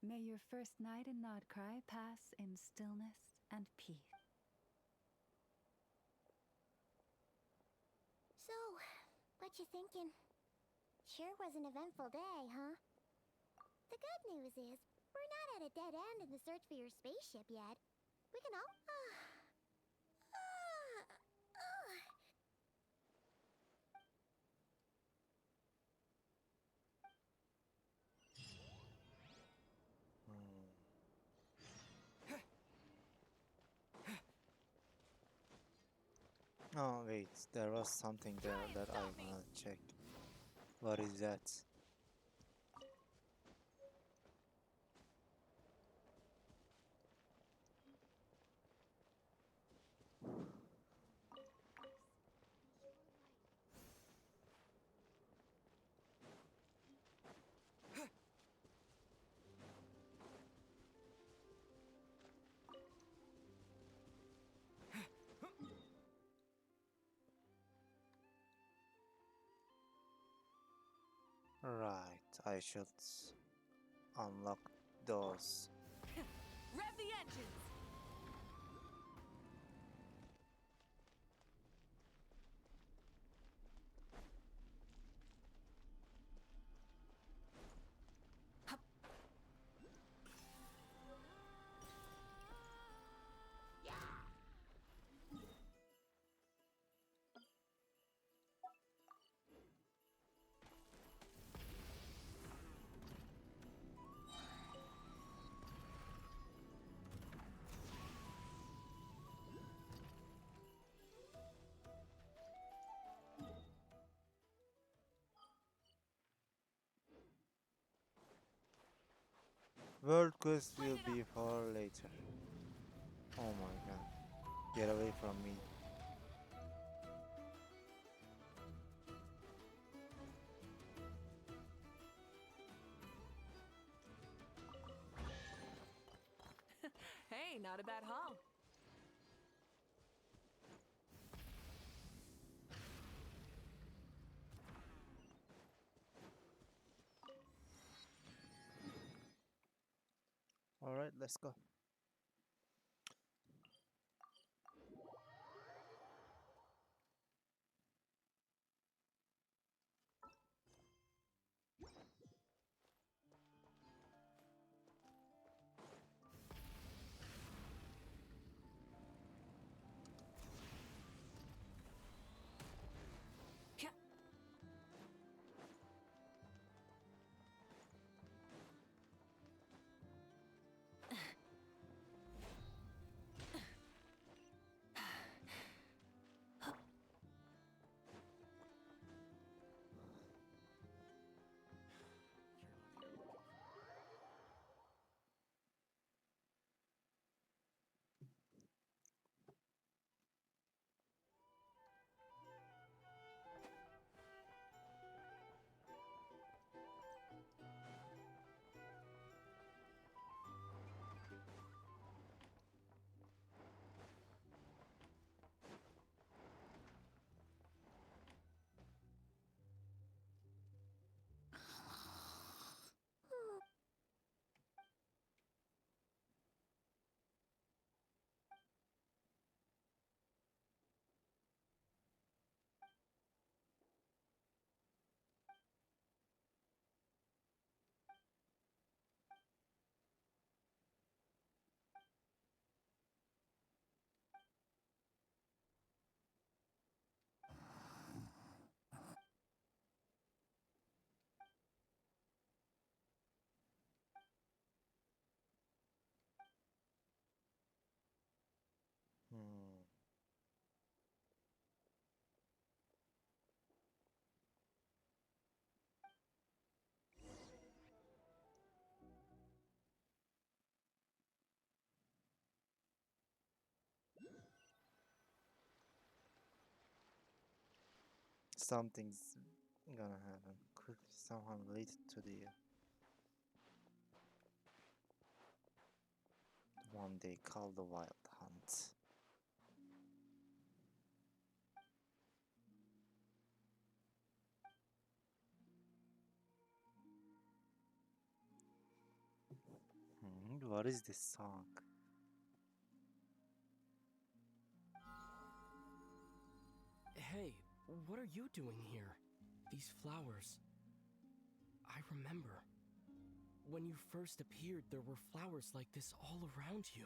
Speaker 11: May your first night in Nod-Krai pass in stillness and peace.
Speaker 3: So, what you thinking? Sure was an eventful day, huh? The good news is, we're not at a dead end in the search for your spaceship yet. We can all...
Speaker 1: Oh wait, there was something there that I wanna check. What is that? Right, I should unlock those.
Speaker 2: Rev the engines!
Speaker 1: World quest will be for later. Oh my god. Get away from me.
Speaker 2: Hey, not a bad haul.
Speaker 1: Alright, let's go. Something's gonna happen. Could be somehow related to the one they call the Wild Hunt. What is this song?
Speaker 7: Hey, what are you doing here? These flowers. I remember. When you first appeared, there were flowers like this all around you.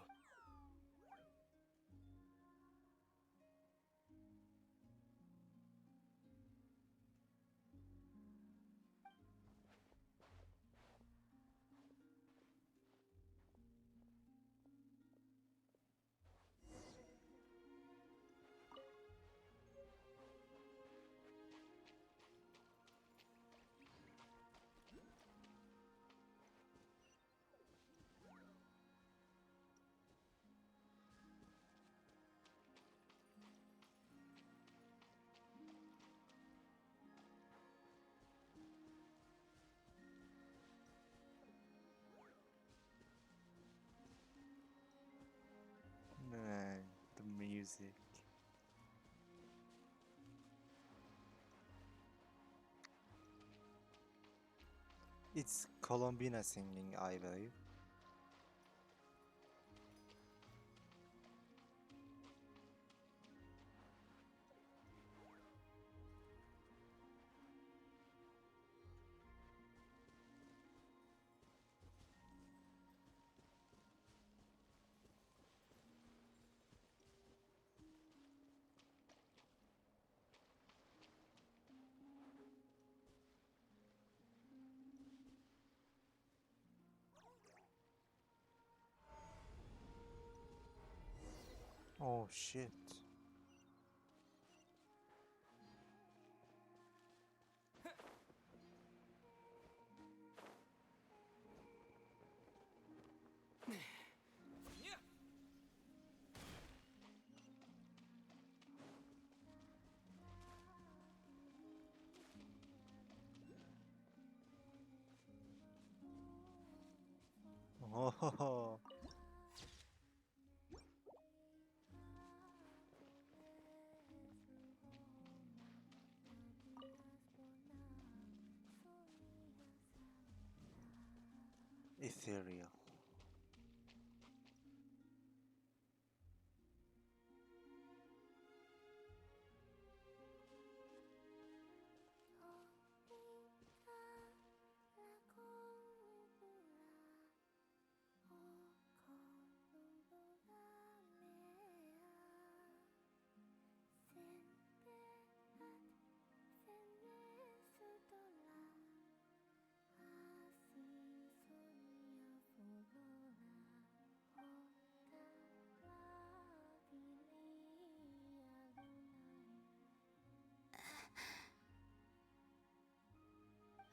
Speaker 1: Man, the music. It's Colombina singing, I believe. Oh shit. Oh. Ethereal.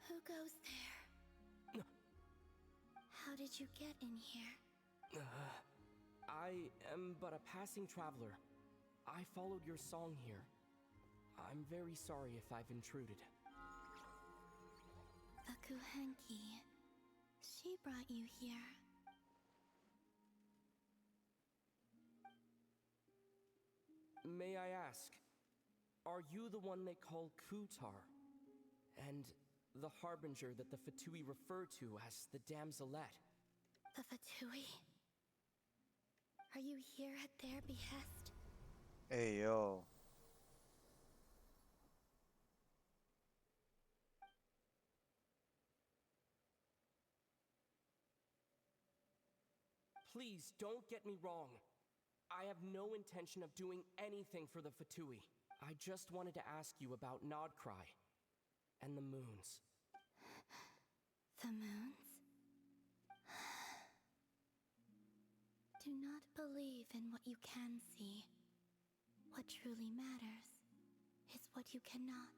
Speaker 3: Who goes there? How did you get in here?
Speaker 7: I am but a passing traveler. I followed your song here. I'm very sorry if I've intruded.
Speaker 3: Akuhenki. She brought you here.
Speaker 7: May I ask, are you the one they call Kutar? And the harbinger that the Fatui refer to as the Damselette?
Speaker 3: The Fatui? Are you here at their behest?
Speaker 1: Hey yo.
Speaker 7: Please don't get me wrong. I have no intention of doing anything for the Fatui. I just wanted to ask you about Nod-Krai and the moons.
Speaker 3: The moons? Do not believe in what you can see. What truly matters is what you cannot.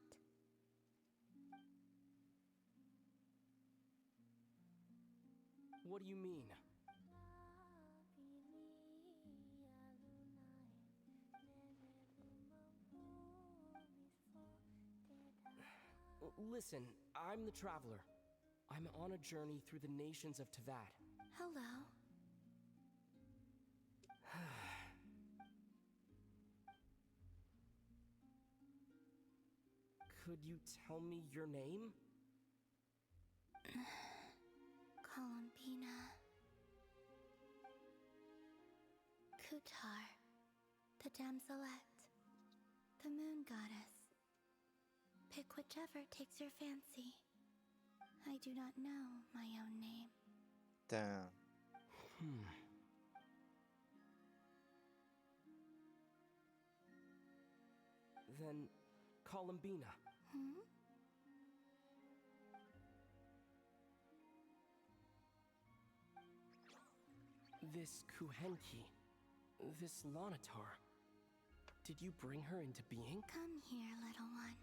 Speaker 7: What do you mean? Listen, I'm the traveler. I'm on a journey through the nations of Teyvat.
Speaker 13: Hello.
Speaker 7: Could you tell me your name?
Speaker 3: Columbina. Kutar, the damselette, the moon goddess. Pick whichever takes your fancy. I do not know my own name.
Speaker 1: Damn.
Speaker 7: Then, Columbina.
Speaker 3: Hmm?
Speaker 7: This Kuhenki, this Lanatar. Did you bring her into being?
Speaker 3: Come here, little one.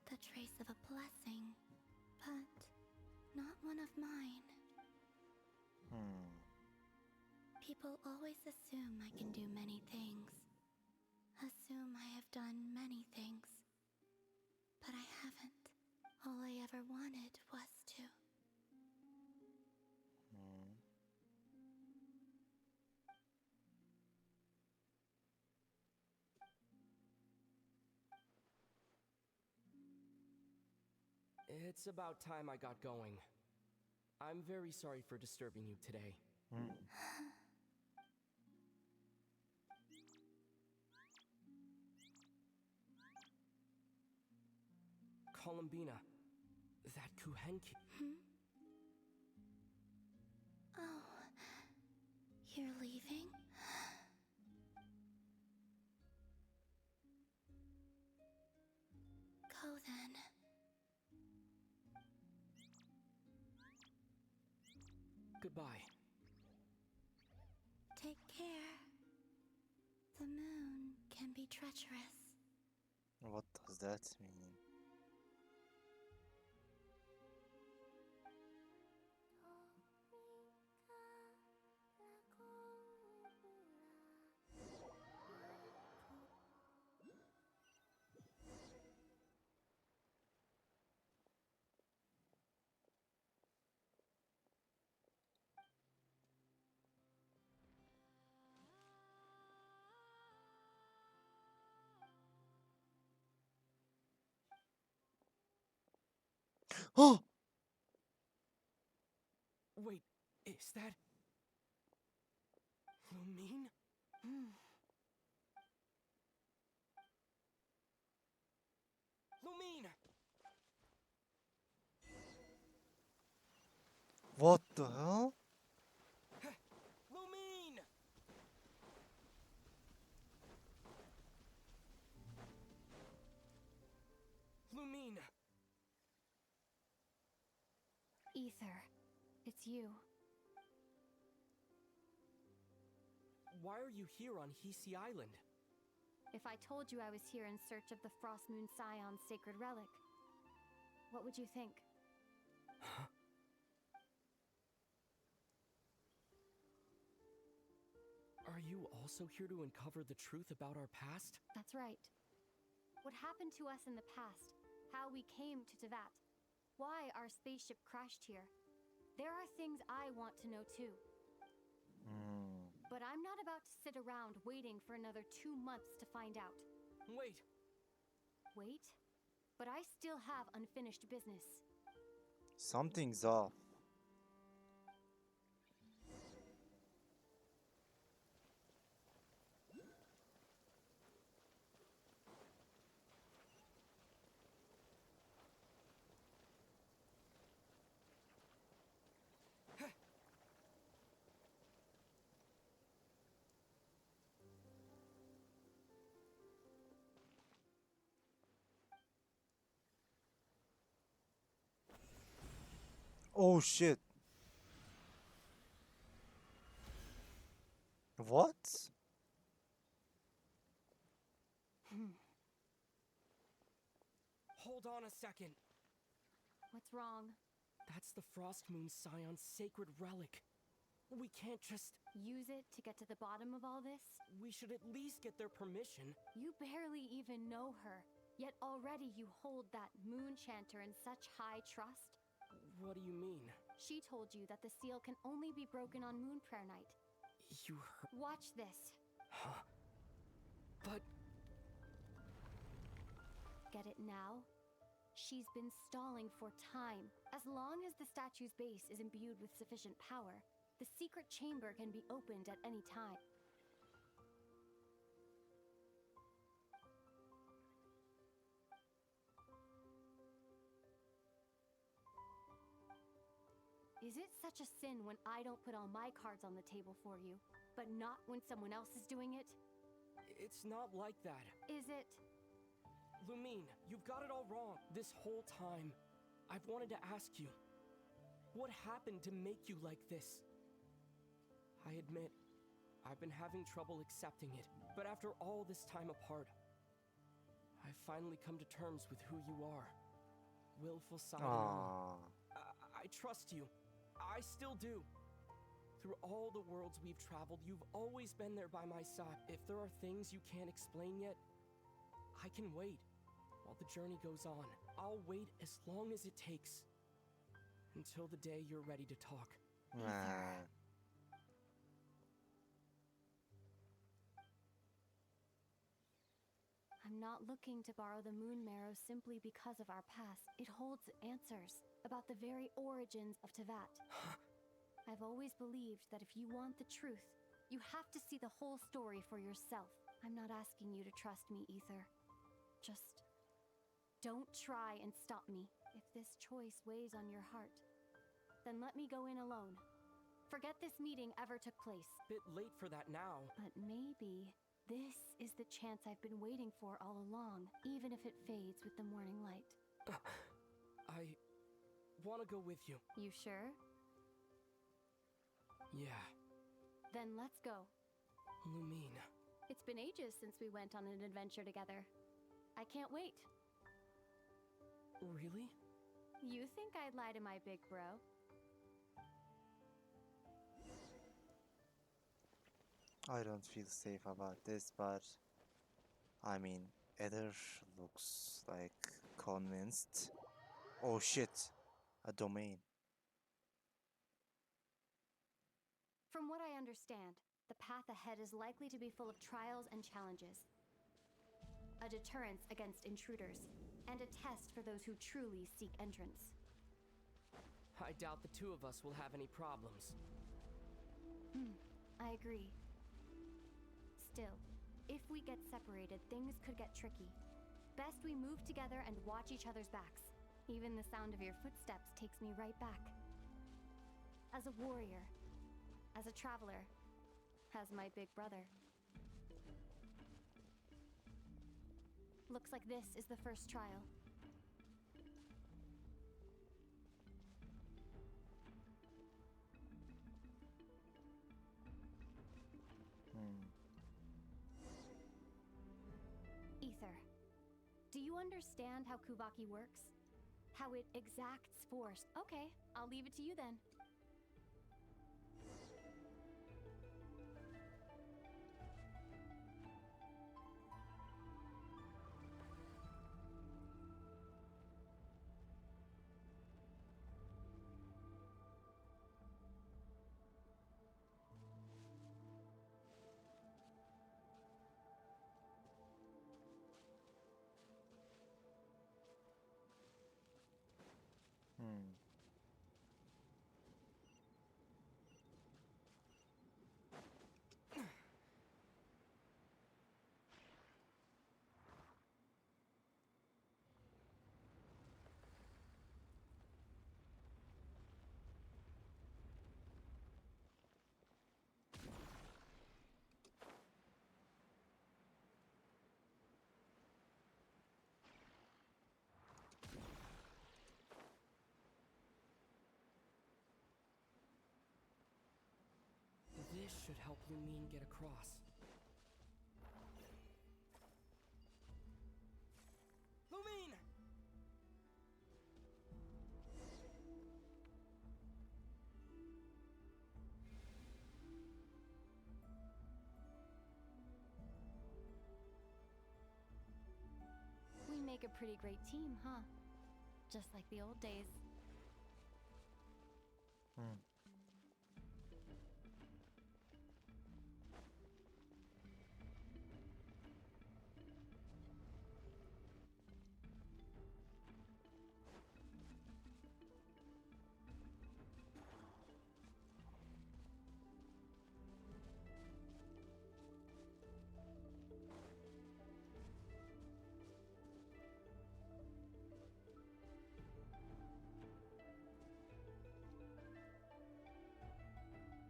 Speaker 3: The trace of a blessing, but not one of mine. People always assume I can do many things. Assume I have done many things. But I haven't. All I ever wanted was to.
Speaker 7: It's about time I got going. I'm very sorry for disturbing you today. Columbina, that Kuhenki.
Speaker 3: Oh, you're leaving? Go then.
Speaker 7: Goodbye.
Speaker 3: Take care. The moon can be treacherous.
Speaker 1: What does that mean? Oh!
Speaker 7: Wait, is that... Lumine? Lumine!
Speaker 1: What the hell?
Speaker 7: Lumine! Lumine!
Speaker 4: Ether, it's you.
Speaker 7: Why are you here on Hisi Island?
Speaker 4: If I told you I was here in search of the Frost Moon Scion's sacred relic, what would you think?
Speaker 7: Huh? Are you also here to uncover the truth about our past?
Speaker 4: That's right. What happened to us in the past, how we came to Teyvat, why our spaceship crashed here. There are things I want to know too. But I'm not about to sit around waiting for another 2 months to find out.
Speaker 7: Wait!
Speaker 4: Wait? But I still have unfinished business.
Speaker 1: Something's off. Oh shit. What?
Speaker 7: Hold on a second.
Speaker 4: What's wrong?
Speaker 7: That's the Frost Moon Scion's sacred relic. We can't just...
Speaker 4: Use it to get to the bottom of all this?
Speaker 7: We should at least get their permission.
Speaker 4: You barely even know her, yet already you hold that moon chanter in such high trust.
Speaker 7: What do you mean?
Speaker 4: She told you that the seal can only be broken on Moon Prayer Night.
Speaker 7: You heard...
Speaker 4: Watch this.
Speaker 7: Huh? But...
Speaker 4: Get it now? She's been stalling for time. As long as the statue's base is imbued with sufficient power, the secret chamber can be opened at any time. Is it such a sin when I don't put all my cards on the table for you, but not when someone else is doing it?
Speaker 7: It's not like that.
Speaker 4: Is it?
Speaker 7: Lumine, you've got it all wrong. This whole time, I've wanted to ask you, what happened to make you like this? I admit, I've been having trouble accepting it, but after all this time apart, I've finally come to terms with who you are. Willful Samadhi. I trust you. I still do. Through all the worlds we've traveled, you've always been there by my side. If there are things you can't explain yet, I can wait while the journey goes on. I'll wait as long as it takes until the day you're ready to talk.
Speaker 4: I'm not looking to borrow the moon marrow simply because of our past. It holds answers about the very origins of Tevat. I've always believed that if you want the truth, you have to see the whole story for yourself. I'm not asking you to trust me, Ether. Just don't try and stop me. If this choice weighs on your heart, then let me go in alone. Forget this meeting ever took place.
Speaker 7: Bit late for that now.
Speaker 4: But maybe this is the chance I've been waiting for all along, even if it fades with the morning light.
Speaker 7: I want to go with you.
Speaker 4: You sure?
Speaker 7: Yeah.
Speaker 4: Then let's go.
Speaker 7: Lumine.
Speaker 4: It's been ages since we went on an adventure together. I can't wait.
Speaker 7: Really?
Speaker 4: You think I'd lie to my big bro?
Speaker 1: I don't feel safe about this, but I mean, Eder looks like convinced. Oh shit, a domain.
Speaker 4: From what I understand, the path ahead is likely to be full of trials and challenges. A deterrence against intruders, and a test for those who truly seek entrance.
Speaker 7: I doubt the two of us will have any problems.
Speaker 4: I agree. Still, if we get separated, things could get tricky. Best we move together and watch each other's backs. Even the sound of your footsteps takes me right back. As a warrior, as a traveler, as my big brother. Looks like this is the first trial. Ether, do you understand how Kuvaki works? How it exacts force? Okay, I'll leave it to you then.
Speaker 7: This should help Lumine get across. Lumine!
Speaker 4: make a pretty great team, huh? Just like the old days.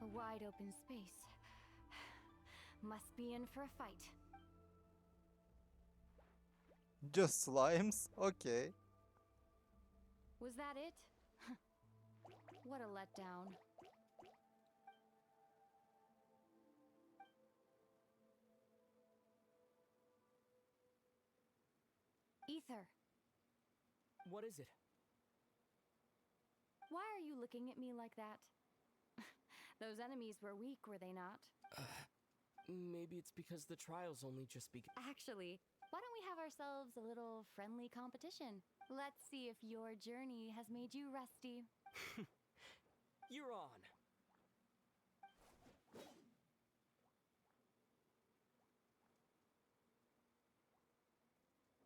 Speaker 4: A wide open space. Must be in for a fight.
Speaker 1: Just slimes? Okay.
Speaker 4: Was that it? What a letdown. Ether,
Speaker 7: What is it?
Speaker 4: why are you looking at me like that? Those enemies were weak, were they not?
Speaker 7: Maybe it's because the trials only just began.
Speaker 4: Actually, why don't we have ourselves a little friendly competition? Let's see if your journey has made you rusty.
Speaker 7: You're on.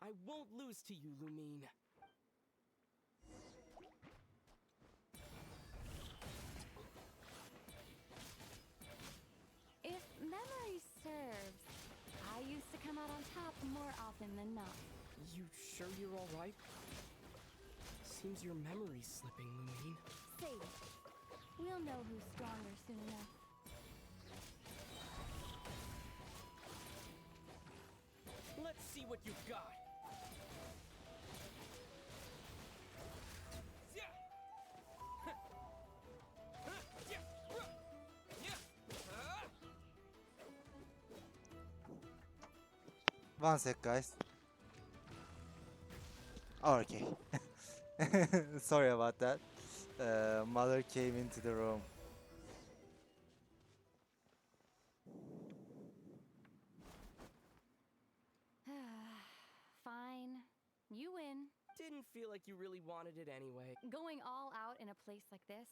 Speaker 7: I won't lose to you, Lumine.
Speaker 4: If memory serves, I used to come out on top more often than not.
Speaker 7: You sure you're all right? Seems your memory's slipping, Lumine.
Speaker 4: Save it. We'll know who's stronger soon enough.
Speaker 7: Let's see what you've got.
Speaker 1: One sec, guys. Oh, okay. Sorry about that. Mother came into the room.
Speaker 4: Fine. You win.
Speaker 7: Didn't feel like you really wanted it anyway.
Speaker 4: Going all out in a place like this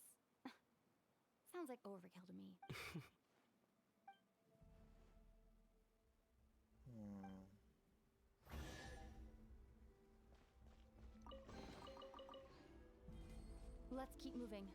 Speaker 4: sounds like overkill to me. Let's keep moving.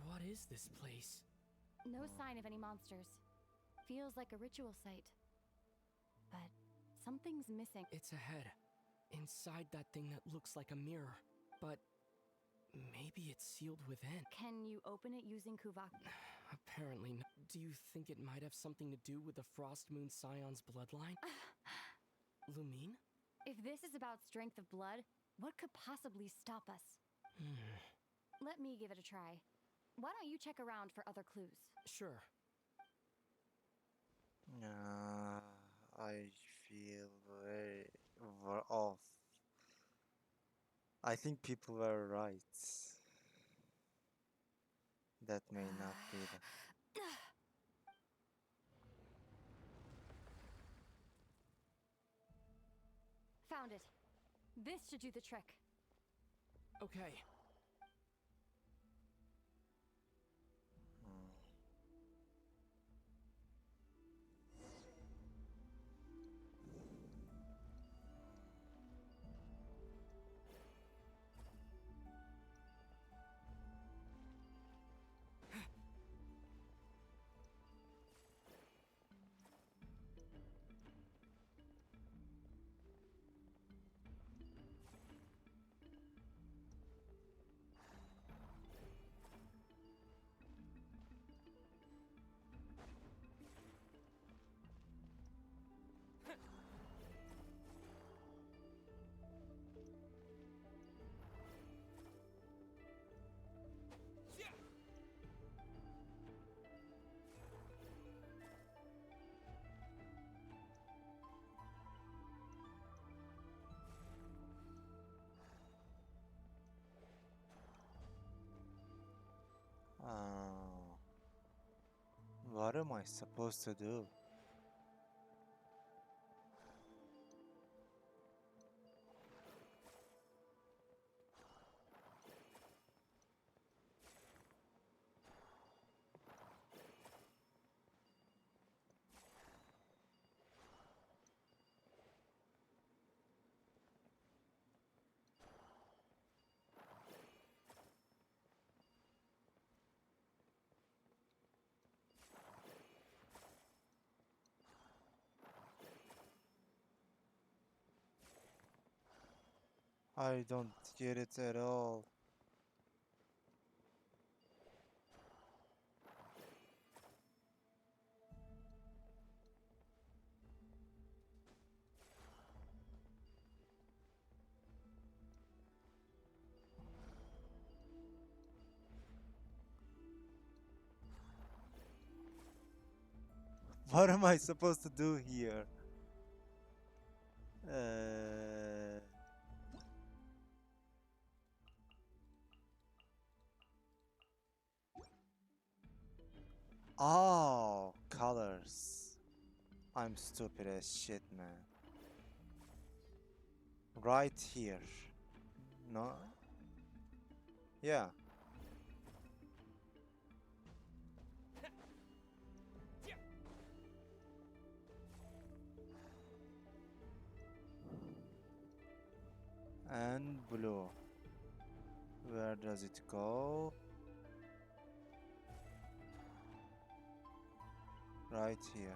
Speaker 7: What is this place?
Speaker 4: No sign of any monsters. Feels like a ritual site. But something's missing.
Speaker 7: It's a head. Inside that thing that looks like a mirror. But maybe it's sealed within.
Speaker 4: Can you open it using Kuvak?
Speaker 7: Apparently not. Do you think it might have something to do with the Frost Moon Scion's bloodline? Lumine?
Speaker 4: If this is about strength of blood, what could possibly stop us? Let me give it a try. Why don't you check around for other clues?
Speaker 7: Sure.
Speaker 1: I feel very off. I think people were right. That may not be the...
Speaker 4: Found it. This should do the trick.
Speaker 7: Okay.
Speaker 1: am I supposed to do? I don't get it at all. What am I supposed to do here? Oh, colors. I'm stupid as shit, man. Right here. No? Yeah. And blue. Where does it go? Right here.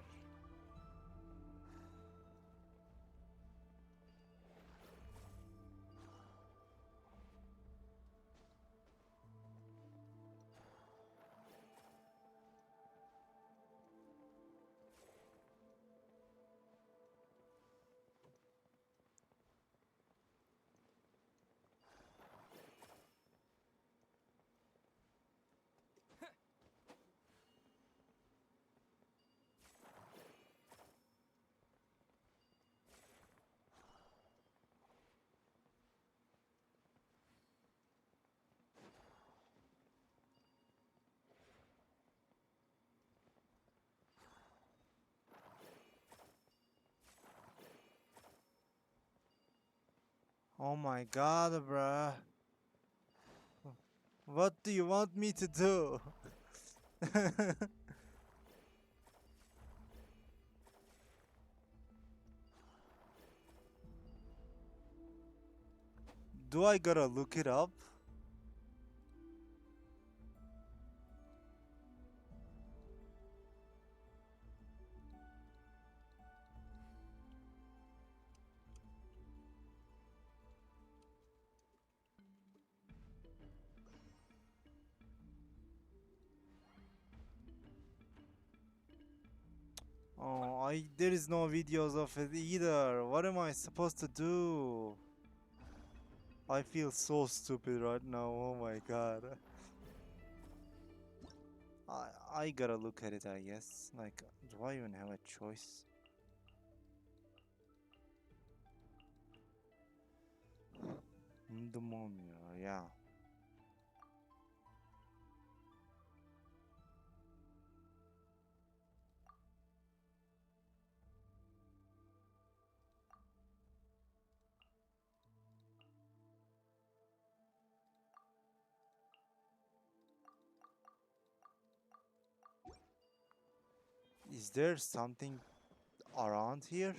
Speaker 1: Oh my god, bruh. What do you want me to do? Do I gotta look it up? Oh, there is no videos of it either. What am I supposed to do? I feel so stupid right now. Oh my god. I gotta look at it, I guess. Like, do I even have a choice? The mummy, yeah. Is there something around here?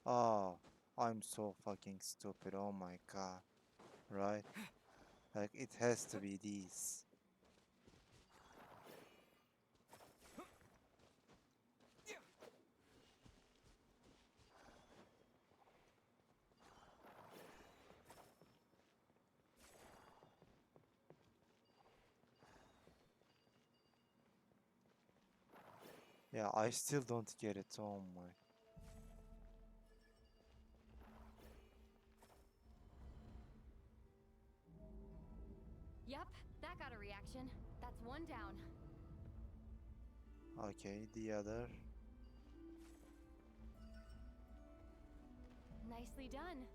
Speaker 1: Oh, I'm so fucking stupid. Oh my god. Right? Like, it has to be these. Yeah, I still don't get it. Oh my.
Speaker 4: Yep, that got a reaction. That's one down.
Speaker 1: Okay, the other.
Speaker 4: Nicely done.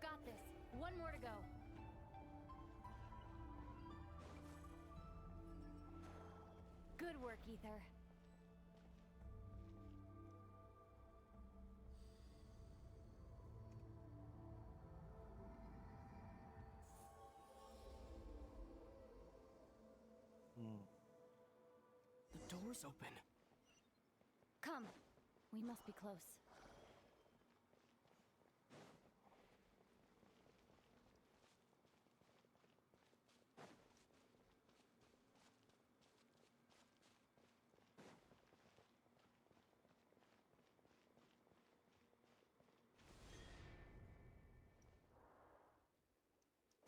Speaker 4: You've got this. One more to go. Good work, Ether.
Speaker 7: The door's open.
Speaker 4: Come. We must be close.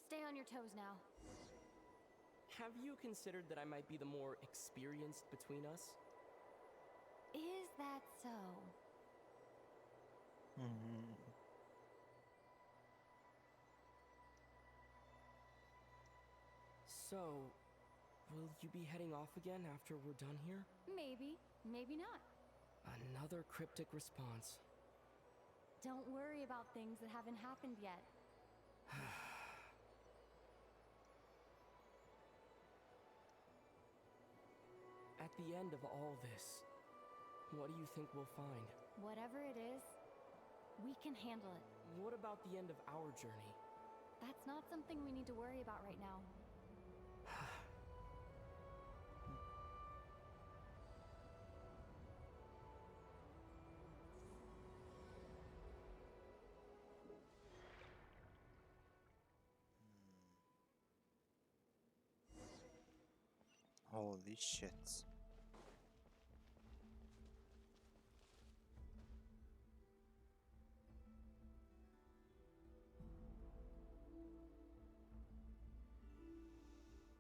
Speaker 4: Stay on your toes now.
Speaker 7: Have you considered that I might be the more experienced between us?
Speaker 4: Is that so?
Speaker 7: So, will you be heading off again after we're done here?
Speaker 4: Maybe, maybe not.
Speaker 7: Another cryptic response.
Speaker 4: Don't worry about things that haven't happened yet.
Speaker 7: At the end of all this, what do you think we'll find?
Speaker 4: Whatever it is, we can handle it.
Speaker 7: What about the end of our journey?
Speaker 4: That's not something we need to worry about right now.
Speaker 1: Holy shit.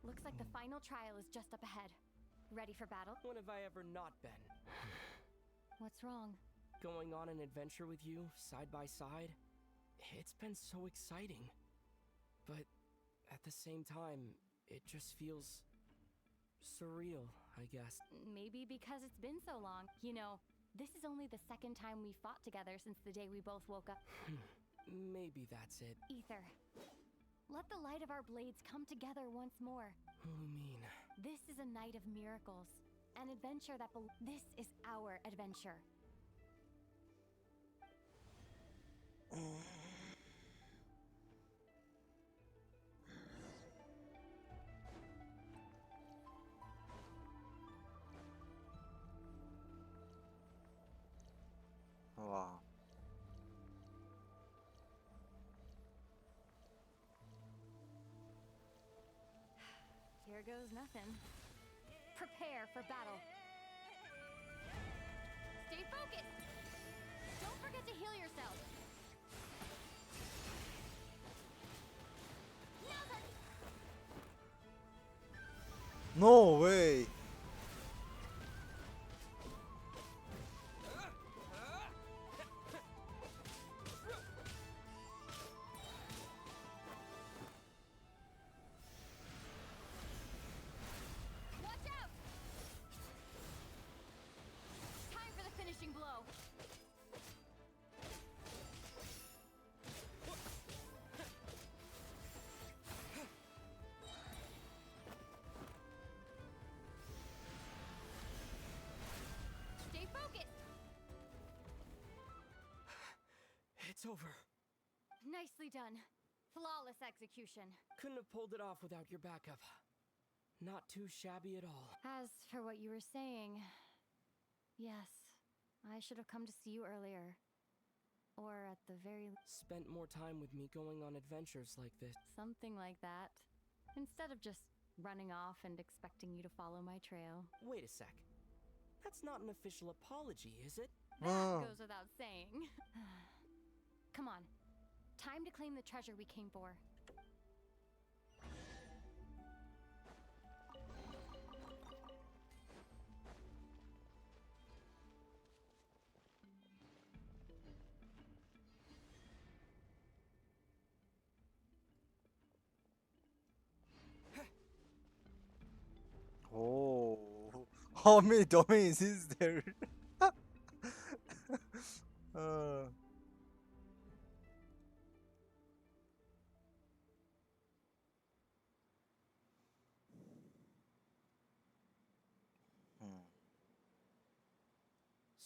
Speaker 4: Looks like the final trial is just up ahead. Ready for battle?
Speaker 7: When have I ever not been?
Speaker 4: What's wrong?
Speaker 7: Going on an adventure with you, side by side, it's been so exciting. But at the same time, it just feels surreal, I guess.
Speaker 4: Maybe because it's been so long. You know, this is only the second time we fought together since the day we both woke up.
Speaker 7: Maybe that's it.
Speaker 4: Ether, let the light of our blades come together once more.
Speaker 7: Lumine.
Speaker 4: This is a night of miracles. An adventure that this is our adventure.
Speaker 1: Wow.
Speaker 4: Here goes nothing. Prepare for battle. Stay focused. Don't forget to heal yourself.
Speaker 1: No way.
Speaker 4: Watch out! Time for the finishing blow. Stay focused.
Speaker 7: It's over.
Speaker 4: Nicely done. Flawless execution.
Speaker 7: Couldn't have pulled it off without your backup. Not too shabby at all.
Speaker 4: As for what you were saying, yes, I should have come to see you earlier. Or at the very
Speaker 7: Spent more time with me going on adventures like this.
Speaker 4: something like that. Instead of just running off and expecting you to follow my trail.
Speaker 7: Wait a sec. That's not an official apology, is it?
Speaker 4: That goes without saying. Come on. Time to claim the treasure we came for.
Speaker 1: Oh, how many domains is there?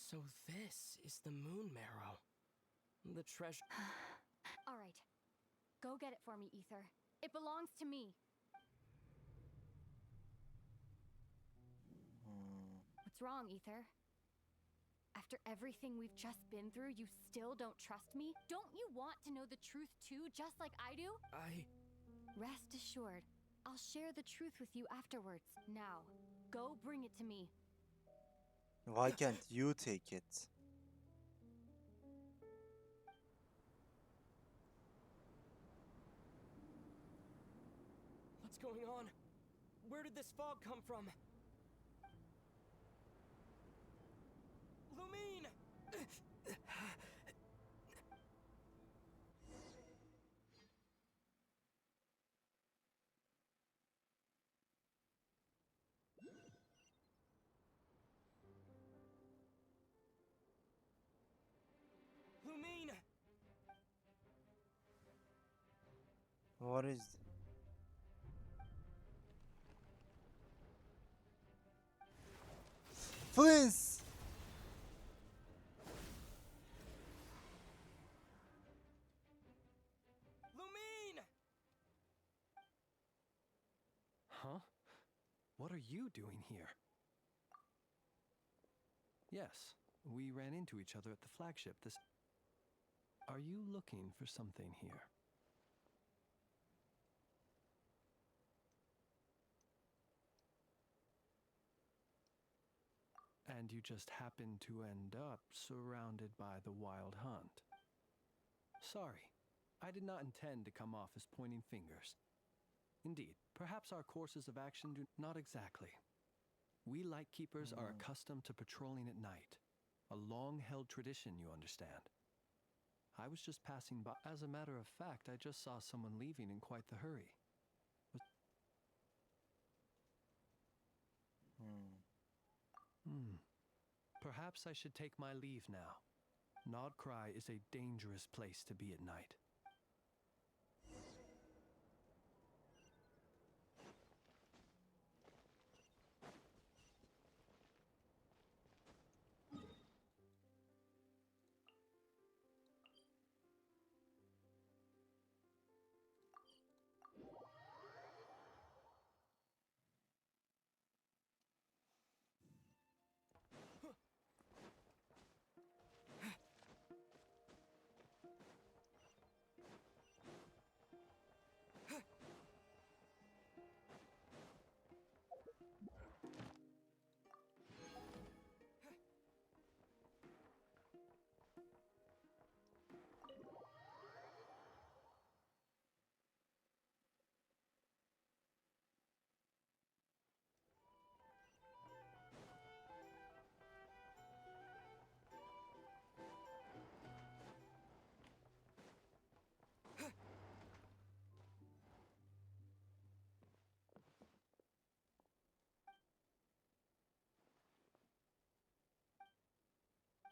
Speaker 7: So this is the moon marrow. The treasure.
Speaker 4: All right. Go get it for me, Ether. It belongs to me. What's wrong, Ether? After everything we've just been through, you still don't trust me? Don't you want to know the truth too, just like I do? Rest assured, I'll share the truth with you afterwards. Now, go bring it to me.
Speaker 1: Why can't you take it?
Speaker 7: What's going on? Where did this fog come from? Lumine! Lumine!
Speaker 1: What is... Please!
Speaker 7: Lumine!
Speaker 9: Huh? What are you doing here? Yes, we ran into each other at the flagship this... Are you looking for something here? And you just happened to end up surrounded by the wild hunt. Sorry, I did not intend to come off as pointing fingers. Indeed, perhaps our courses of action do not exactly. We Lightkeepers are accustomed to patrolling at night. A long-held tradition, you understand. I was just passing by. As a matter of fact, I just saw someone leaving in quite the hurry. Perhaps I should take my leave now. Nod-Krai is a dangerous place to be at night.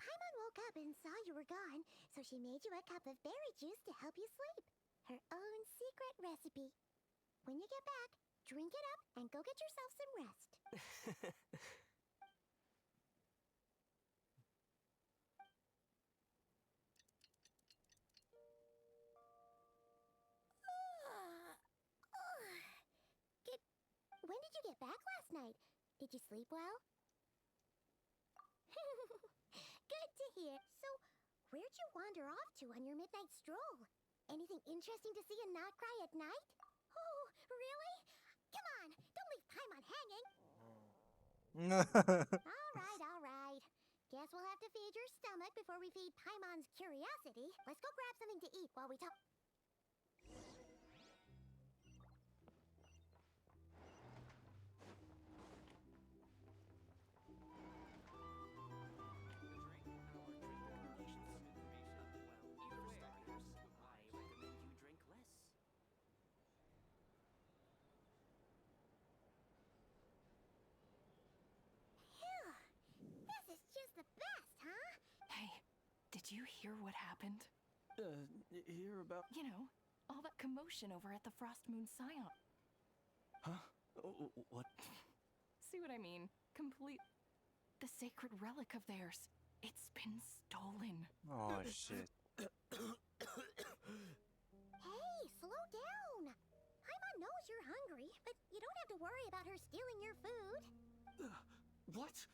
Speaker 3: Paimon woke up and saw you were gone, so she made you a cup of berry juice to help you sleep. Her own secret recipe. When you get back, drink it up and go get yourself some rest. When did you get back last night? Did you sleep well? Good to hear. So, where'd you wander off to on your midnight stroll? Anything interesting to see in Nod-Krai at night? Oh, really? Come on, don't leave Paimon hanging. All right. Guess we'll have to feed your stomach before we feed Paimon's curiosity. Let's go grab something to eat while we talk. This is just the best, huh?
Speaker 2: Hey, did you hear what happened?
Speaker 7: Hear about...
Speaker 2: You know, all that commotion over at the Frost Moon Scion.
Speaker 7: Huh? What?
Speaker 2: See what I mean? Complete... The sacred relic of theirs.
Speaker 15: It's been stolen.
Speaker 1: Oh shit.
Speaker 3: Hey, slow down. Paimon knows you're hungry, but you don't have to worry about her stealing your food.
Speaker 7: What?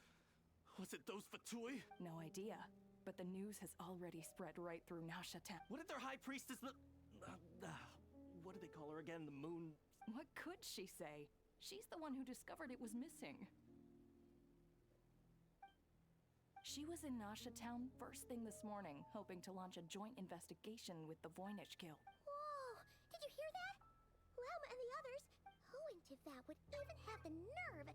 Speaker 7: Was it those Fatui?
Speaker 15: No idea, but the news has already spread right through Nashatan.
Speaker 7: What did their high priestess what do they call her again? The moon...
Speaker 15: What could she say? She's the one who discovered it was missing. She was in Nasha Town first thing this morning, hoping to launch a joint investigation with the Voynich Guild.
Speaker 3: Whoa! Did you hear that? Lelma and the others? Who in Tivap would even have the nerve?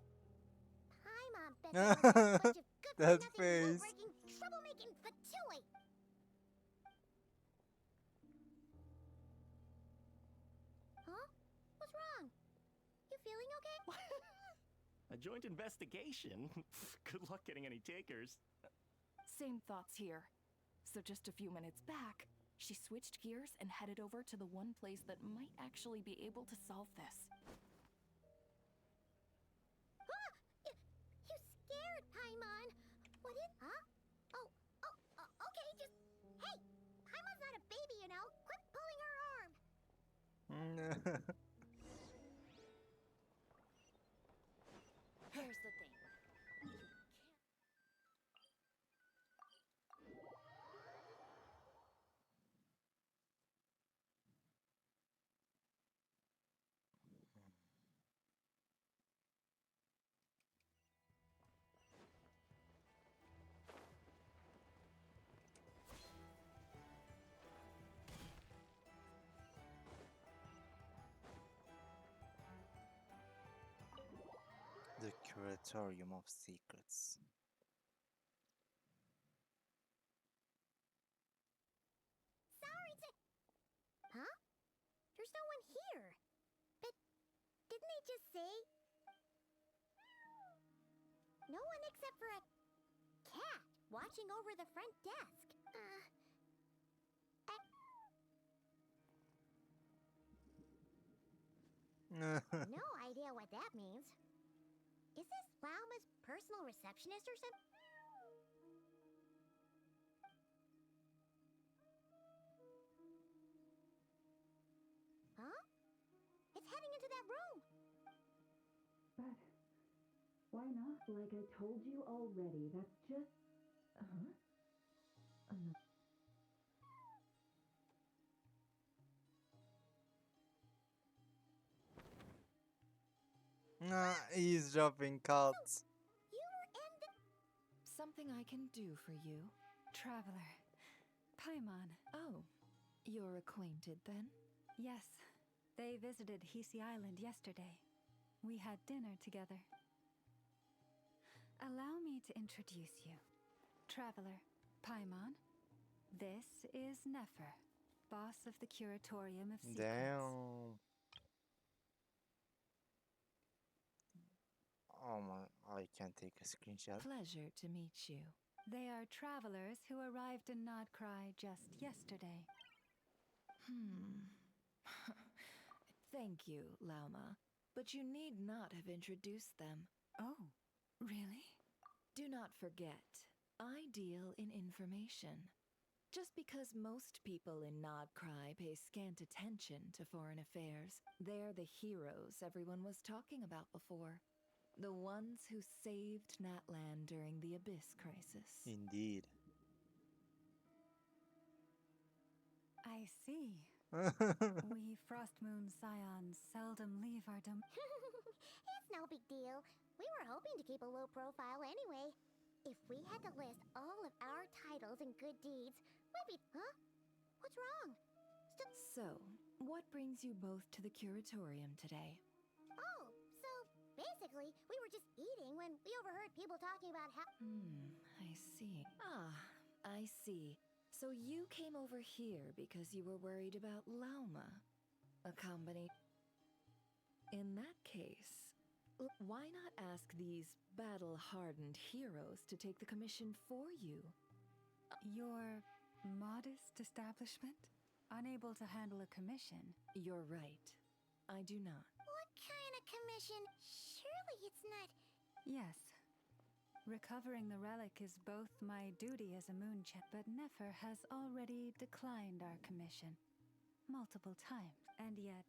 Speaker 3: Paimon bet there was a bunch of
Speaker 1: That
Speaker 3: good-for-nothing,
Speaker 1: face.
Speaker 3: rule-breaking, troublemaking Fatui. Huh? What's wrong? You feeling okay?
Speaker 7: A joint investigation? Good luck getting any takers.
Speaker 15: Same thoughts here. So just a few minutes back, she switched gears and headed over to the one place that might actually be able to solve this.
Speaker 3: Huh? You scared, Paimon. What is... Huh? Okay, just... Hey! Paimon's not a baby, you know. Quit pulling her arm.
Speaker 5: Here's the thing.
Speaker 1: The Curatorium of Secrets.
Speaker 3: Sorry to... Huh? There's no one here. But didn't they just say... No one except for a cat watching over the front desk. No idea what that means. Is this Lauma's personal receptionist or something? Huh? It's heading into that room.
Speaker 11: But why not? Like I told you already, that's just...
Speaker 1: He's dropping cards.
Speaker 3: You were in the...
Speaker 2: Something I can do for you?
Speaker 11: Traveler. Paimon.
Speaker 2: Oh, you're acquainted then?
Speaker 11: Yes. They visited Hisi Island yesterday. We had dinner together. Allow me to introduce you. Traveler, Paimon. This is Nefer, boss of the Curatorium of Secrets.
Speaker 1: Damn. Oh my, I can't take a screenshot.
Speaker 2: Pleasure to meet you.
Speaker 11: They are travelers who arrived in Nod-Krai just yesterday.
Speaker 2: Thank you, Lauma, but you need not have introduced them.
Speaker 11: Oh, really?
Speaker 2: Do not forget, I deal in information. Just because most people in Nod-Krai pay scant attention to foreign affairs, they're the heroes everyone was talking about before. The ones who saved Natlan during the Abyss crisis.
Speaker 1: Indeed.
Speaker 11: I see. We Frostmoon Scions seldom leave our
Speaker 3: It's no big deal. We were hoping to keep a low profile anyway. If we had to list all of our titles and good deeds, we'd be... Huh? What's wrong?
Speaker 2: So, what brings you both to the Curatorium today?
Speaker 3: Oh, so basically, we were just eating when we overheard people talking about how...
Speaker 2: I see. I see. So you came over here because you were worried about Lauma. A combination... In that case, why not ask these battle-hardened heroes to take the commission for you?
Speaker 11: Your modest establishment? Unable to handle a commission?
Speaker 2: You're right. I do not.
Speaker 3: What kind of commission? Surely it's not...
Speaker 11: Yes. Recovering the relic is both my duty as a moon but Nefer has already declined our commission multiple times. And yet,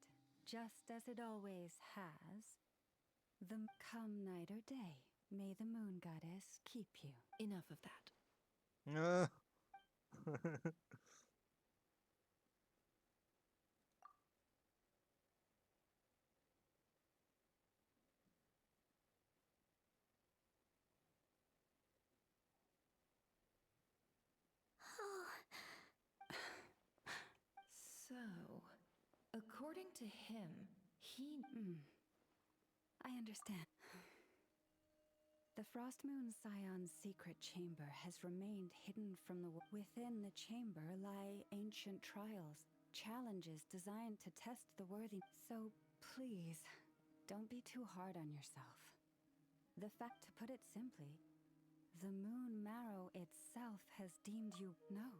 Speaker 11: just as it always has, come night or day, may the moon goddess keep you.
Speaker 2: Enough of that. So, according to him,
Speaker 11: I understand. The Frost Moon Scion's secret chamber has remained hidden from the within the chamber lie ancient trials, challenges designed to test the worthy. So please, don't be too hard on yourself. The fact, to put it simply, the Moon Marrow itself has deemed you. No.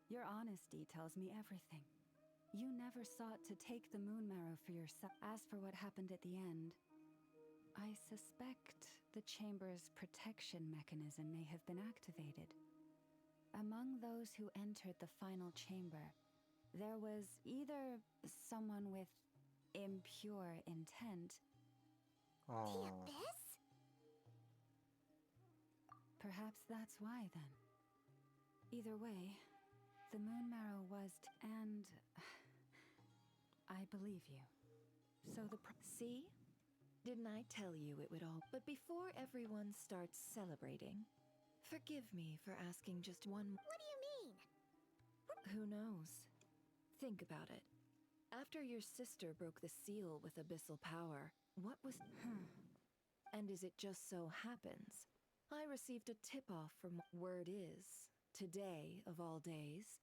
Speaker 11: Your honesty tells me everything. You never sought to take the Moon Marrow for yourself. As for what happened at the end, I suspect the chamber's protection mechanism may have been activated. Among those who entered the final chamber, there was either someone with impure intent.
Speaker 3: The Abyss?
Speaker 11: Perhaps that's why, then. Either way, the Moon Marrow was and I believe you. So
Speaker 2: see? Didn't I tell you it would all? But before everyone starts celebrating, forgive me for asking just one.
Speaker 3: What do you mean?
Speaker 2: Who knows? Think about it. After your sister broke the seal with abyssal power, what was... And as it just so happens, I received a tip-off from... Word is, today of all days,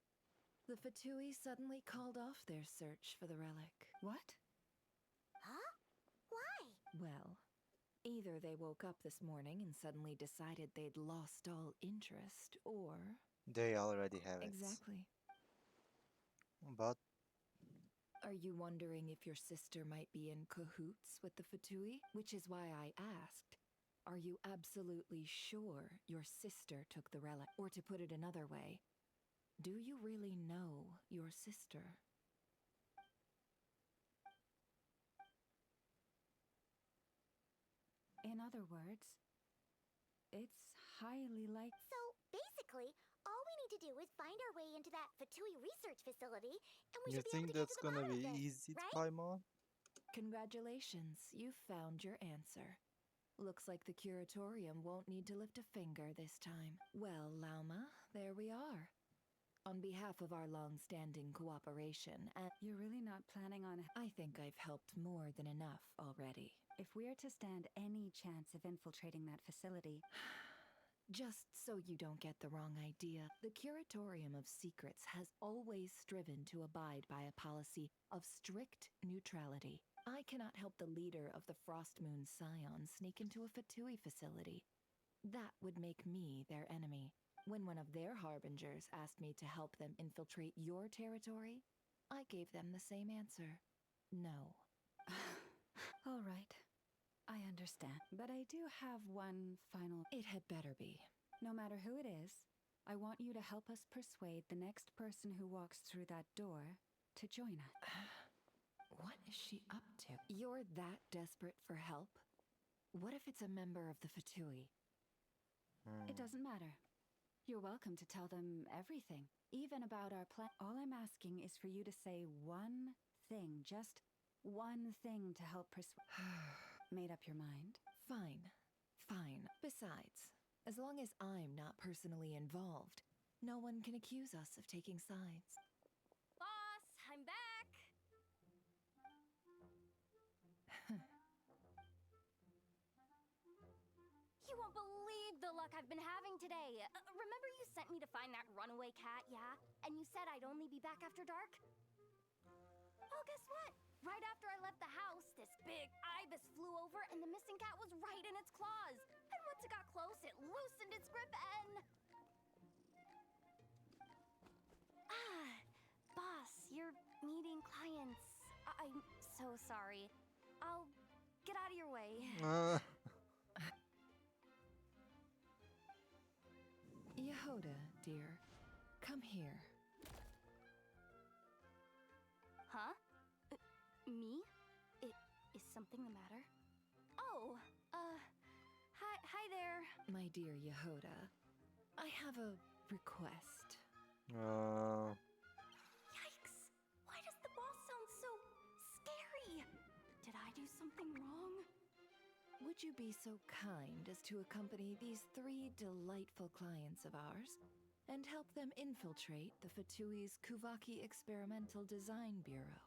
Speaker 2: the Fatui suddenly called off their search for the relic.
Speaker 11: What?
Speaker 3: Huh? Why?
Speaker 2: Well, either they woke up this morning and suddenly decided they'd lost all interest, or...
Speaker 1: They already have it.
Speaker 2: Exactly.
Speaker 1: But...
Speaker 2: Are you wondering if your sister might be in cahoots with the Fatui? Which is why I asked, are you absolutely sure your sister took the relic? Or to put it another way, do you really know your sister?
Speaker 11: In other words, it's highly likely.
Speaker 3: So, basically, all we need to do is find our way into that Fatui research facility, and we
Speaker 1: You
Speaker 3: should be
Speaker 1: think
Speaker 3: able to
Speaker 1: that's
Speaker 3: get to the
Speaker 1: gonna
Speaker 3: bottom
Speaker 1: be
Speaker 3: of this,
Speaker 1: easy,
Speaker 3: right?
Speaker 1: Paimon?
Speaker 2: Congratulations, you found your answer. Looks like the curatorium won't need to lift a finger this time. Well, Lauma, there we are. On behalf of our long-standing cooperation, and
Speaker 11: You're really not planning on...
Speaker 2: I think I've helped more than enough already.
Speaker 11: If we are to stand any chance of infiltrating that facility...
Speaker 2: Just so you don't get the wrong idea, the Curatorium of Secrets has always striven to abide by a policy of strict neutrality. I cannot help the leader of the Frost Moon Scion sneak into a Fatui facility. That would make me their enemy. When one of their harbingers asked me to help them infiltrate your territory, I gave them the same answer. No.
Speaker 11: All right. I understand. But I do have one final...
Speaker 2: It had better be.
Speaker 11: No matter who it is, I want you to help us persuade the next person who walks through that door to join us.
Speaker 2: What is she up to? You're that desperate for help? What if it's a member of the Fatui?
Speaker 11: It doesn't matter. You're welcome to tell them everything, even about our plan. All I'm asking is for you to say one thing, just one thing to help persuade. Made up your mind?
Speaker 2: Fine. Fine. Besides, as long as I'm not personally involved, no one can accuse us of taking sides.
Speaker 17: Boss, I'm back! You won't believe the luck I've been having today. Remember you sent me to find that runaway cat, yeah? And you said I'd only be back after dark? Well, guess what? Right after I left the house, this big ibis flew over and the missing cat was right in its claws. And once it got close, it loosened its grip and... Boss, you're meeting clients. I'm so sorry. I'll get out of your way.
Speaker 2: Yehoda, dear, come here.
Speaker 17: Huh? Me? Is something the matter? Oh, hi there.
Speaker 2: My dear Yehoda, I have a request.
Speaker 17: Yikes! Why does the boss sound so scary? Did I do something wrong?
Speaker 2: Would you be so kind as to accompany these 3 delightful clients of ours and help them infiltrate the Fatui's Kuvaki Experimental Design Bureau?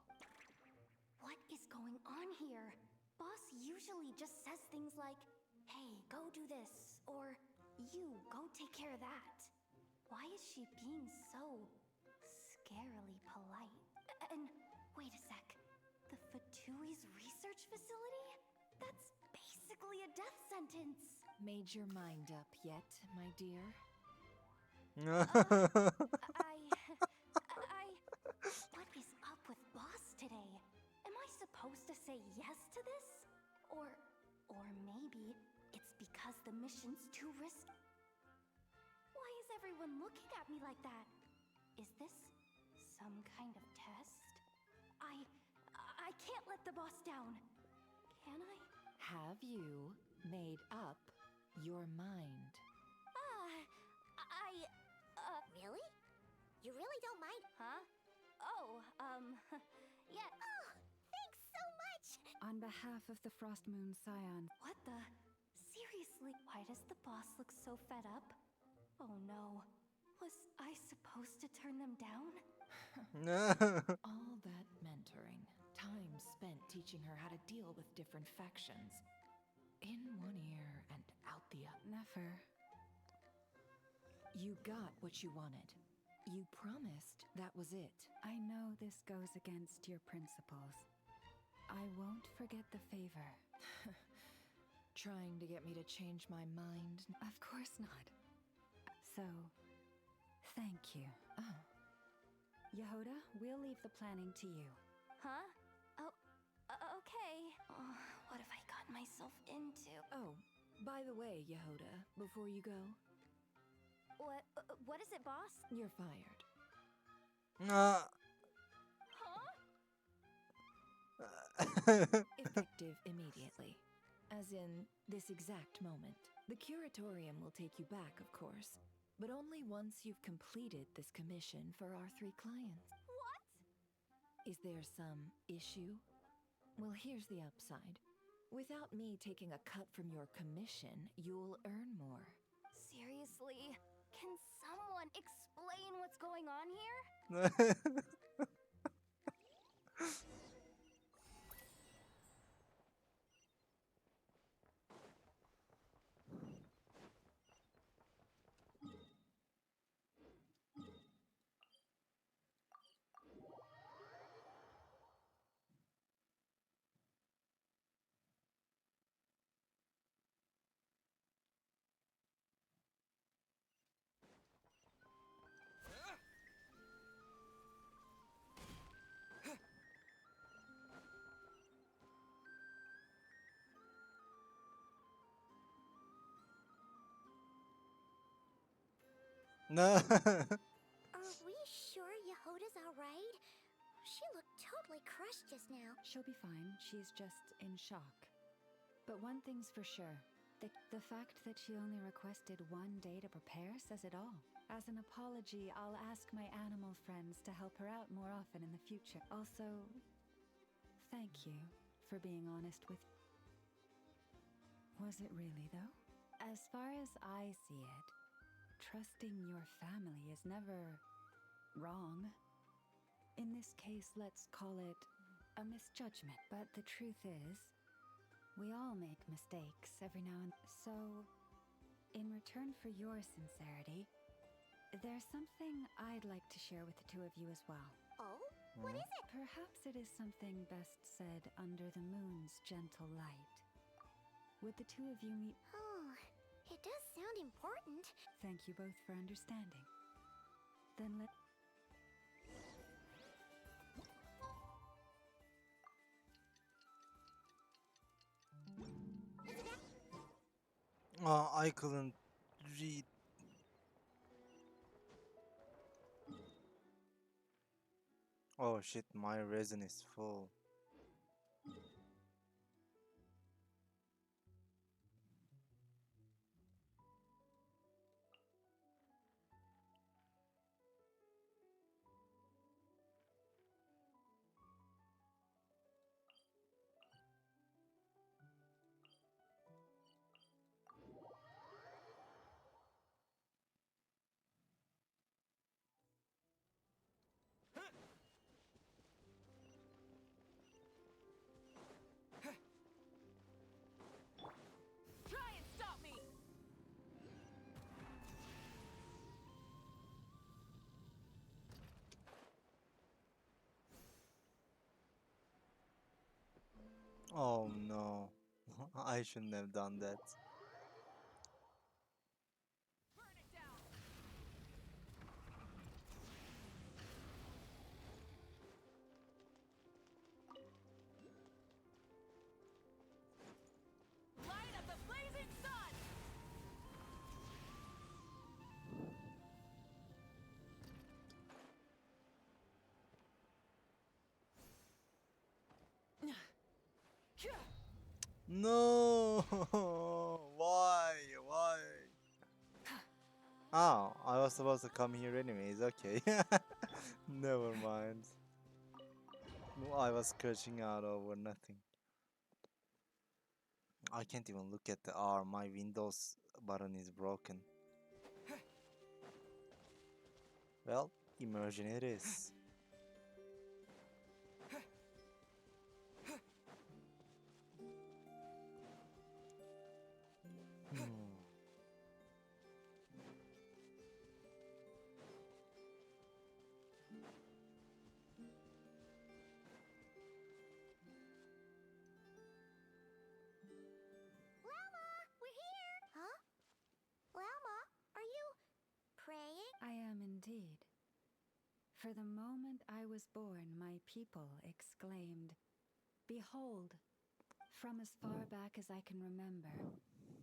Speaker 17: What is going on here? Boss usually just says things like, hey, go do this, or you, go take care of that. Why is she being so scarily polite? And wait a sec. The Fatui's research facility? That's basically a death sentence.
Speaker 2: Made your mind up yet, my dear?
Speaker 17: What is up with boss today? Am I supposed to say yes to this? Or maybe it's because the mission's too risky. Why is everyone looking at me like that? Is this some kind of test? I can't let the boss down. Can I?
Speaker 2: Have you made up your mind?
Speaker 3: Really? You really don't mind?
Speaker 17: Huh? Oh, yeah.
Speaker 3: Oh, thanks so much!
Speaker 11: On behalf of the Frost Moon Scion.
Speaker 17: What the? Seriously, why does the boss look so fed up? Oh no. Was I supposed to turn them down?
Speaker 2: All that mentoring, time spent teaching her how to deal with different factions. In one ear and out the other.
Speaker 11: Never.
Speaker 2: You got what you wanted. You promised that was it.
Speaker 11: I know this goes against your principles. I won't forget the favor.
Speaker 2: Trying to get me to change my mind?
Speaker 11: Of course not. So, thank you.
Speaker 2: Oh.
Speaker 11: Yehoda, we'll leave the planning to you.
Speaker 17: Huh? Oh, okay. Oh, what have I gotten myself into?
Speaker 2: Oh, by the way, Yehoda, before you go...
Speaker 17: What is it, boss?
Speaker 2: You're fired.
Speaker 17: Huh?
Speaker 2: Effective immediately. As in, this exact moment. The curatorium will take you back, of course, but only once you've completed this commission for our 3 clients.
Speaker 17: What?
Speaker 2: Is there some issue? Well, here's the upside. Without me taking a cut from your commission, you'll earn more.
Speaker 17: Seriously? Can someone explain what's going on here?
Speaker 1: No.
Speaker 3: Are we sure Yehoda's alright? She looked totally crushed just now.
Speaker 11: She'll be fine. She's just in shock. But one thing's for sure. The fact that she only requested 1 day to prepare says it all. As an apology, I'll ask my animal friends to help her out more often in the future. Also, thank you for being honest with... Was it really, though? As far as I see it, trusting your family is never wrong. In this case, let's call it a misjudgment. But the truth is, we all make mistakes every now and then. So, in return for your sincerity, there's something I'd like to share with the 2 of you as well.
Speaker 3: Oh? What is it?
Speaker 11: Perhaps it is something best said under the moon's gentle light. Would the 2 of you meet...
Speaker 3: Oh, it does sound important.
Speaker 11: Thank you both for understanding. Then let...
Speaker 1: Oh, I couldn't read. Oh shit, my resin is full.
Speaker 15: Try and stop me!
Speaker 1: Oh no. I shouldn't have done that.
Speaker 15: Burn it down! Light up the blazing sun!
Speaker 1: No! Why? Why? Oh, I was supposed to come here anyways. Okay. Never mind. I was crashing out over nothing. I can't even look at the R. My Windows button is broken. Well, immersion it is. Hmm.
Speaker 3: Lama, we're here! Huh? Lama, are you praying?
Speaker 11: I am indeed. For the moment I was born, my people exclaimed, "Behold!" From as far back as I can remember,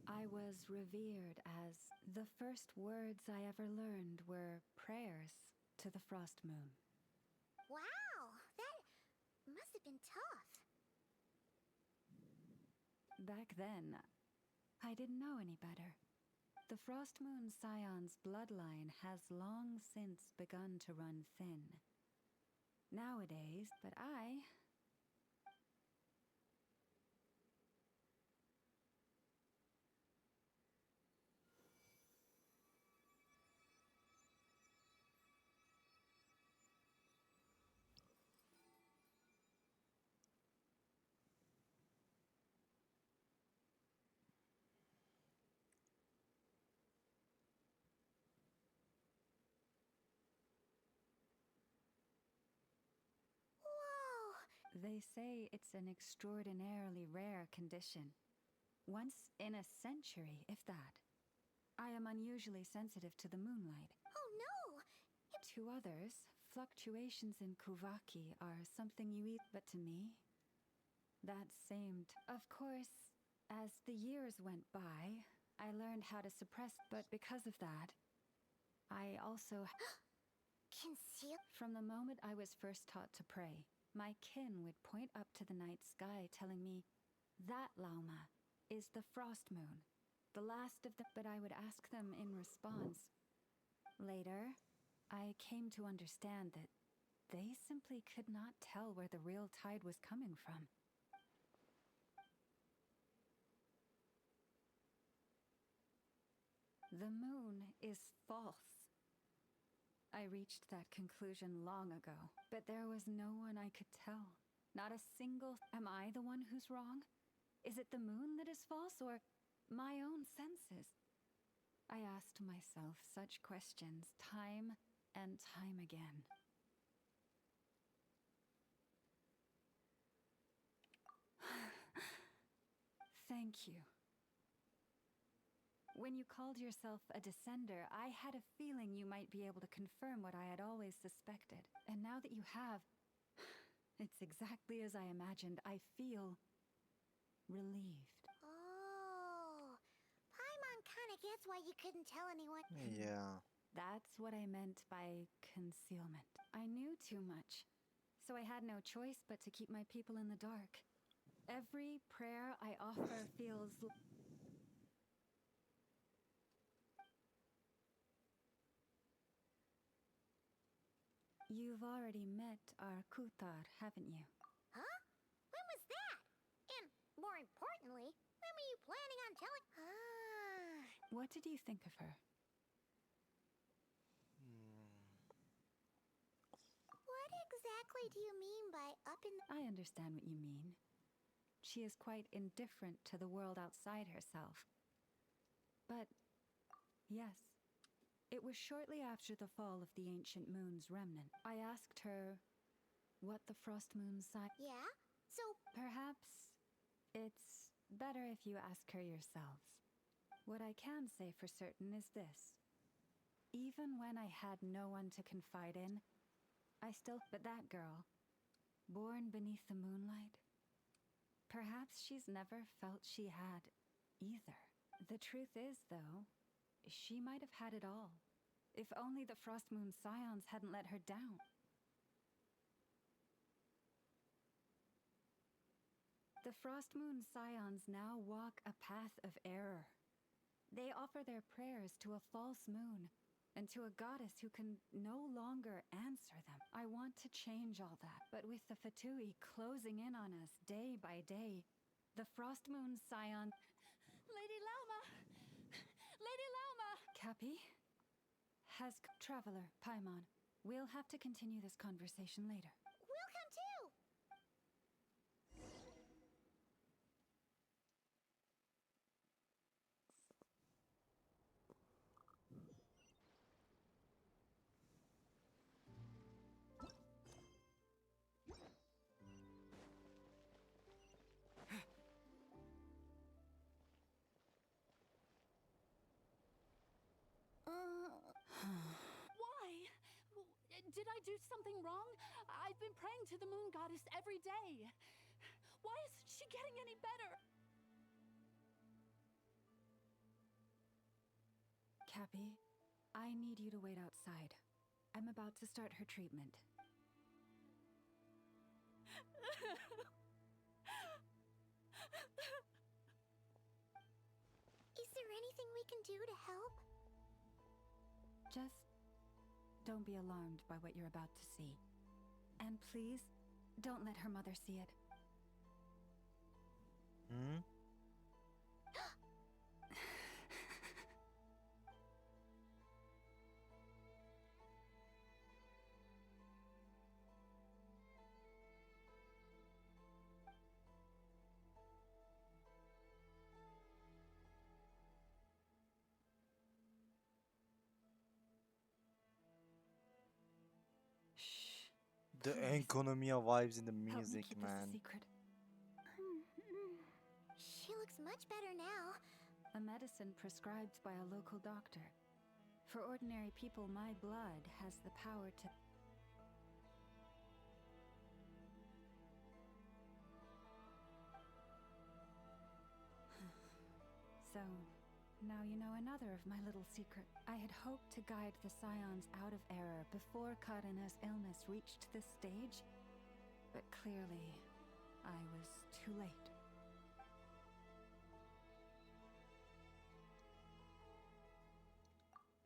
Speaker 11: I was revered as the first words I ever learned were prayers to the frost moon.
Speaker 3: Wow, that must have been tough.
Speaker 11: Back then, I didn't know any better. The frost moon scion's bloodline has long since begun to run thin. Nowadays, but I
Speaker 3: Whoa!
Speaker 11: They say it's an extraordinarily rare condition. Once in a century, if that. I am unusually sensitive to the moonlight.
Speaker 3: Oh no!
Speaker 11: To others, fluctuations in Kuvaki are something you eat, but to me, that seemed. Of course, as the years went by, I learned how to suppress, but because of that, I also.
Speaker 3: Conceal?
Speaker 11: From the moment I was first taught to pray, my kin would point up to the night sky telling me, "That, Lauma, is the frost moon, the last of the." But I would ask them in response. Later, I came to understand that they simply could not tell where the real tide was coming from. The moon is false. I reached that conclusion long ago, but there was no one I could tell. Not a single. Am I the one who's wrong? Is it the moon that is false, or my own senses? I asked myself such questions time and time again. Thank you. When you called yourself a descender, I had a feeling you might be able to confirm what I had always suspected. And now that you have, it's exactly as I imagined. I feel relieved.
Speaker 3: Oh, Paimon kinda gets why you couldn't tell anyone.
Speaker 1: Yeah.
Speaker 11: That's what I meant by concealment. I knew too much. So I had no choice but to keep my people in the dark. Every prayer I offer feels. You've already met our Kutar, haven't you?
Speaker 3: Huh? When was that? And more importantly, when were you planning on telling? Ah.
Speaker 11: What did you think of her?
Speaker 3: What exactly do you mean by up in the...
Speaker 11: I understand what you mean. She is quite indifferent to the world outside herself. But, yes, it was shortly after the fall of the ancient moon's remnant. I asked her what the frost moon sign.
Speaker 3: Yeah? So...
Speaker 11: Perhaps it's better if you ask her yourselves. What I can say for certain is this. Even when I had no one to confide in, I still... But that girl, born beneath the moonlight, perhaps she's never felt she had either. The truth is, though, she might have had it all. If only the Frost Moon Scions hadn't let her down. The Frost Moon Scions now walk a path of error. They offer their prayers to a false moon and to a goddess who can no longer answer them. I want to change all that, but with the Fatui closing in on us day by day, the Frost Moon Scion...
Speaker 15: Lady Lauma! Lady Lauma!
Speaker 11: Cappy? Traveler, Paimon, we'll have to continue this conversation later.
Speaker 3: We'll come too!
Speaker 15: Why? Did I do something wrong? I've been praying to the moon goddess every day. Why isn't she getting any better?
Speaker 11: Cappy, I need you to wait outside. I'm about to start her treatment.
Speaker 3: Is there anything we can do to help?
Speaker 11: Just don't be alarmed by what you're about to see. And please, don't let her mother see it.
Speaker 1: Hmm? The
Speaker 11: Please.
Speaker 1: Enkonomiya vibes in the
Speaker 11: Help me
Speaker 1: music,
Speaker 11: keep this a
Speaker 1: man.
Speaker 11: secret.
Speaker 3: She looks much better now.
Speaker 11: A medicine prescribed by a local doctor. For ordinary people, my blood has the power to... So, now you know another of my little secret. I had hoped to guide the Scions out of error before Karina's illness reached this stage, but clearly, I was too late.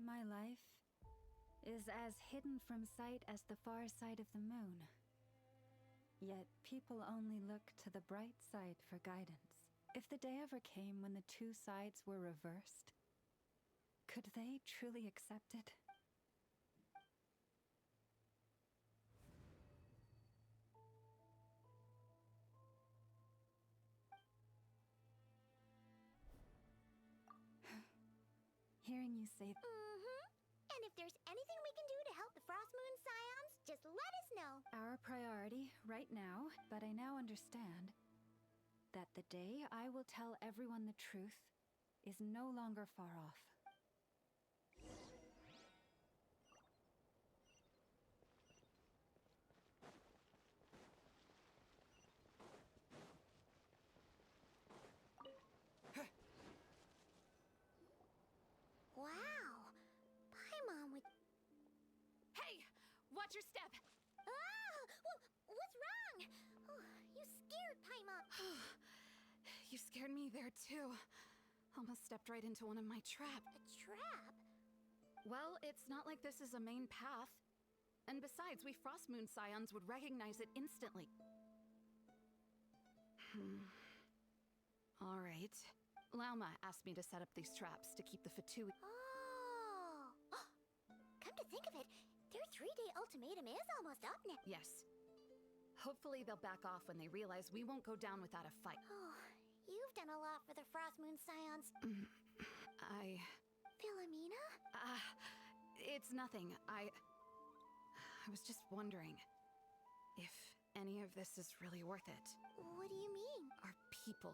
Speaker 11: My life is as hidden from sight as the far side of the moon. Yet people only look to the bright side for guidance. If the day ever came when the two sides were reversed, could they truly accept it? Hearing you say
Speaker 3: And if there's anything we can do to help the Frost Moon Scions, just let us know.
Speaker 11: our priority right now, but I now understand that the day I will tell everyone the truth is no longer far off.
Speaker 3: Wow. Paimon with...
Speaker 15: Hey! Watch your step!
Speaker 3: Ah! Oh, you scared Paimon.
Speaker 12: You scared me there too. Almost stepped right into one of my traps.
Speaker 3: A trap?
Speaker 12: Well, it's not like this is a main path. And besides, we Frost Moon Scions would recognize it instantly. All right. Lauma asked me to set up these traps to keep the Fatui.
Speaker 3: Oh. Come to think of it, their 3-day ultimatum is almost up now.
Speaker 12: Yes. Hopefully they'll back off when they realize we won't go down without a fight.
Speaker 3: Oh, you've done a lot for the Frost Moon Scions. Philomena?
Speaker 12: It's nothing. I was just wondering if any of this is really worth it.
Speaker 3: What do you mean?
Speaker 12: Our people.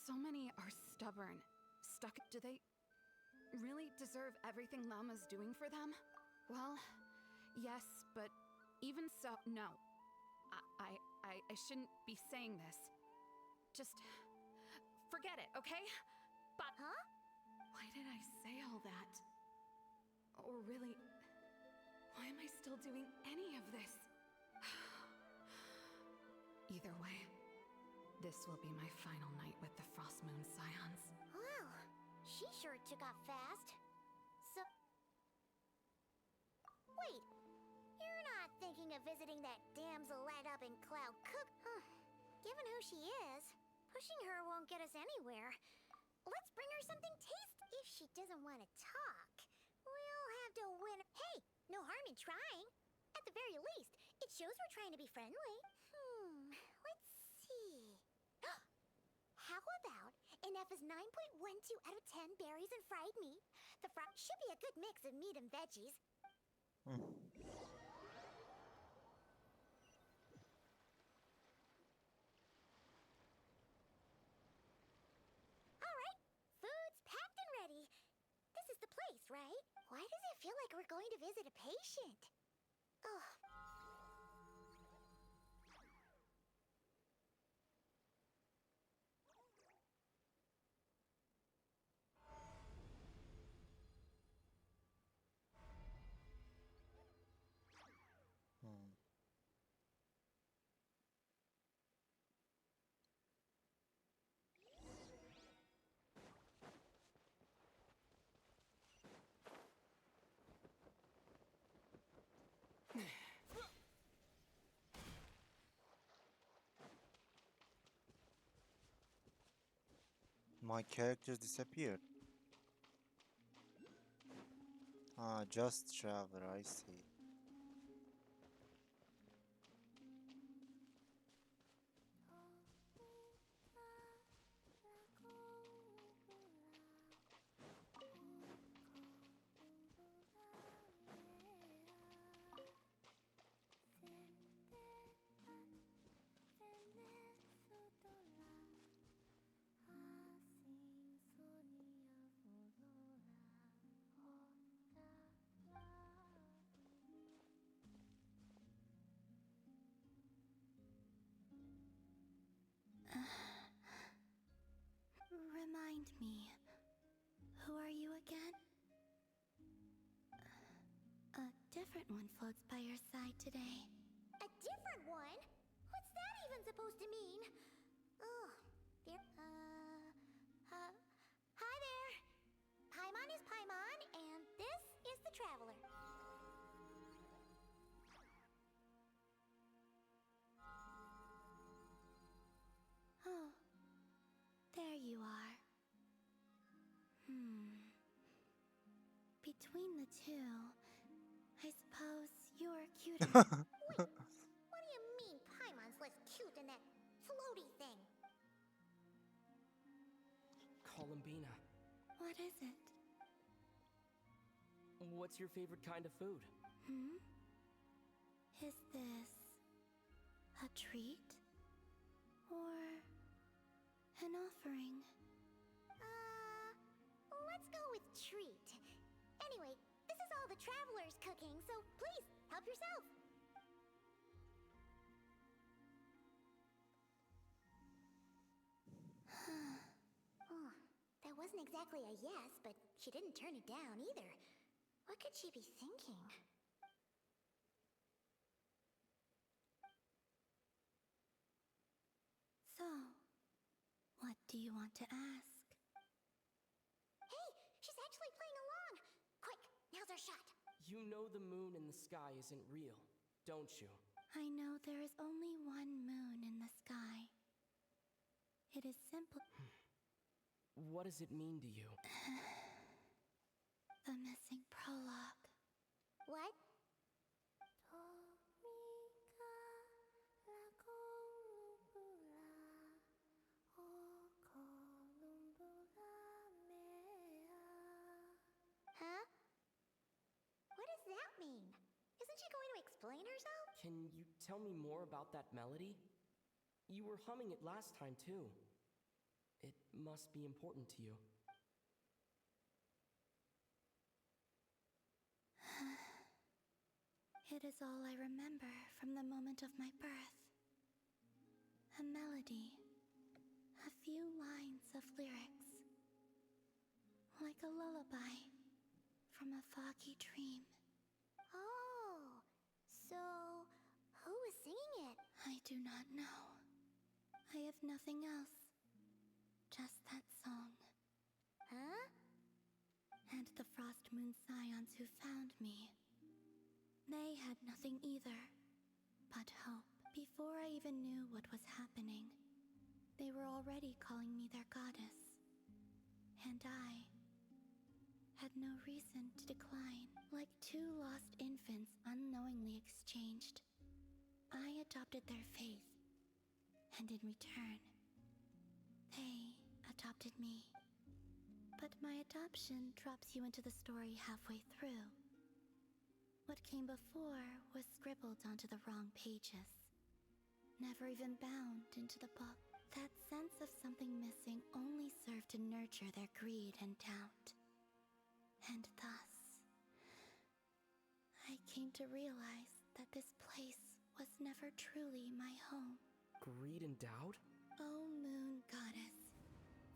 Speaker 12: So many are stubborn, stuck. Do they really deserve everything Lauma's doing for them? Well, yes, but even so, no. I shouldn't be saying this. Just forget it, okay? But why did I say all that? Or really, why am I still doing any of this? Either way, this will be my final night with the Frost Moon Scions.
Speaker 3: Wow, she sure took off fast. So... Wait, you're not thinking of visiting that damsel light up in Cloud Cook? Given who she is, pushing her won't get us anywhere. Let's bring her something tasty. If she doesn't want to talk, we'll have to win. Hey, no harm in trying. At the very least, it shows we're trying to be friendly. Let's see. How about an F is 9.12 out of 10 berries and fried meat? The should be a good mix of meat and veggies. All right, food's packed and ready. This is the place, right? Why does it feel like we're going to visit a patient? Ugh.
Speaker 1: My characters disappeared. Just Traveler, I see.
Speaker 3: Remind me, who are you again? A different one floats by your side today. A different one? What's that even supposed to mean? Oh, there. Hi there. Paimon is Paimon, and this is the Traveler. Oh, there you are. Between the two, I suppose you're cuter. Wait, what do you mean Paimon's less cute than that floaty thing?
Speaker 7: Columbina,
Speaker 3: What is it?
Speaker 7: what's your favorite kind of food?
Speaker 3: Is this a treat? Or an offering? Let's go with treat. Anyway, this is all the Traveler's cooking, so please, help yourself. That wasn't exactly a yes, but she didn't turn it down either. What could she be thinking? do you want to ask? Hey, she's actually playing along! Quick, now's our shot.
Speaker 7: You know the moon in the sky isn't real, don't you?
Speaker 3: I know there is only one moon in the sky. It is simple.
Speaker 7: What does it mean to you?
Speaker 3: The missing prologue. What? Huh? What does that mean? Isn't she going to explain herself?
Speaker 7: Can you tell me more about that melody? You were humming it last time, too. It must be important to you.
Speaker 3: It is all I remember from the moment of my birth. A melody. A few lines of lyrics. Like a lullaby from a foggy dream. Oh, so who was singing it? I do not know. I have nothing else. Just that song. Huh? And the Frost Moon Scions who found me. They had nothing either, but hope. Before I even knew what was happening, they were already calling me their goddess. And I had no reason to decline. Like two lost infants unknowingly exchanged, I adopted their faith, and in return, they adopted me. But my adoption drops you into the story halfway through. What came before was scribbled onto the wrong pages, never even bound into the book. That sense of something missing only served to nurture their greed and doubt. And thus, I came to realize that this place was never truly my home.
Speaker 7: Greed and doubt?
Speaker 3: Oh, Moon Goddess,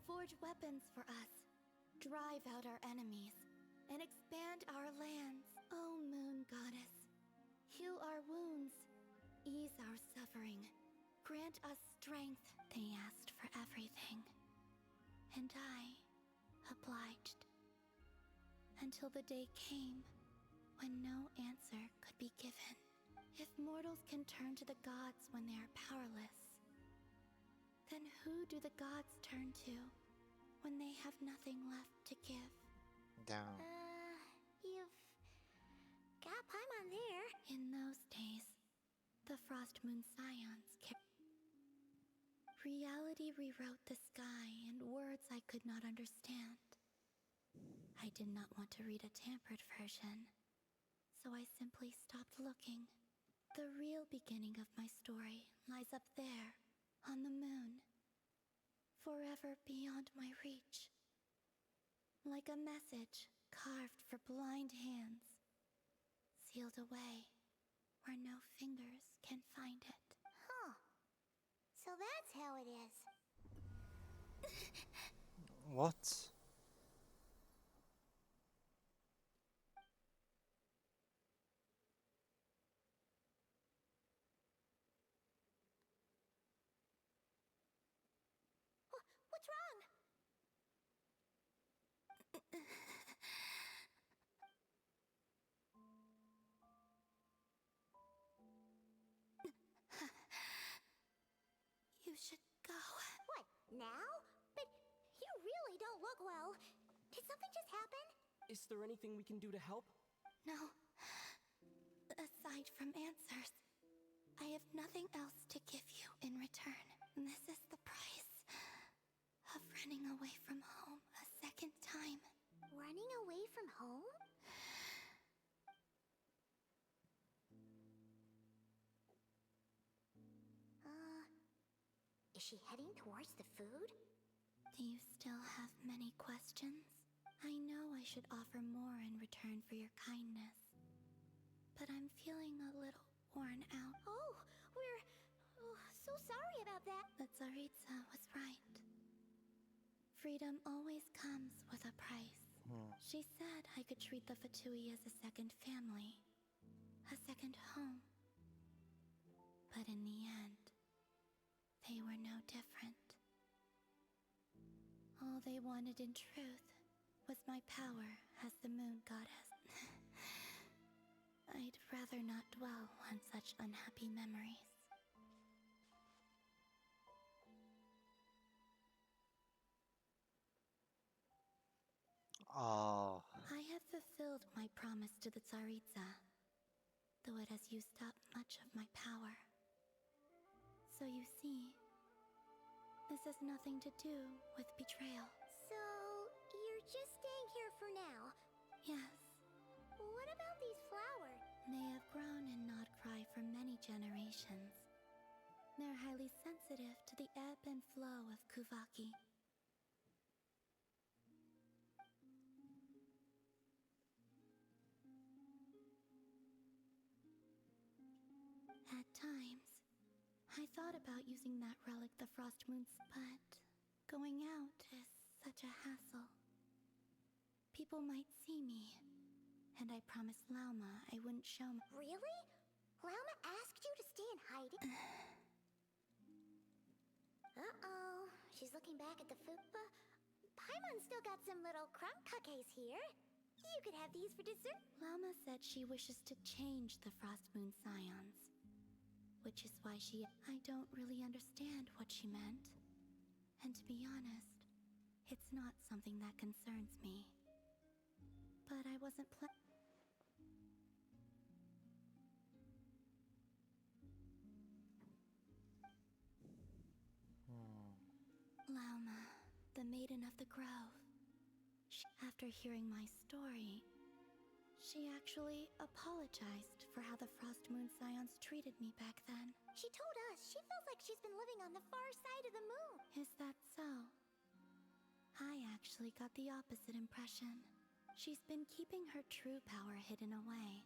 Speaker 3: forge weapons for us, drive out our enemies, and expand our lands. Oh, Moon Goddess, heal our wounds, ease our suffering, grant us strength. They asked for everything, and I obliged. Until the day came when no answer could be given. If mortals can turn to the gods when they are powerless, then who do the gods turn to when they have nothing left to give?
Speaker 1: Down.
Speaker 3: You've got Paimon there. In those days, the Frost Moon Scions reality rewrote the sky in words I could not understand. I did not want to read a tampered version, so I simply stopped looking. The real beginning of my story lies up there, on the moon, forever beyond my reach. Like a message carved for blind hands, sealed away where no fingers can find it. Huh. So that's how it is.
Speaker 1: What?
Speaker 3: What's wrong? You should go. What, now? But you really don't look well. Did something just happen?
Speaker 7: Is there anything we can do to help?
Speaker 3: No. Aside from answers, I have nothing else to give you in return. This is the price of running away from home a second time. Running away from home? Is she heading towards the food? Do you still have many questions? I know I should offer more in return for your kindness, but I'm feeling a little worn out. Oh, we're so sorry about that. The Tsaritsa was right. Freedom always comes with a price. She said I could treat the Fatui as a second family, a second home. But in the end, they were no different. All they wanted in truth was my power as the moon goddess. I'd rather not dwell on such unhappy memories.
Speaker 1: Oh.
Speaker 3: I have fulfilled my promise to the Tsaritsa, though it has used up much of my power. So you see, this has nothing to do with betrayal.
Speaker 17: So, you're just staying here for now?
Speaker 3: Yes,
Speaker 17: What about these flowers?
Speaker 3: they have grown in Nod-Krai for many generations. They're highly sensitive to the ebb and flow of Kuvaki. At times, I thought about using that relic the Frost Moon's, but going out is such a hassle. People might see me, and I promised Lauma I wouldn't show my—
Speaker 17: Really? Lauma asked you to stay in hiding? Uh-oh. She's looking back at the food, Paimon's still got some little crumb cookies here. You could have these for dessert.
Speaker 3: Lauma said she wishes to change the Frost Moon Scions, which is why I don't really understand what she meant. And to be honest, it's not something that concerns me. But I wasn't Lauma, the Maiden of the Grove. After hearing my story, she actually apologized for how the Frost Moon Scions treated me back then.
Speaker 17: She told us she feels like she's been living on the far side of the moon.
Speaker 3: Is that so? I actually got the opposite impression. She's been keeping her true power hidden away,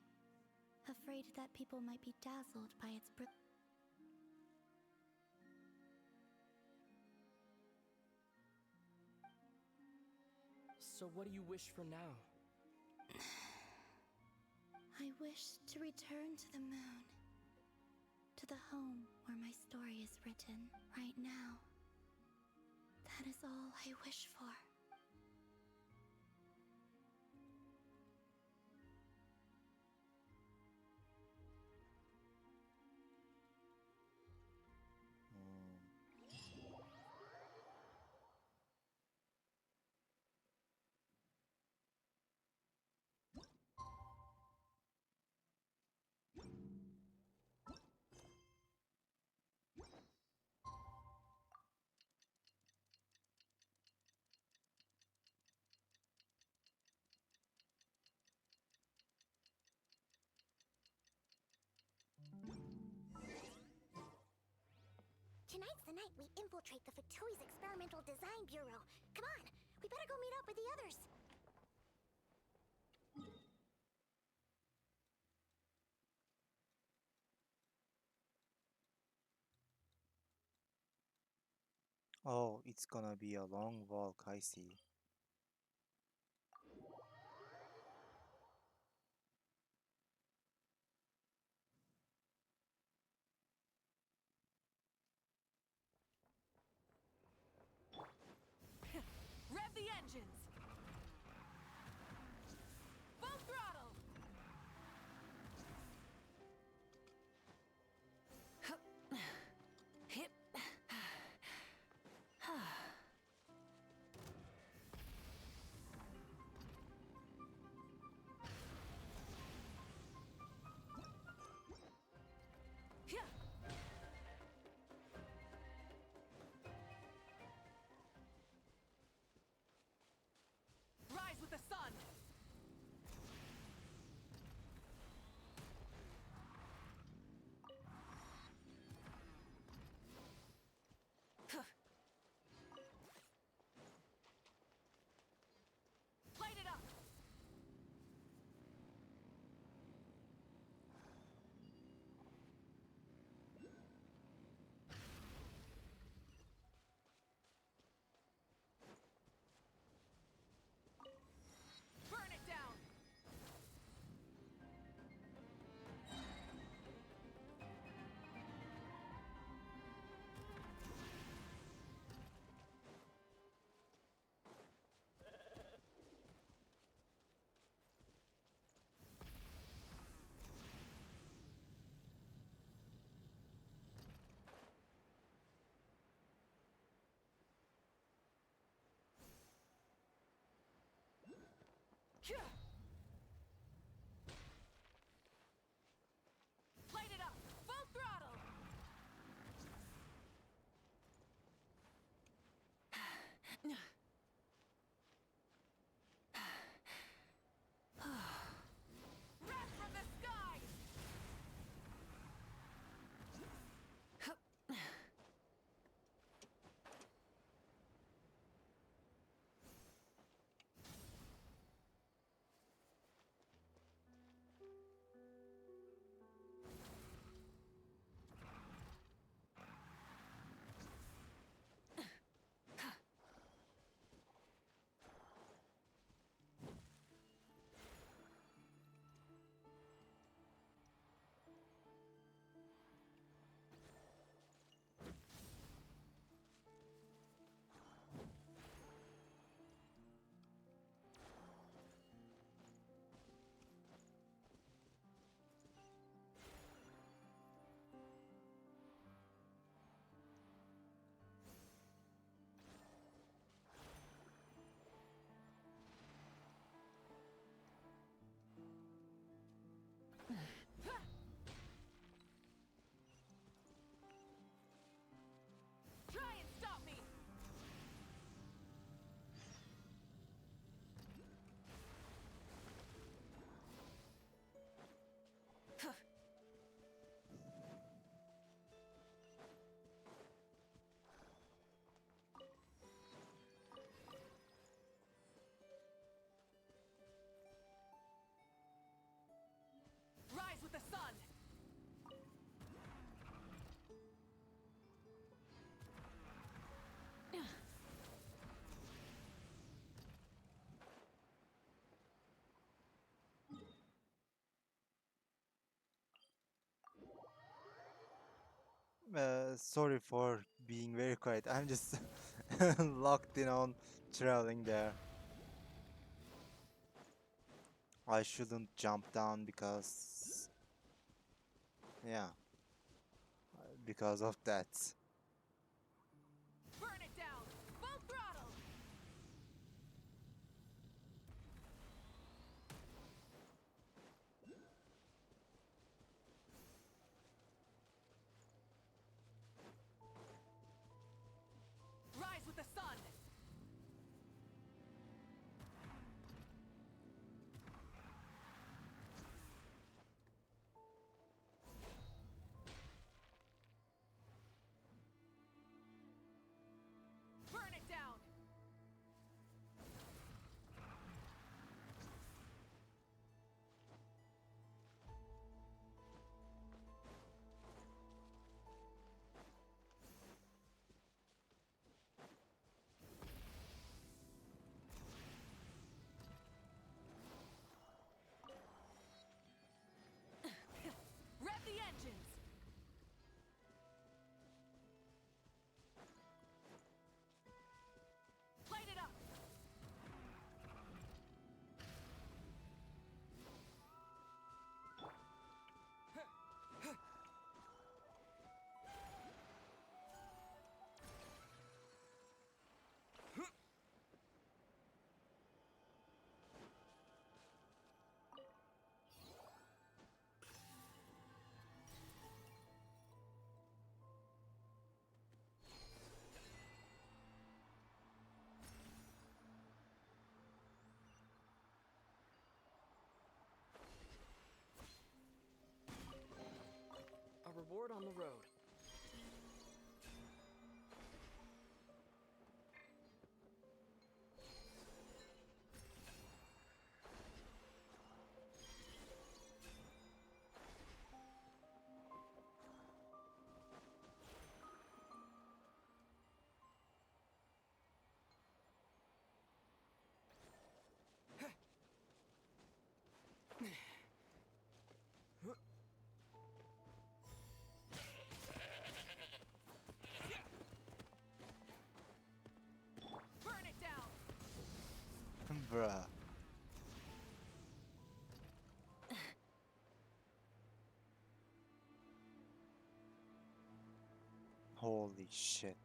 Speaker 3: afraid that people might be dazzled by its
Speaker 7: So what do you wish for now?
Speaker 3: I wish to return to the moon, to the home where my story is written right now. That is all I wish for.
Speaker 17: Tonight's the night we infiltrate the Fatoi's Experimental Design Bureau. Come on, we better go meet up with the others.
Speaker 1: Oh, it's gonna be a long walk, I see.
Speaker 15: Rev the engines! Full throttle!
Speaker 12: Hip.
Speaker 15: Light it up! Full throttle! Wrath from the skies! Try and stop me! Rise with the sun!
Speaker 1: Sorry for being very quiet. I'm just locked in on traveling there. I shouldn't jump down because, yeah, because of that.
Speaker 15: Burn it down! Full throttle! Rise with the sun! Burn it down! Rev the engines! Light it up!
Speaker 7: A reward on the road.
Speaker 15: Burn it down!
Speaker 1: Bruh. Holy shit.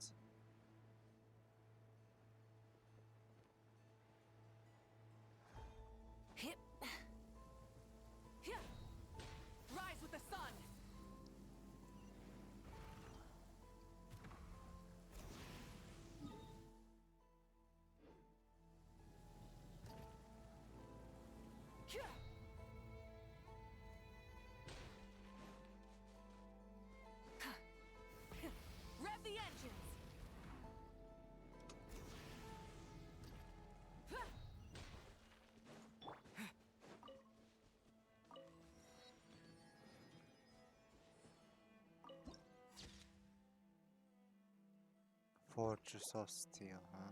Speaker 1: Fortress of Steel, huh?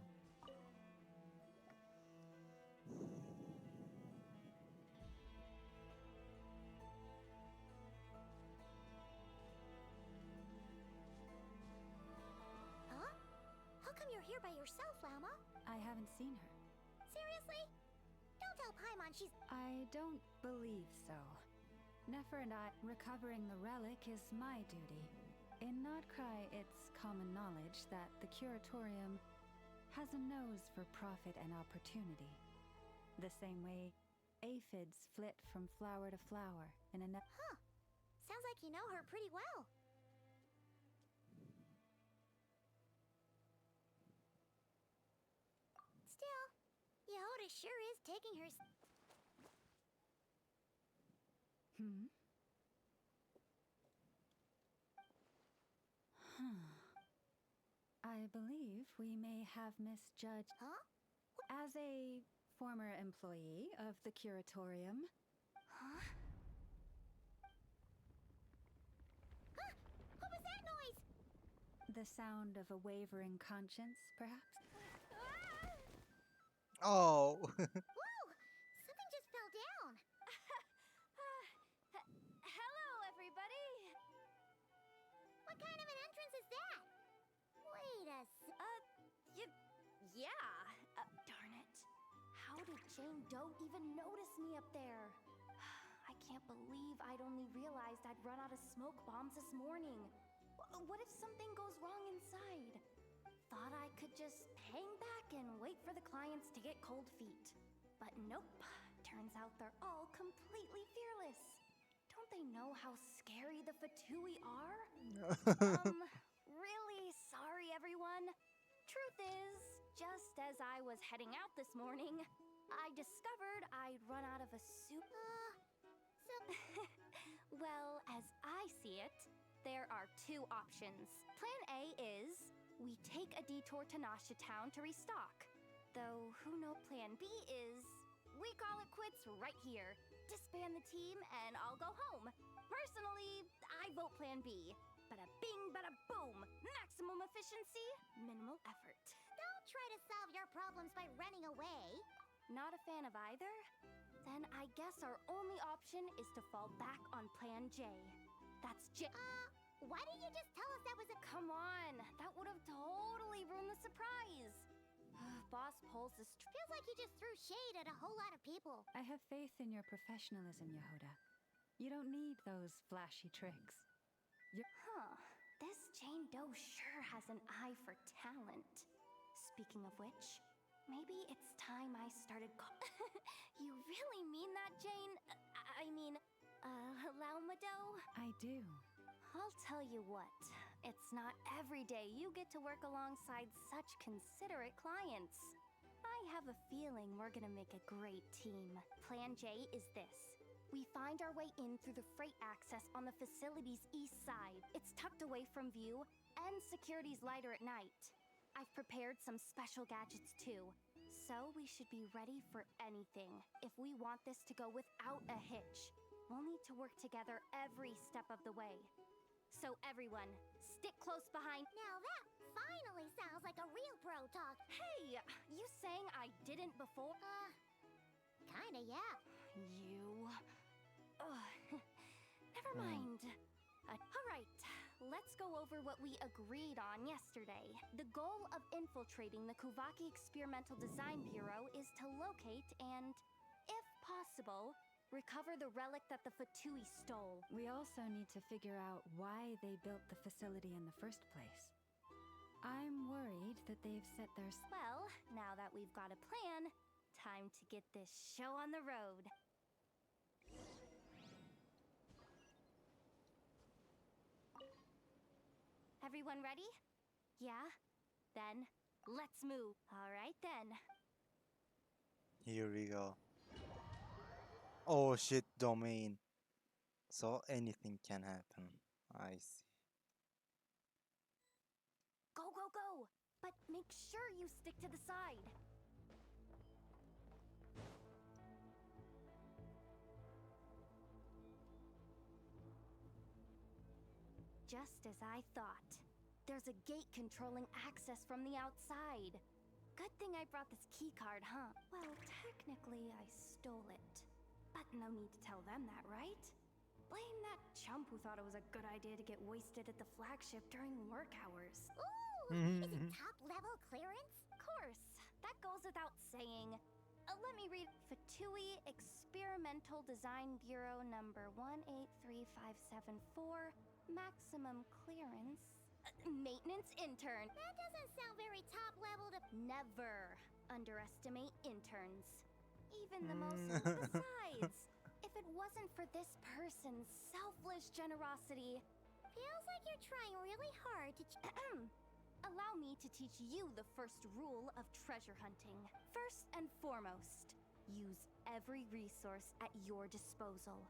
Speaker 3: Huh? How come you're here by yourself, Lauma?
Speaker 11: I haven't seen her.
Speaker 3: Seriously? Don't tell Paimon she's...
Speaker 11: I don't believe so. Nefer and I, recovering the relic is my duty. In Nod-Krai, it's common knowledge that the Curatorium has a nose for profit and opportunity. The same way aphids flit from flower to flower in a
Speaker 3: Huh. Sounds like you know her pretty well. Still, Yehoda sure is taking her...
Speaker 11: Hmm? I believe we may have misjudged.
Speaker 3: Huh?
Speaker 11: As a former employee of the Curatorium.
Speaker 3: Huh? Huh? What was that noise?
Speaker 11: The sound of a wavering conscience, perhaps?
Speaker 1: Oh!
Speaker 3: Whoa! Something just fell down.
Speaker 17: Hello, everybody.
Speaker 3: What kind of an entrance is that? Wait a
Speaker 17: Yeah. Darn it. How did Jane Doe even notice me up there? I can't believe I'd only realized I'd run out of smoke bombs this morning. What if something goes wrong inside? Thought I could just hang back and wait for the clients to get cold feet. But nope. Turns out they're all completely fearless. Don't they know how scary the Fatui are? Really sorry, everyone. Truth is, just as I was heading out this morning, I discovered I'd run out of a soup. Well, as I see it, there are two options. Plan A is we take a detour to Nasha Town to restock. Though who knows, Plan B is we call it quits right here. Disband the team and I'll go home. Personally, I vote Plan B. Bada bing, bada boom. Maximum efficiency, minimal effort.
Speaker 3: Don't try to solve your problems by running away.
Speaker 17: Not a fan of either? Then I guess our only option is to fall back on Plan J. That's
Speaker 3: Why didn't you just tell us that was a...
Speaker 17: Come on, that would have totally ruined the surprise. Boss pulls this...
Speaker 3: Feels like you just threw shade at a whole lot of people.
Speaker 11: I have faith in your professionalism, Yehoda. You don't need those flashy tricks.
Speaker 17: This Jane Doe sure has an eye for talent. Speaking of which, maybe it's time I started You really mean that, Jane? Lauma Doe?
Speaker 11: I do.
Speaker 17: I'll tell you what, it's not every day you get to work alongside such considerate clients. I have a feeling we're gonna make a great team. Plan J is this. We find our way in through the freight access on the facility's east side. It's tucked away from view, and security's lighter at night. I've prepared some special gadgets too, so we should be ready for anything if we want this to go without a hitch. We'll need to work together every step of the way. So everyone, stick close behind.
Speaker 3: Now that finally sounds like a real pro talk.
Speaker 17: Hey, you saying I didn't before?
Speaker 3: Kinda, yeah.
Speaker 17: You... Never mind. Alright, let's go over what we agreed on yesterday. The goal of infiltrating the Kuvaki Experimental Design Bureau is to locate and, if possible, recover the relic that the Fatui stole.
Speaker 11: We also need to figure out why they built the facility in the first place. I'm worried that they've set their...
Speaker 17: Well, now that we've got a plan, time to get this show on the road. Everyone ready? Yeah? Then, let's move. All right then.
Speaker 1: Here we go. Oh shit, domain. So anything can happen. I see.
Speaker 17: Go, go, go! But make sure you stick to the side. Just as I thought. there's a gate controlling access from the outside. Good thing I brought this key card, huh? Well, technically, I stole it. But no need to tell them that, right? Blame that chump who thought it was a good idea to get wasted at the flagship during work hours.
Speaker 3: Ooh, is it top level clearance?
Speaker 17: Of course, that goes without saying. Let me read. Fatui Experimental Design Bureau number 183574, maximum clearance. Maintenance intern.
Speaker 3: That doesn't sound very top level to.
Speaker 17: Never underestimate interns. Even the most. Besides, if it wasn't for this person's selfless generosity.
Speaker 3: Feels like you're trying really hard to.
Speaker 17: Allow me to teach you the first rule of treasure hunting. First and foremost, use every resource at your disposal.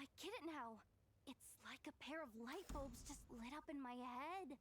Speaker 17: I get it now. It's like a pair of light bulbs just lit up in my head.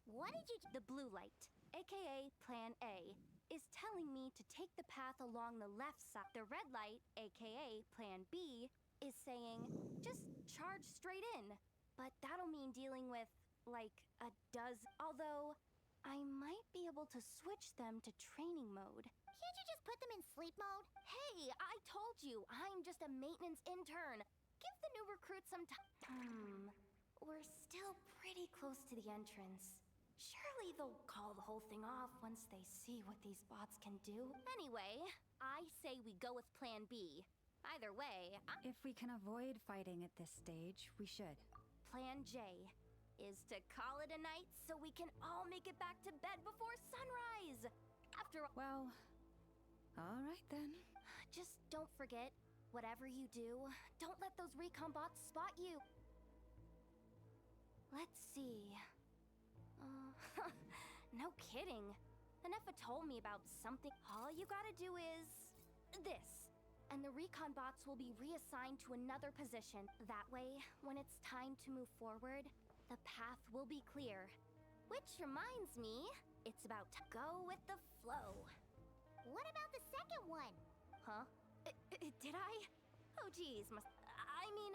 Speaker 3: What did you do?
Speaker 17: The blue light, aka Plan A, is telling me to take the path along the left side. The red light, aka Plan B, is saying just charge straight in. But that'll mean dealing with, like, a dozen. Although, I might be able to switch them to training mode.
Speaker 3: Can't you just put them in sleep mode?
Speaker 17: Hey, I told you, I'm just a maintenance intern. Give the new recruit some time. We're still pretty close to the entrance. Surely they'll call the whole thing off once they see what these bots can do. Anyway, I say we go with Plan B. Either way,
Speaker 11: If we can avoid fighting at this stage, we should.
Speaker 17: Plan J is to call it a night so we can all make it back to bed before sunrise. After all,
Speaker 11: Well, all right then.
Speaker 17: just don't forget, whatever you do, don't let those recon bots spot you. Let's see. No kidding. Anefa told me about something. All you gotta do is this. And the recon bots will be reassigned to another position. That way, when it's time to move forward, the path will be clear. Which reminds me, it's about to go with the flow.
Speaker 3: What about the second one?
Speaker 17: Huh? Did I? Oh geez, I mean,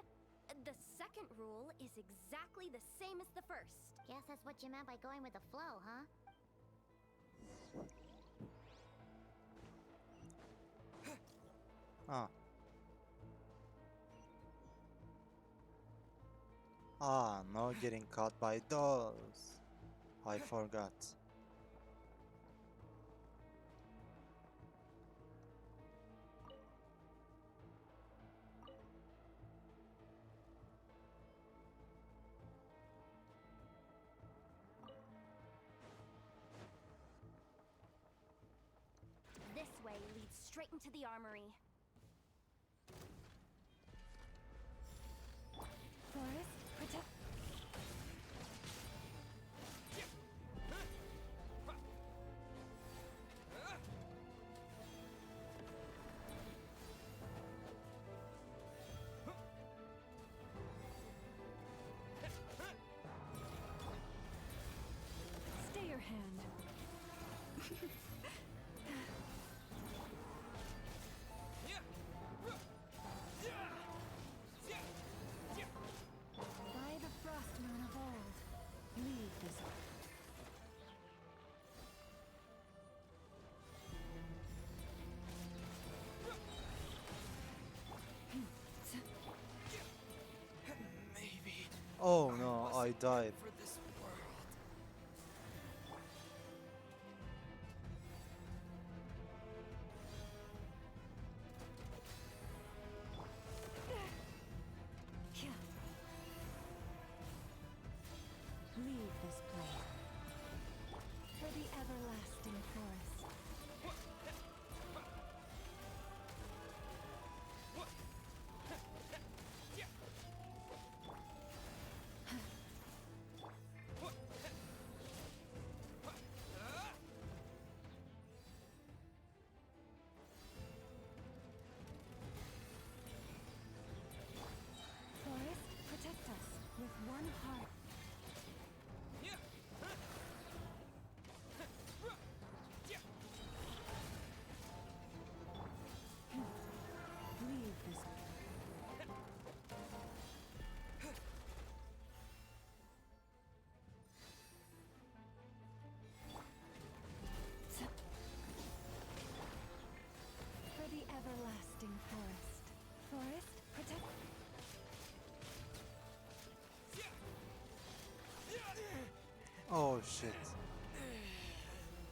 Speaker 17: the second rule is exactly the same as the first.
Speaker 3: Guess that's what you meant by going with the flow, huh?
Speaker 1: Ah. Ah, no getting caught by those. I forgot.
Speaker 17: This way leads straight into the armory.
Speaker 11: Forest, protect. Stay your hand. By the frost moon of old, leave this.
Speaker 7: Maybe.
Speaker 1: Oh no, I died.
Speaker 7: For this world.
Speaker 11: Leave this place. For the everlasting forest.
Speaker 1: shit.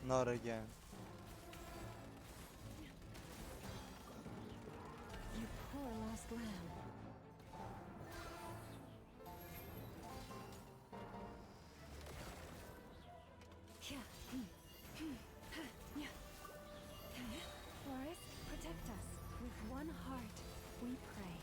Speaker 1: Not again.
Speaker 2: You poor lost lamb. Forest, protect us. With one heart, we pray.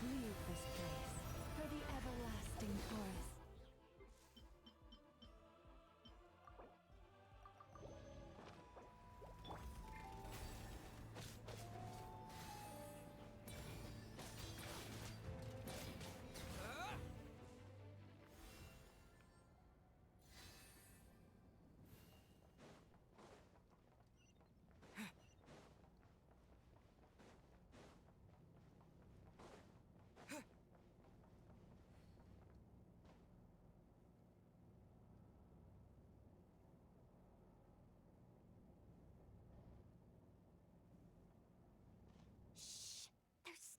Speaker 2: Leave this place for the everlasting forest.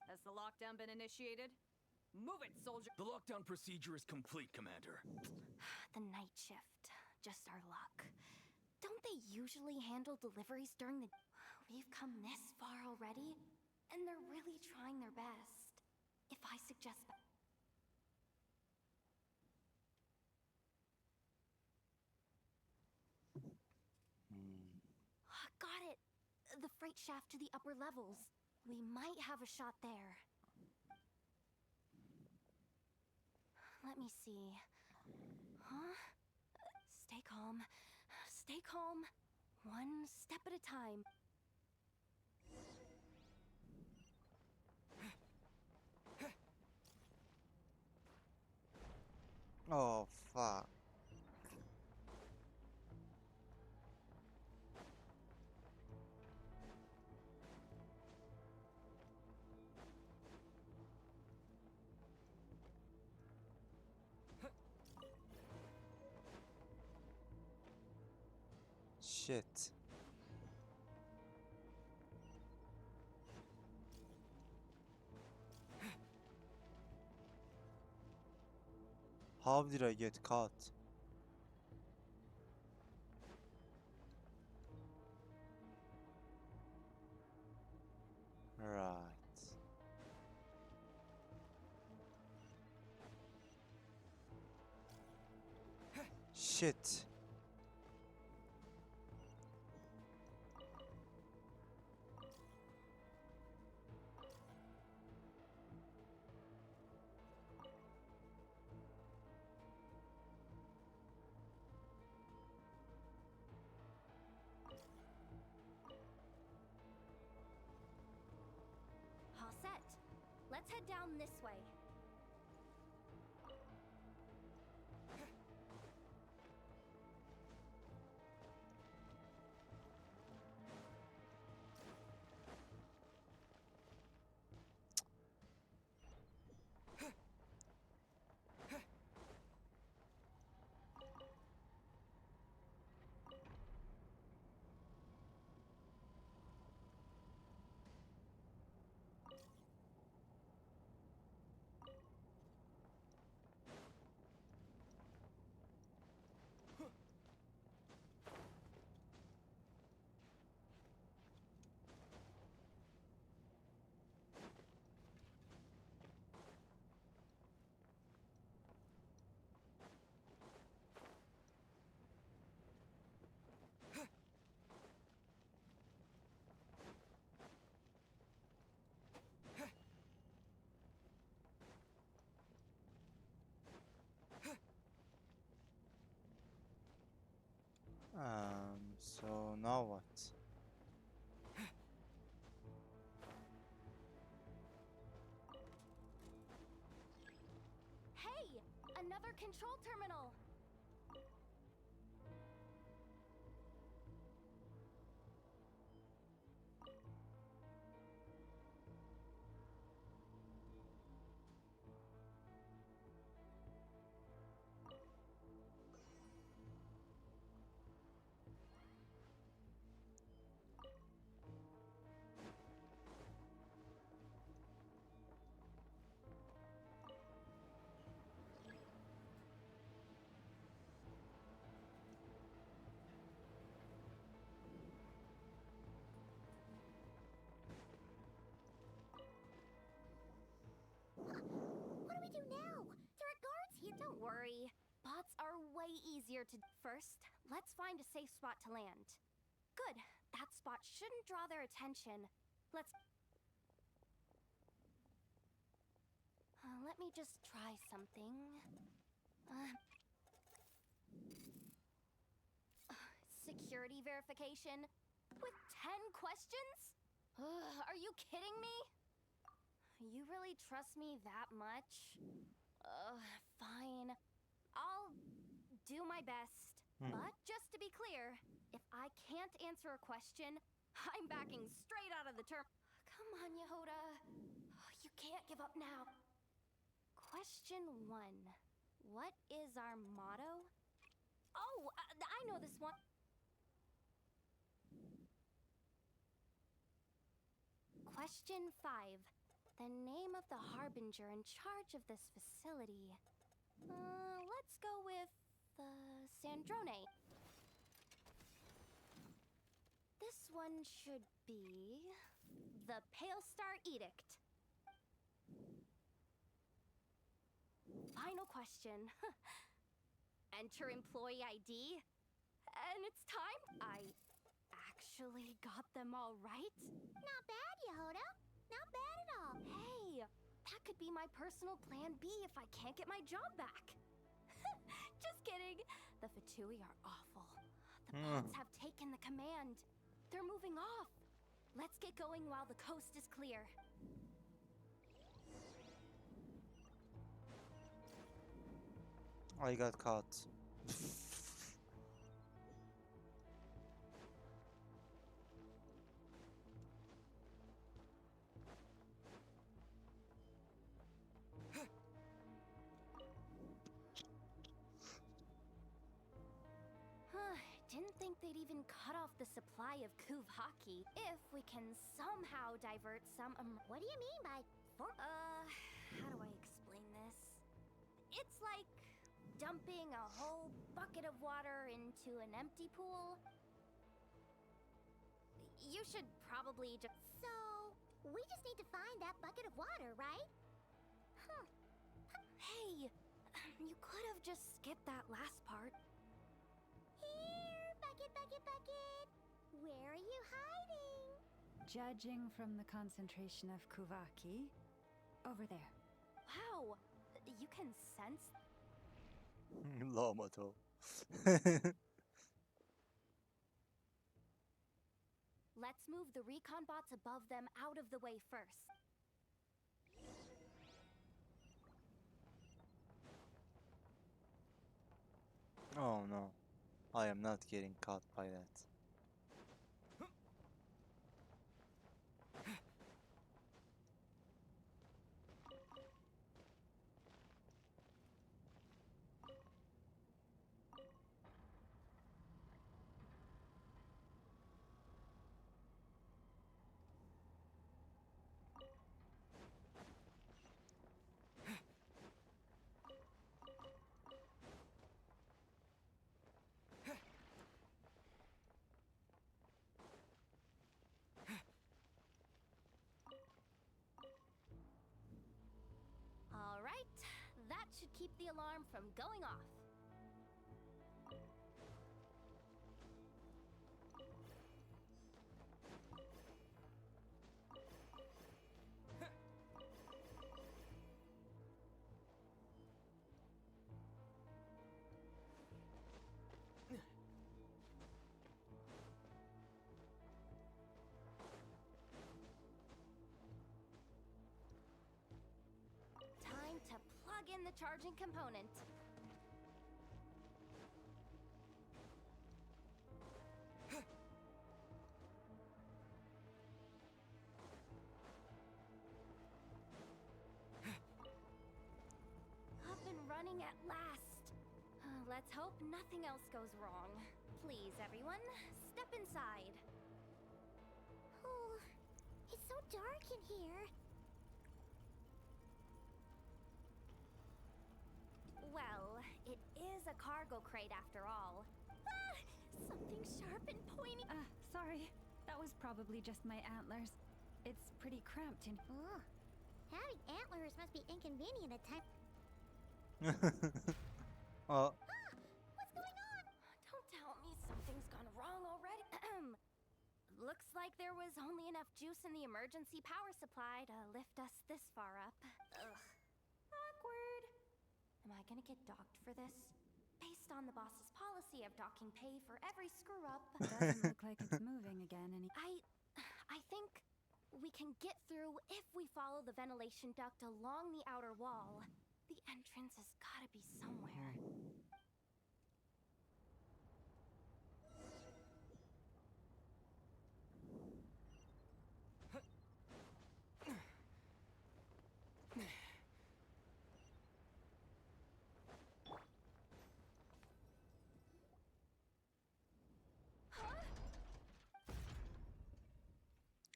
Speaker 18: Has the lockdown been initiated? Move it, soldier!
Speaker 10: The lockdown procedure is complete, Commander.
Speaker 17: The night shift. Just our luck. Don't they usually handle deliveries during the... We've come this far already, and they're really trying their best. If I suggest that... Got it! The freight shaft to the upper levels. We might have a shot there. Let me see. Huh? Stay calm. Stay calm. One step at a time.
Speaker 1: Oh, fuck. Shit. How did I get caught? Right. Shit.
Speaker 17: All set. Let's head down this way. So now what? Hey! Another control terminal! easier to. First, let's find a safe spot to land. Good. That spot shouldn't draw their attention. Let's. Let me just try something. Security verification with 10 questions? Are you kidding me? You really trust me that much? Fine. I'll do my best. But just to be clear, if I can't answer a question, I'm backing straight out of the term. Come on, Yehoda. You can't give up now. Question 1. What is our motto? Oh, I know this one. Question 5. The name of the harbinger in charge of this facility. Let's go with Sandrone. This one should be the Pale Star Edict. Final question. Enter employee ID. And it's time. I actually got them all right.
Speaker 3: Not bad, Yehoda. Not bad at all.
Speaker 17: Hey, that could be my personal plan B if I can't get my job back. Just kidding. The Fatui are awful. The bots have taken the command. They're moving off. Let's get going while the coast is clear.
Speaker 1: I got caught.
Speaker 17: Didn't think they'd even cut off the supply of Kuvaki if we can somehow divert some.
Speaker 3: What do you mean by?
Speaker 17: How do I explain this? It's like dumping a whole bucket of water into an empty pool. You should probably just.
Speaker 3: So, we just need to find that bucket of water, right?
Speaker 17: Hey, you could have just skipped that last part.
Speaker 3: Here, bucket, bucket, bucket. Where are you hiding?
Speaker 11: Judging from the concentration of Kuvaki, over there.
Speaker 17: Wow, you can sense.
Speaker 1: Lamato.
Speaker 17: Let's move the recon bots above them out of the way first.
Speaker 1: Oh no. I am not getting caught by that.
Speaker 17: All right, that should keep the alarm from going off. Time to plug in the charging component. Up and running at last. Let's hope nothing else goes wrong. Please, everyone, step inside.
Speaker 3: Oh, it's so dark in here.
Speaker 17: Well, it is a cargo crate after all. Ah! Something sharp and pointy.
Speaker 11: Sorry. That was probably just my antlers. It's pretty cramped in.
Speaker 3: Oh, having antlers must be inconvenient at times.
Speaker 1: Oh.
Speaker 3: What's going
Speaker 17: looks like there was only enough juice in the emergency power supply to lift us this far up. Ugh. Awkward. Am I gonna get docked for this? Based on the boss's policy of docking pay for every screw-up.
Speaker 11: Doesn't look like it's moving again any.
Speaker 17: I think we can get through if we follow the ventilation duct along the outer wall. The entrance has gotta be somewhere.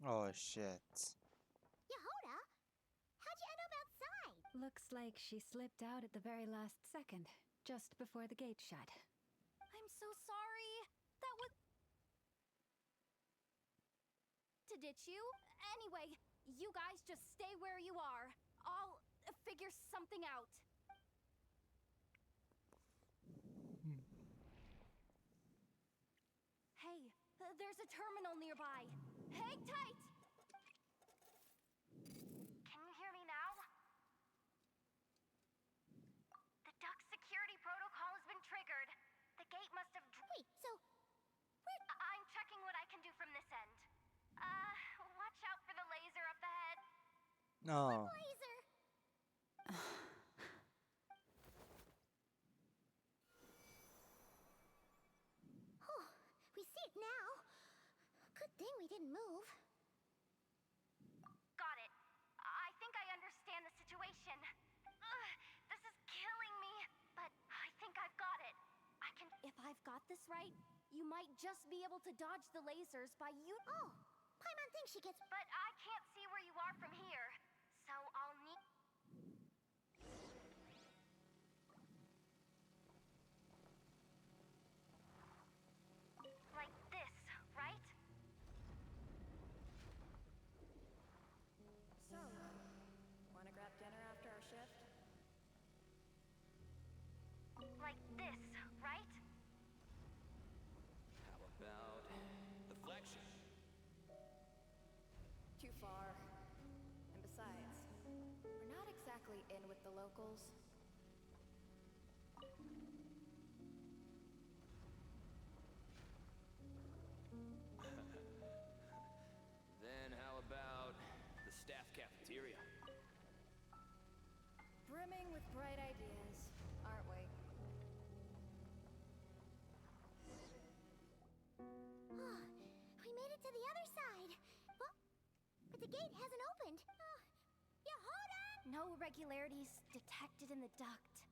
Speaker 1: Oh shit.
Speaker 3: Yehoda, how'd you end up outside?
Speaker 11: Looks like she slipped out at the very last second, just before the gate shut.
Speaker 17: I'm so sorry. That was to ditch you. Anyway, you guys just stay where you are. I'll figure something out. Hey, there's a terminal nearby. Hang tight! Can you hear me now? The duck security protocol has been triggered. The gate must have...
Speaker 3: Wait, so...
Speaker 17: I'm checking what I can do from this end. Watch out for the laser up ahead.
Speaker 1: No.
Speaker 3: Laser! Oh, we see it now. Good thing we didn't move.
Speaker 17: Got it. I think I understand the situation. This is killing me, but I think I've got it. I can... If I've got this right, you might just be able to dodge the lasers by you...
Speaker 3: Oh, Paimon thinks she gets...
Speaker 17: But I can't see where you are from here, so I'll need... Like this, right?
Speaker 2: So, wanna grab dinner after our shift?
Speaker 17: Like this, right?
Speaker 19: How about the flagship?
Speaker 2: Too far. And besides, we're not exactly in with the locals.
Speaker 19: Then how about the staff cafeteria?
Speaker 2: Brimming with bright ideas, aren't we?
Speaker 3: Oh, we made it to the other side. But the gate hasn't opened. Yehoda!
Speaker 17: No irregularities detected in the duct.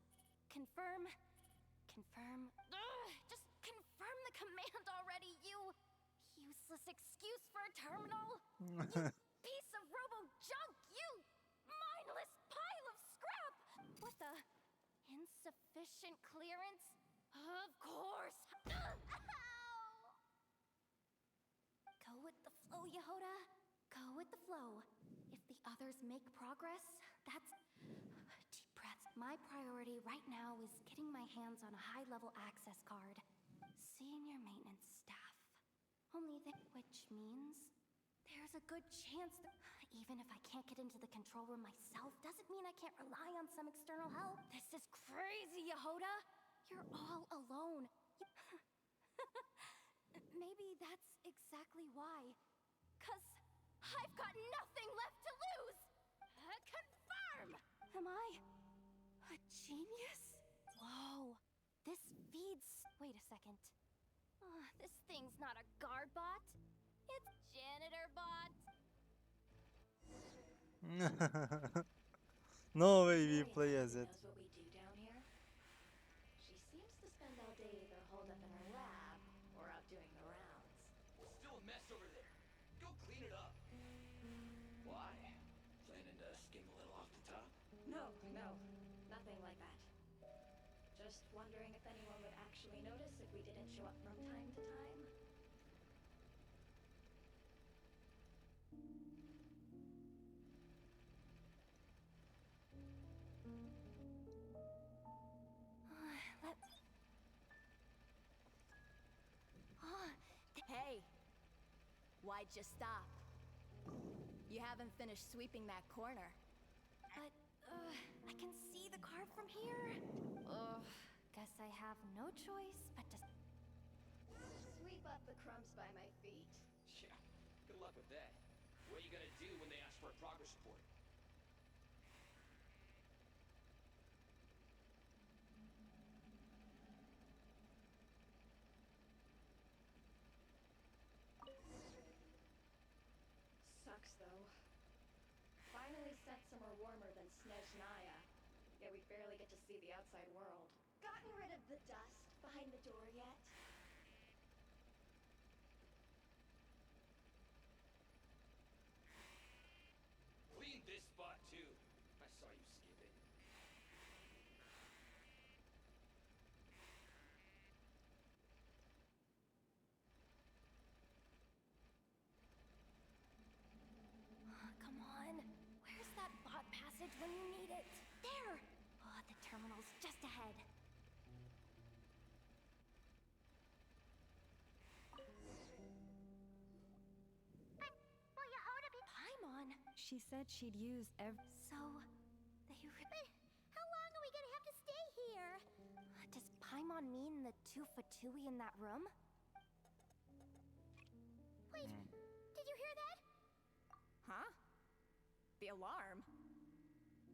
Speaker 17: Confirm. Just confirm the command already, you useless excuse for a terminal. You piece of robo-junk, you mindless pile of scrap. What the? Insufficient clearance? Of course. Ow! Go with the flow, Yehoda. Go with the flow. If the others make progress, that's... Deep breaths. My priority right now is getting my hands on a high-level access card. Seeing your maintenance staff. Which means there's a good chance that even if I can't get into the control room myself, doesn't mean I can't rely on some external help. This is crazy, Yehoda. You're all alone. Maybe that's exactly why. 'Cause I've got nothing left to lose! Confirm! Am I a genius? Whoa. This feeds... Wait a second. This thing's not a guard bot. It's janitor bot.
Speaker 1: No way we play as it.
Speaker 2: Knows what we do down here. She seems to spend all day either holed up in her lab or out doing the rounds.
Speaker 19: Still a mess over there. Go clean it up. Why? Planning to skim a little off the top?
Speaker 2: No, nothing like that. Just wondering if anyone would actually notice if we didn't show up from time to time. Why'd you stop? You haven't finished sweeping that corner.
Speaker 17: But, I can see the card from here. Ugh, guess I have no choice but to...
Speaker 20: Sweep up the crumbs by my feet.
Speaker 19: Yeah, good luck with that. What are you gonna do when they ask for a progress report?
Speaker 20: Sucks, though. Finally sent somewhere warmer than Snezhnaya, yet we barely get to see the outside world.
Speaker 13: Gotten rid of the dust behind the door yet?
Speaker 19: Clean this spot too. I saw you skip it.
Speaker 17: Come on. Where's that bot passage when you need it? There! Oh, the terminal's just ahead. Paimon!
Speaker 11: She said she'd use every.
Speaker 17: So, But how long are we gonna have to stay here? Does Paimon mean the two Fatui in that room? Wait, did you hear that?
Speaker 18: Huh? The alarm?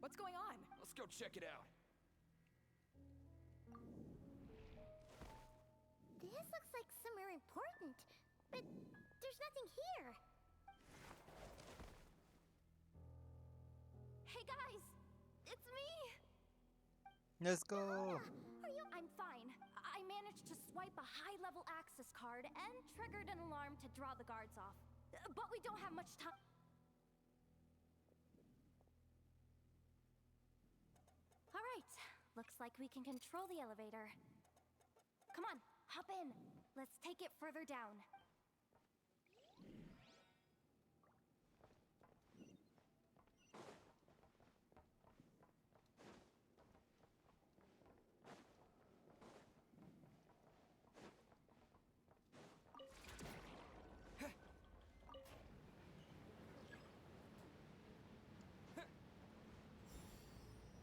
Speaker 18: What's going on?
Speaker 8: Let's go check it out.
Speaker 3: This looks like somewhere important, but there's nothing here.
Speaker 17: Hey guys! It's me!
Speaker 1: Let's go!
Speaker 17: Are you? I'm fine. I managed to swipe a high-level access card and triggered an alarm to draw the guards off. But we don't have much time. All right. Looks like we can control the elevator. Come on, hop in. Let's take it further down.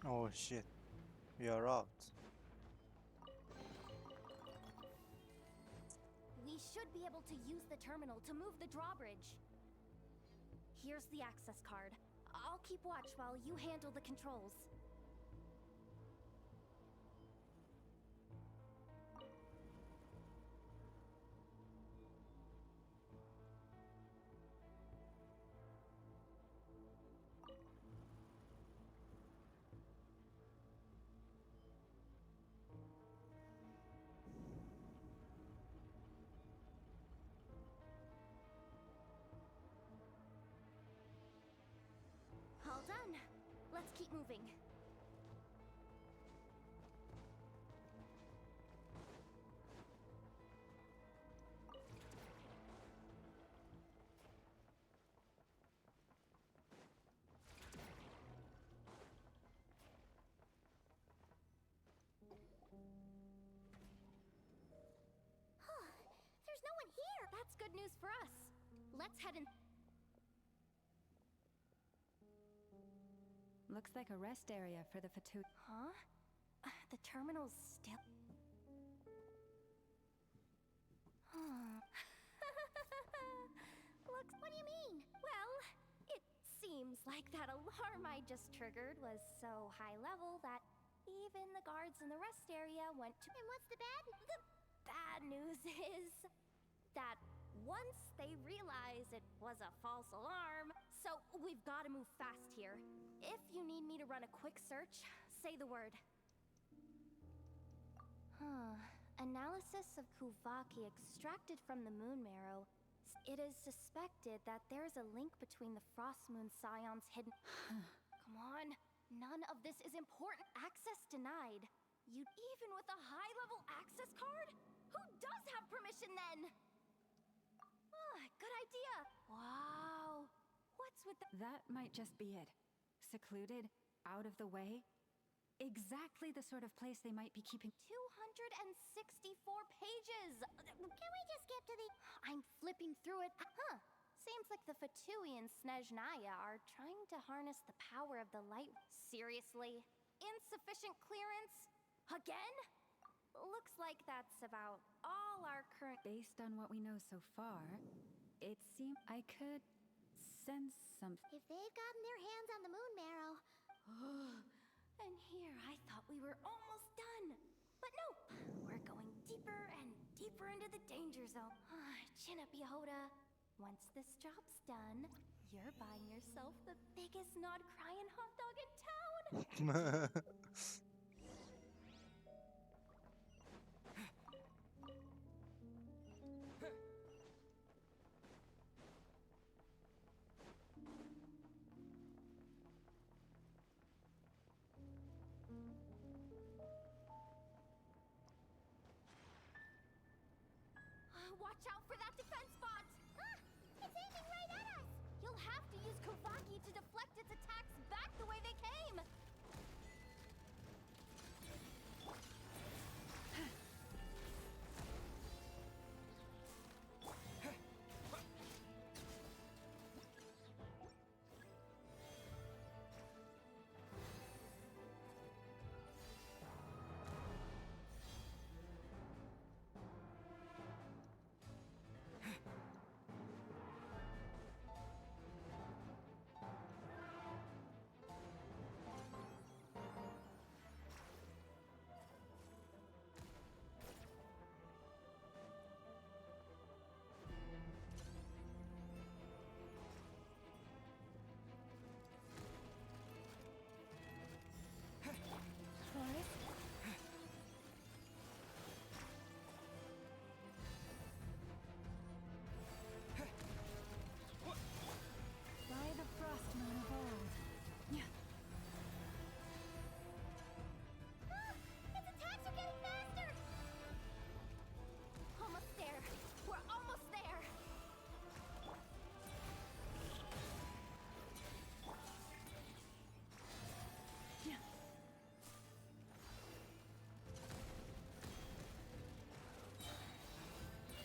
Speaker 1: Oh shit. We are out.
Speaker 17: We should be able to use the terminal to move the drawbridge. Here's the access card. I'll keep watch while you handle the controls. All done. Let's keep moving. There's no one here. That's good news for us. Let's head in.
Speaker 11: Looks like a rest area for the Fatui.
Speaker 17: Huh? The terminal's still... Looks... What do you mean? Well, it seems like that alarm I just triggered was so high level that even the guards in the rest area went to...
Speaker 3: And what's the bad?
Speaker 17: The bad news is that once they realize it was a false alarm, so we've got to move fast here. If you need me to run a quick search, say the word. Analysis of Kuvaki extracted from the moon marrow. It is suspected that there is a link between the Frost Moon Scion's hidden... Come on, none of this is important. Access denied. You even with a high-level access card? Who does have permission then? Good idea. Wow. What's with the...
Speaker 11: That might just be it. Secluded, out of the way. Exactly the sort of place they might be keeping.
Speaker 17: 264 pages.
Speaker 3: Can we just skip to the...
Speaker 17: I'm flipping through it. Seems like the Fatui and Snezhnaya are trying to harness the power of the light. Seriously? Insufficient clearance? Again? Looks like that's about all our current.
Speaker 11: Based on what we know so far, it seems I could sense some.
Speaker 3: If they've gotten their hands on the moon marrow.
Speaker 17: And here I thought we were almost done. But nope, we're going deeper and deeper into the danger zone. Chin up, Yehoda. Once this job's done, you're buying yourself the biggest Nod-Krai hot dog in town. Watch out for that defense bot!
Speaker 3: It's aiming right at us!
Speaker 17: You'll have to use Kuvaki to deflect its attacks back the way they came!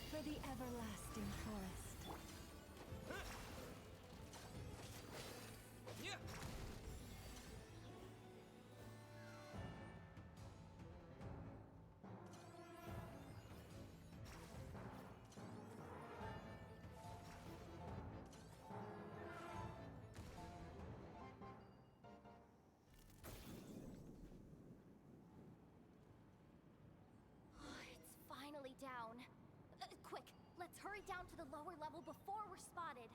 Speaker 11: For the everlasting forest.
Speaker 17: It's finally down. Quick, let's hurry down to the lower level before we're spotted.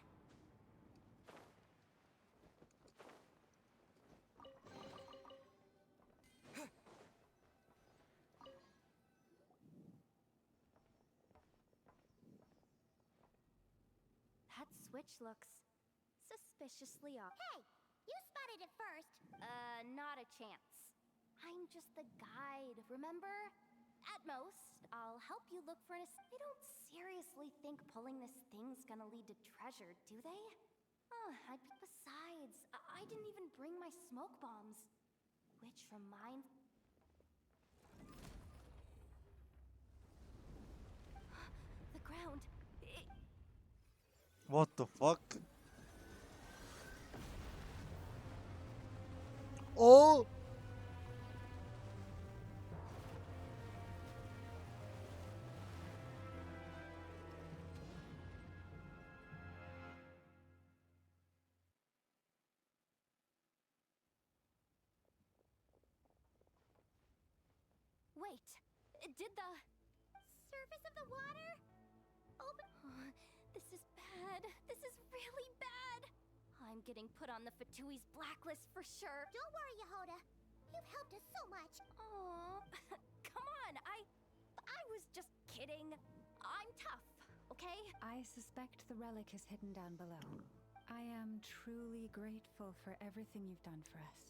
Speaker 17: That switch looks suspiciously off.
Speaker 3: Hey, you spotted it first.
Speaker 17: Not a chance. I'm just the guide, remember? At most, I'll help you look for an. They don't seriously think pulling this thing's gonna lead to treasure, do they? Besides, I didn't even bring my smoke bombs. Which reminds. The ground.
Speaker 1: What the fuck? Oh!
Speaker 17: Wait, did the
Speaker 3: surface of the water?
Speaker 17: This is bad. This is really bad. I'm getting put on the Fatui's blacklist for sure.
Speaker 3: Don't worry, Yehoda. You've helped us so much.
Speaker 17: Aw, come on. I was just kidding. I'm tough, okay?
Speaker 11: I suspect the relic is hidden down below. I am truly grateful for everything you've done for us.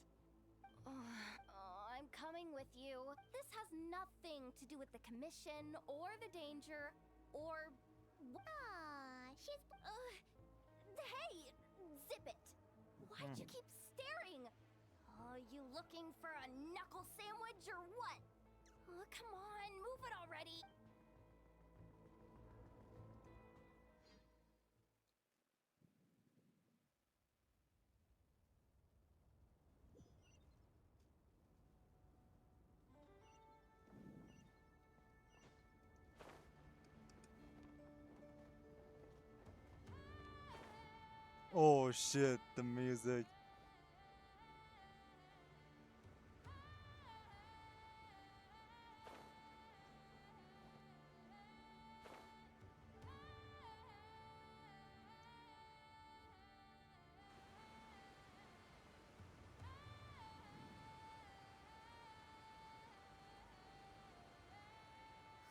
Speaker 17: I'm coming with you. This has nothing to do with the commission or the danger or.
Speaker 3: She's.
Speaker 17: Hey, zip it. Why'd you keep staring? You looking for a knuckle sandwich or what? Come on, move it already.
Speaker 1: Oh shit, the music.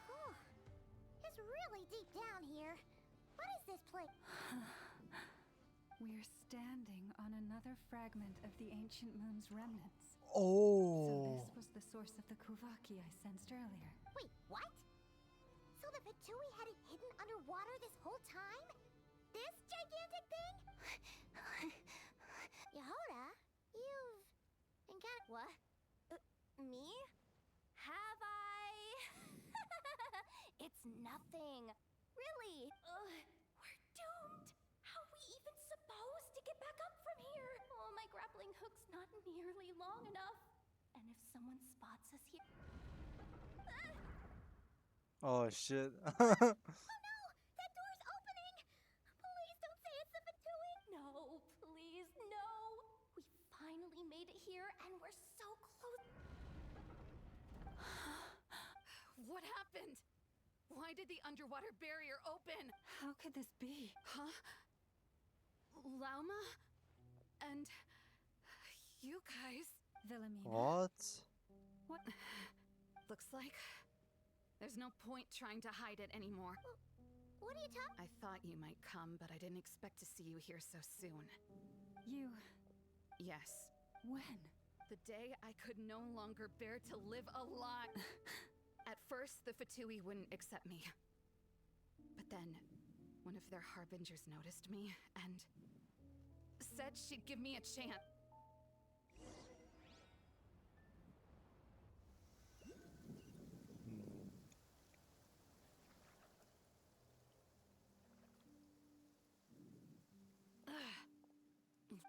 Speaker 3: Whew. It's really deep down here. What is this place?
Speaker 11: We're standing on another fragment of the ancient moon's remnants.
Speaker 1: Oh.
Speaker 11: So this was the source of the Kuvaki I sensed earlier.
Speaker 3: Wait, what? So the Fatui had it hidden underwater this whole time? This gigantic thing? Yehoda, you've encountered what?
Speaker 17: Me? Have I? It's nothing. Really. We're doomed. How are we even supposed to get back up from here? Oh, my grappling hook's not nearly long enough. And if someone spots us here...
Speaker 1: Oh shit.
Speaker 3: Oh no! That door's opening! Please don't say it's the Fatui!
Speaker 17: No, please, no! We finally made it here, and we're so close.
Speaker 12: What happened? Why did the underwater barrier open?
Speaker 11: How could this be?
Speaker 12: Huh? Lauma? And you guys?
Speaker 11: Wilhelmina.
Speaker 1: What?
Speaker 11: What?
Speaker 12: Looks like there's no point trying to hide it anymore.
Speaker 3: What are you talking?
Speaker 12: I thought you might come, but I didn't expect to see you here so soon.
Speaker 11: You...
Speaker 12: Yes.
Speaker 11: When?
Speaker 12: The day I could no longer bear to live alive. At first, the Fatui wouldn't accept me. But then, one of their harbingers noticed me and said she'd give me a chance.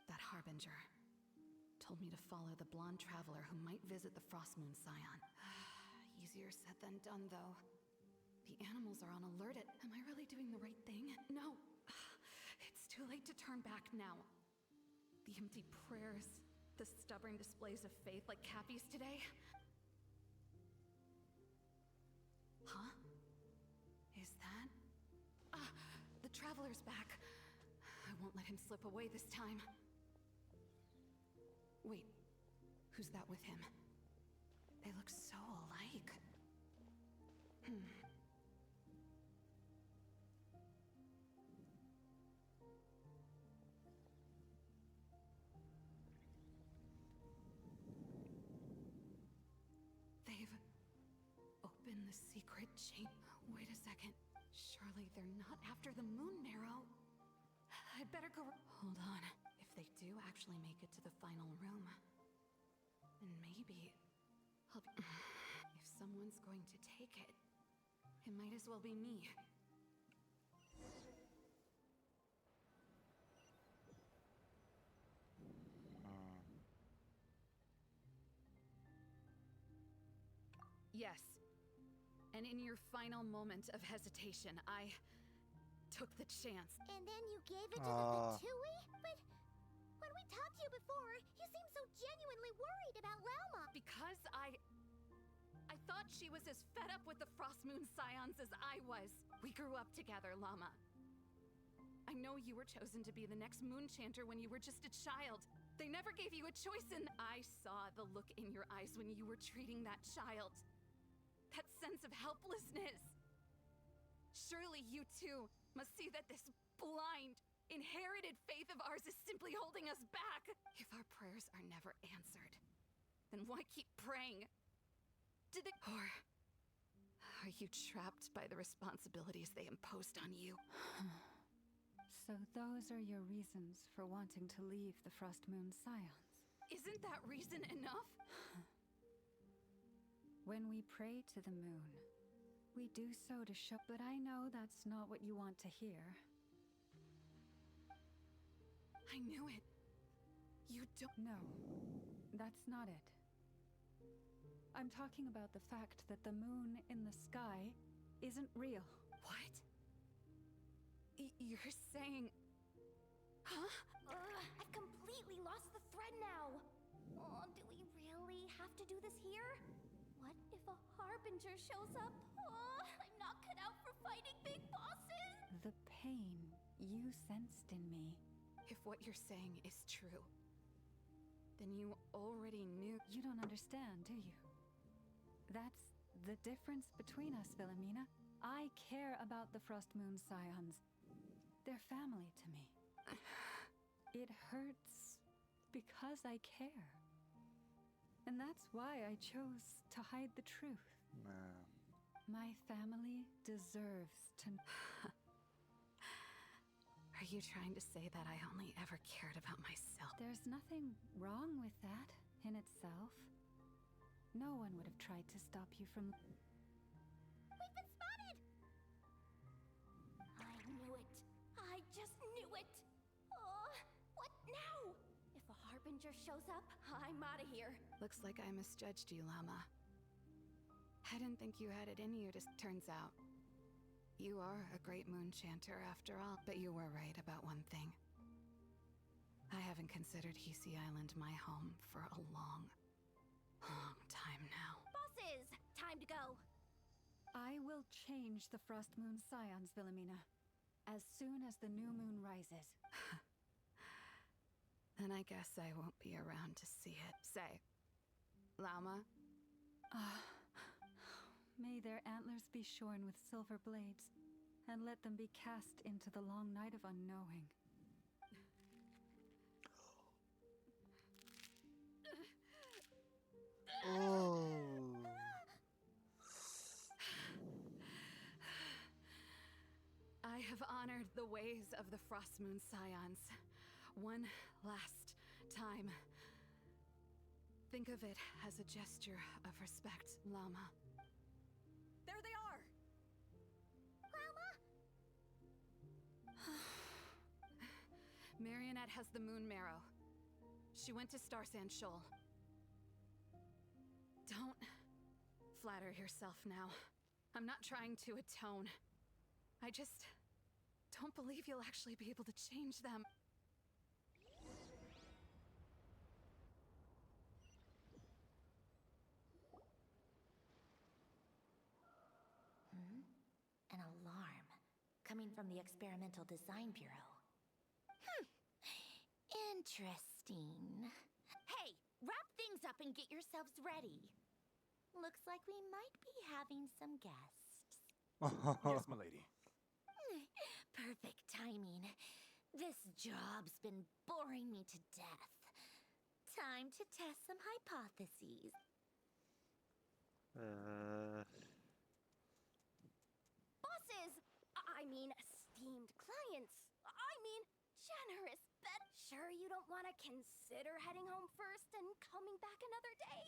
Speaker 12: That harbinger told me to follow the blonde traveler who might visit the Frost Moon Scion. Easier said than done, though. The animals are on alert. Am I really doing the right thing? No. It's too late to turn back now. The empty prayers, the stubborn displays of faith like Cappy's today. Huh? Is that? The traveler's back. I won't let him slip away this time. Wait, who's that with him? They look so alike. They've opened the secret chamber. Wait a second. Surely they're not after the moon marrow. I'd better go. Hold on. If they do actually make it to the final room, then maybe I'll be... If someone's going to take it, it might as well be me. Yes. And in your final moment of hesitation, I took the chance.
Speaker 3: And then you gave it to the Fatui? But when we talked to you before, you seemed so genuinely worried about Lauma.
Speaker 12: Because I thought she was as fed up with the Frost Moon Scions as I was. We grew up together, Llama. I know you were chosen to be the next Moon Chanter when you were just a child. They never gave you a choice, and I saw the look in your eyes when you were treating that child. That sense of helplessness. Surely you too must see that this blind, inherited faith of ours is simply holding us back. If our prayers are never answered, then why keep praying? Or are you trapped by the responsibilities they imposed on you?
Speaker 11: So those are your reasons for wanting to leave the Frost Moon Scions?
Speaker 12: Isn't that reason enough?
Speaker 11: When we pray to the moon, we do so to show... But I know that's not what you want to hear.
Speaker 12: I knew it. You don't...
Speaker 11: No, that's not it. I'm talking about the fact that the moon in the sky isn't real.
Speaker 12: What? You're saying...
Speaker 17: I've completely lost the thread now. Oh, do we really have to do this here? What if a harbinger shows up? Oh, I'm not cut out for fighting big bosses.
Speaker 11: The pain you sensed in me.
Speaker 12: If what you're saying is true, then you already knew.
Speaker 11: You don't understand, do you? That's the difference between us, Wilhelmina. I care about the Frost Moon Scions. They're family to me. It hurts because I care. And that's why I chose to hide the truth.
Speaker 1: Man.
Speaker 11: My family deserves to.
Speaker 12: Are you trying to say that I only ever cared about myself?
Speaker 11: There's nothing wrong with that in itself. No one would have tried to stop you from.
Speaker 17: We've been spotted! I knew it. I just knew it. Oh, what now? If a harbinger shows up, I'm out of here.
Speaker 12: Looks like I misjudged you, Llama. I didn't think you had it in you. Turns out, you are a great moon chanter after all. But you were right about one thing. I haven't considered Hisi Island my home for a long time now.
Speaker 17: Bosses, time to go.
Speaker 11: I will change the Frost Moon Scions, Wilhelmina, as soon as the new moon rises.
Speaker 12: Then I guess I won't be around to see it. Say, Llama?
Speaker 11: May their antlers be shorn with silver blades, and let them be cast into the long night of unknowing.
Speaker 1: Oh.
Speaker 12: I have honored the ways of the Frost Moon Scions one last time. Think of it as a gesture of respect, Llama.
Speaker 18: There they are!
Speaker 12: Marionette has the moon marrow. She went to Star Sand Shoal. Don't flatter yourself now. I'm not trying to atone. I just don't believe you'll actually be able to change them.
Speaker 5: An alarm coming from the Experimental Design Bureau. Interesting. Hey, wrap things up and get yourselves ready. Looks like we might be having some guests.
Speaker 10: Yes, milady.
Speaker 5: Perfect timing. This job's been boring me to death. Time to test some hypotheses.
Speaker 17: Bosses! Esteemed clients. Generous bet. Sure you don't want to consider heading home first and coming back another day?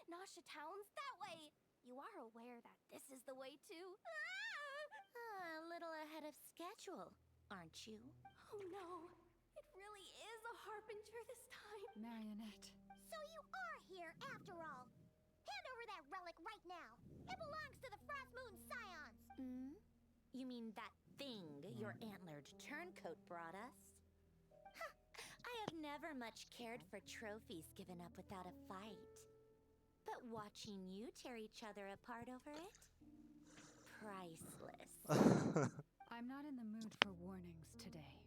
Speaker 17: Nasha Town's that way. You are aware that this is the way to...
Speaker 5: A little ahead of schedule, aren't you?
Speaker 17: Oh no, it really is a harbinger this time.
Speaker 11: Marionette.
Speaker 3: So you are here after all. Hand over that relic right now. It belongs to the Frost Moon Scions.
Speaker 5: Hmm? You mean that thing your antlered turncoat brought us? Huh. I have never much cared for trophies given up without a fight. But watching you tear each other apart over it? Priceless.
Speaker 11: I'm not in the mood for warnings today.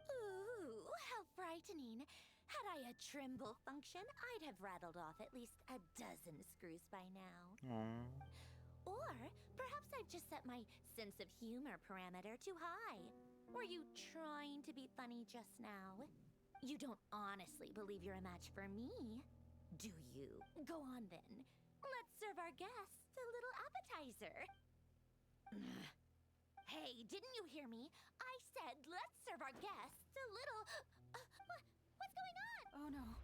Speaker 5: Ooh, how frightening. Had I a Trimble function, I'd have rattled off at least a dozen screws by now. Or perhaps I've just set my sense of humor parameter too high. Were you trying to be funny just now? You don't honestly believe you're a match for me, do you? Go on then. Let's serve our guests a little appetizer. Hey, didn't you hear me? I said let's serve our guests a little... what's going on?
Speaker 11: Oh no.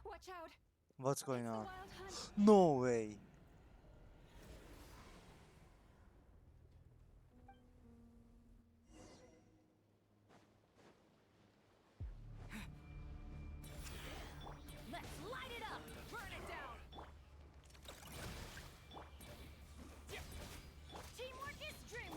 Speaker 11: Watch out.
Speaker 1: What's going on?
Speaker 11: Wild hunt.
Speaker 1: No way.
Speaker 18: Let's light it up! Burn it down!
Speaker 17: Teamwork is dream.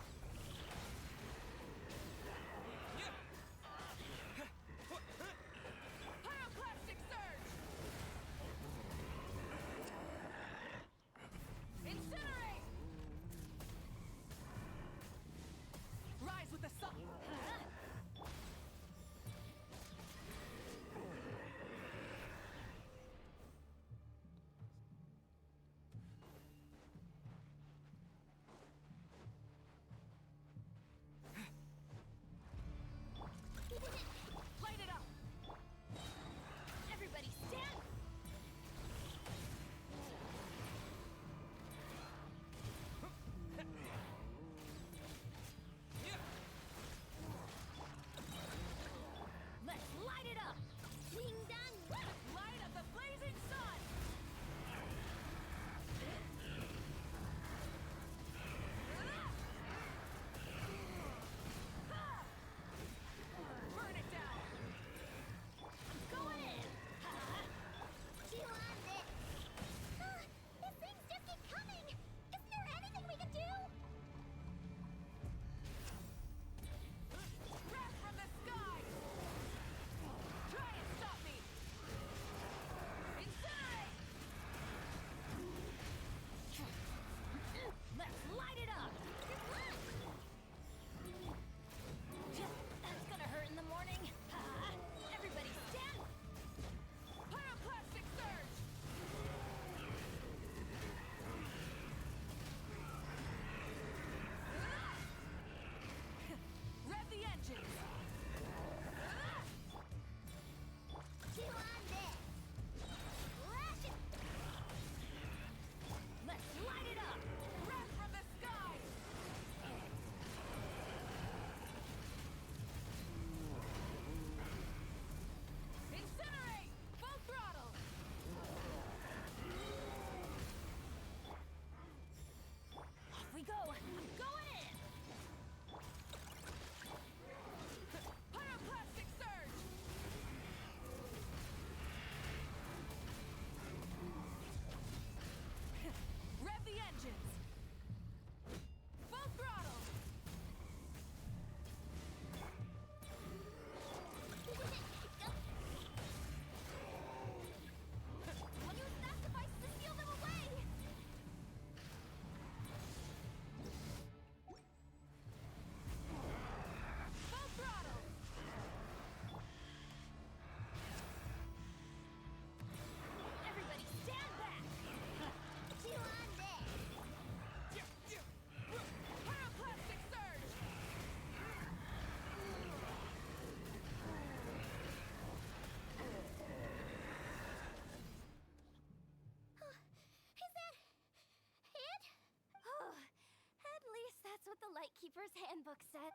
Speaker 17: what the Lightkeeper's handbook said.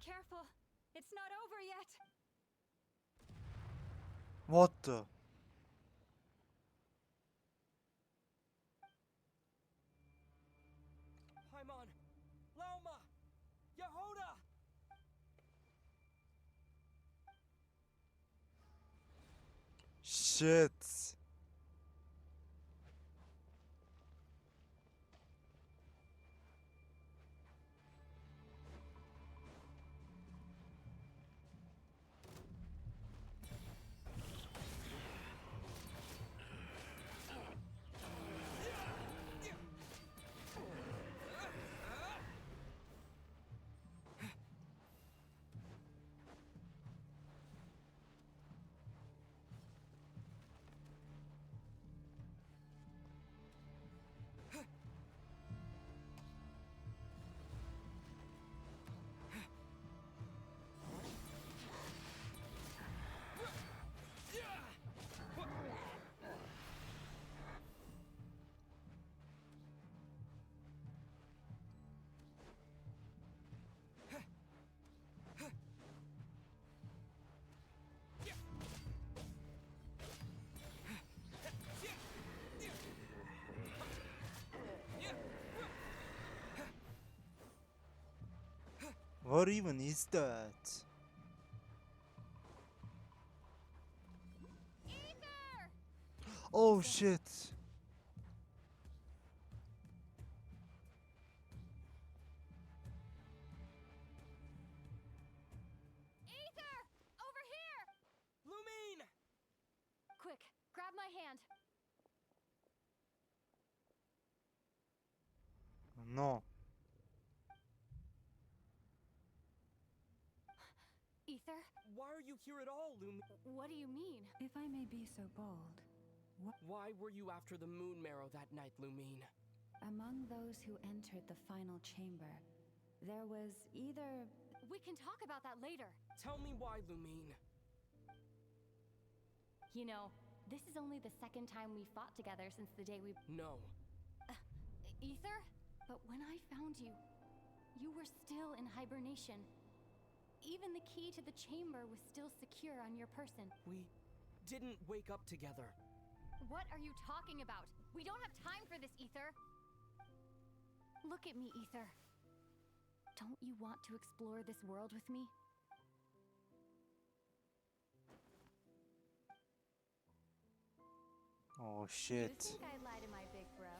Speaker 15: Careful. It's not over yet.
Speaker 1: What the?
Speaker 7: Paimon! Lauma! Yehoda!
Speaker 1: Shit. What even is that? Oh shit.
Speaker 15: Ether! Over here!
Speaker 7: Lumine!
Speaker 15: Quick, grab my hand.
Speaker 1: No.
Speaker 15: Ether?
Speaker 7: Why are you here at all, Lumine?
Speaker 15: What do you mean?
Speaker 11: If I may be so bold,
Speaker 7: Why were you after the moon marrow that night, Lumine?
Speaker 11: among those who entered the final chamber, there was either.
Speaker 15: We can talk about that later.
Speaker 7: Tell me why, Lumine.
Speaker 17: You know, this is only the second time we fought together since the day we...
Speaker 7: No.
Speaker 17: Ether? But when I found you, you were still in hibernation. Even the key to the chamber was still secure on your person.
Speaker 7: We didn't wake up together.
Speaker 17: What are you talking about? We don't have time for this, Ether. Look at me, Ether. Don't you want to explore this world with me?
Speaker 1: Oh shit.
Speaker 17: You think I'd lie to my big bro?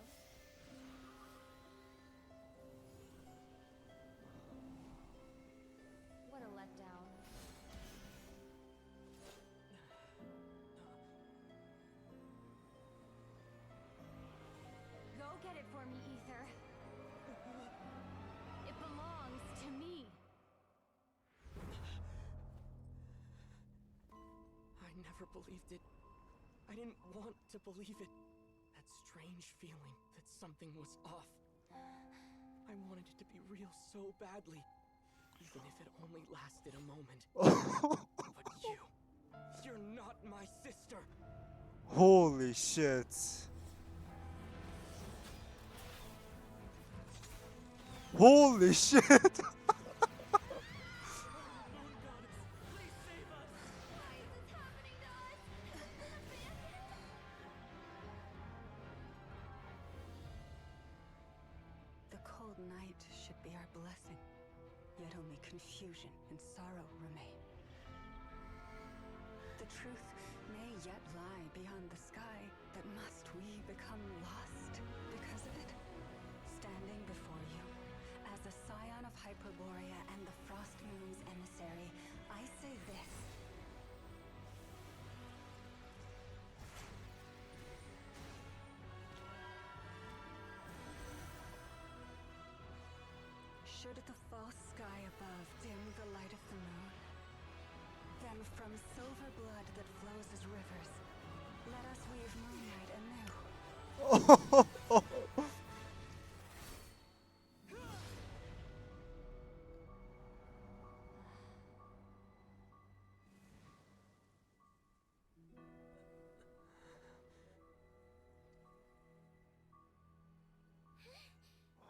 Speaker 17: What a letdown. Go get it for me, Ether. It belongs to me.
Speaker 7: I never believed it. I didn't want to believe it. That strange feeling that something was off. I wanted it to be real so badly. Even if it only lasted a moment. But you're not my sister.
Speaker 1: Holy shit. Holy shit.
Speaker 11: The cold night should be our blessing, yet only confusion and sorrow remain. The truth may yet lie beyond the sky, but must we become lost because of it? Standing before you, as a scion of Hyperborea and the Frost Moon's emissary, I say this. Should the false sky above dim the light of the moon, then from silver blood that flows as rivers, let us weave moonlight anew.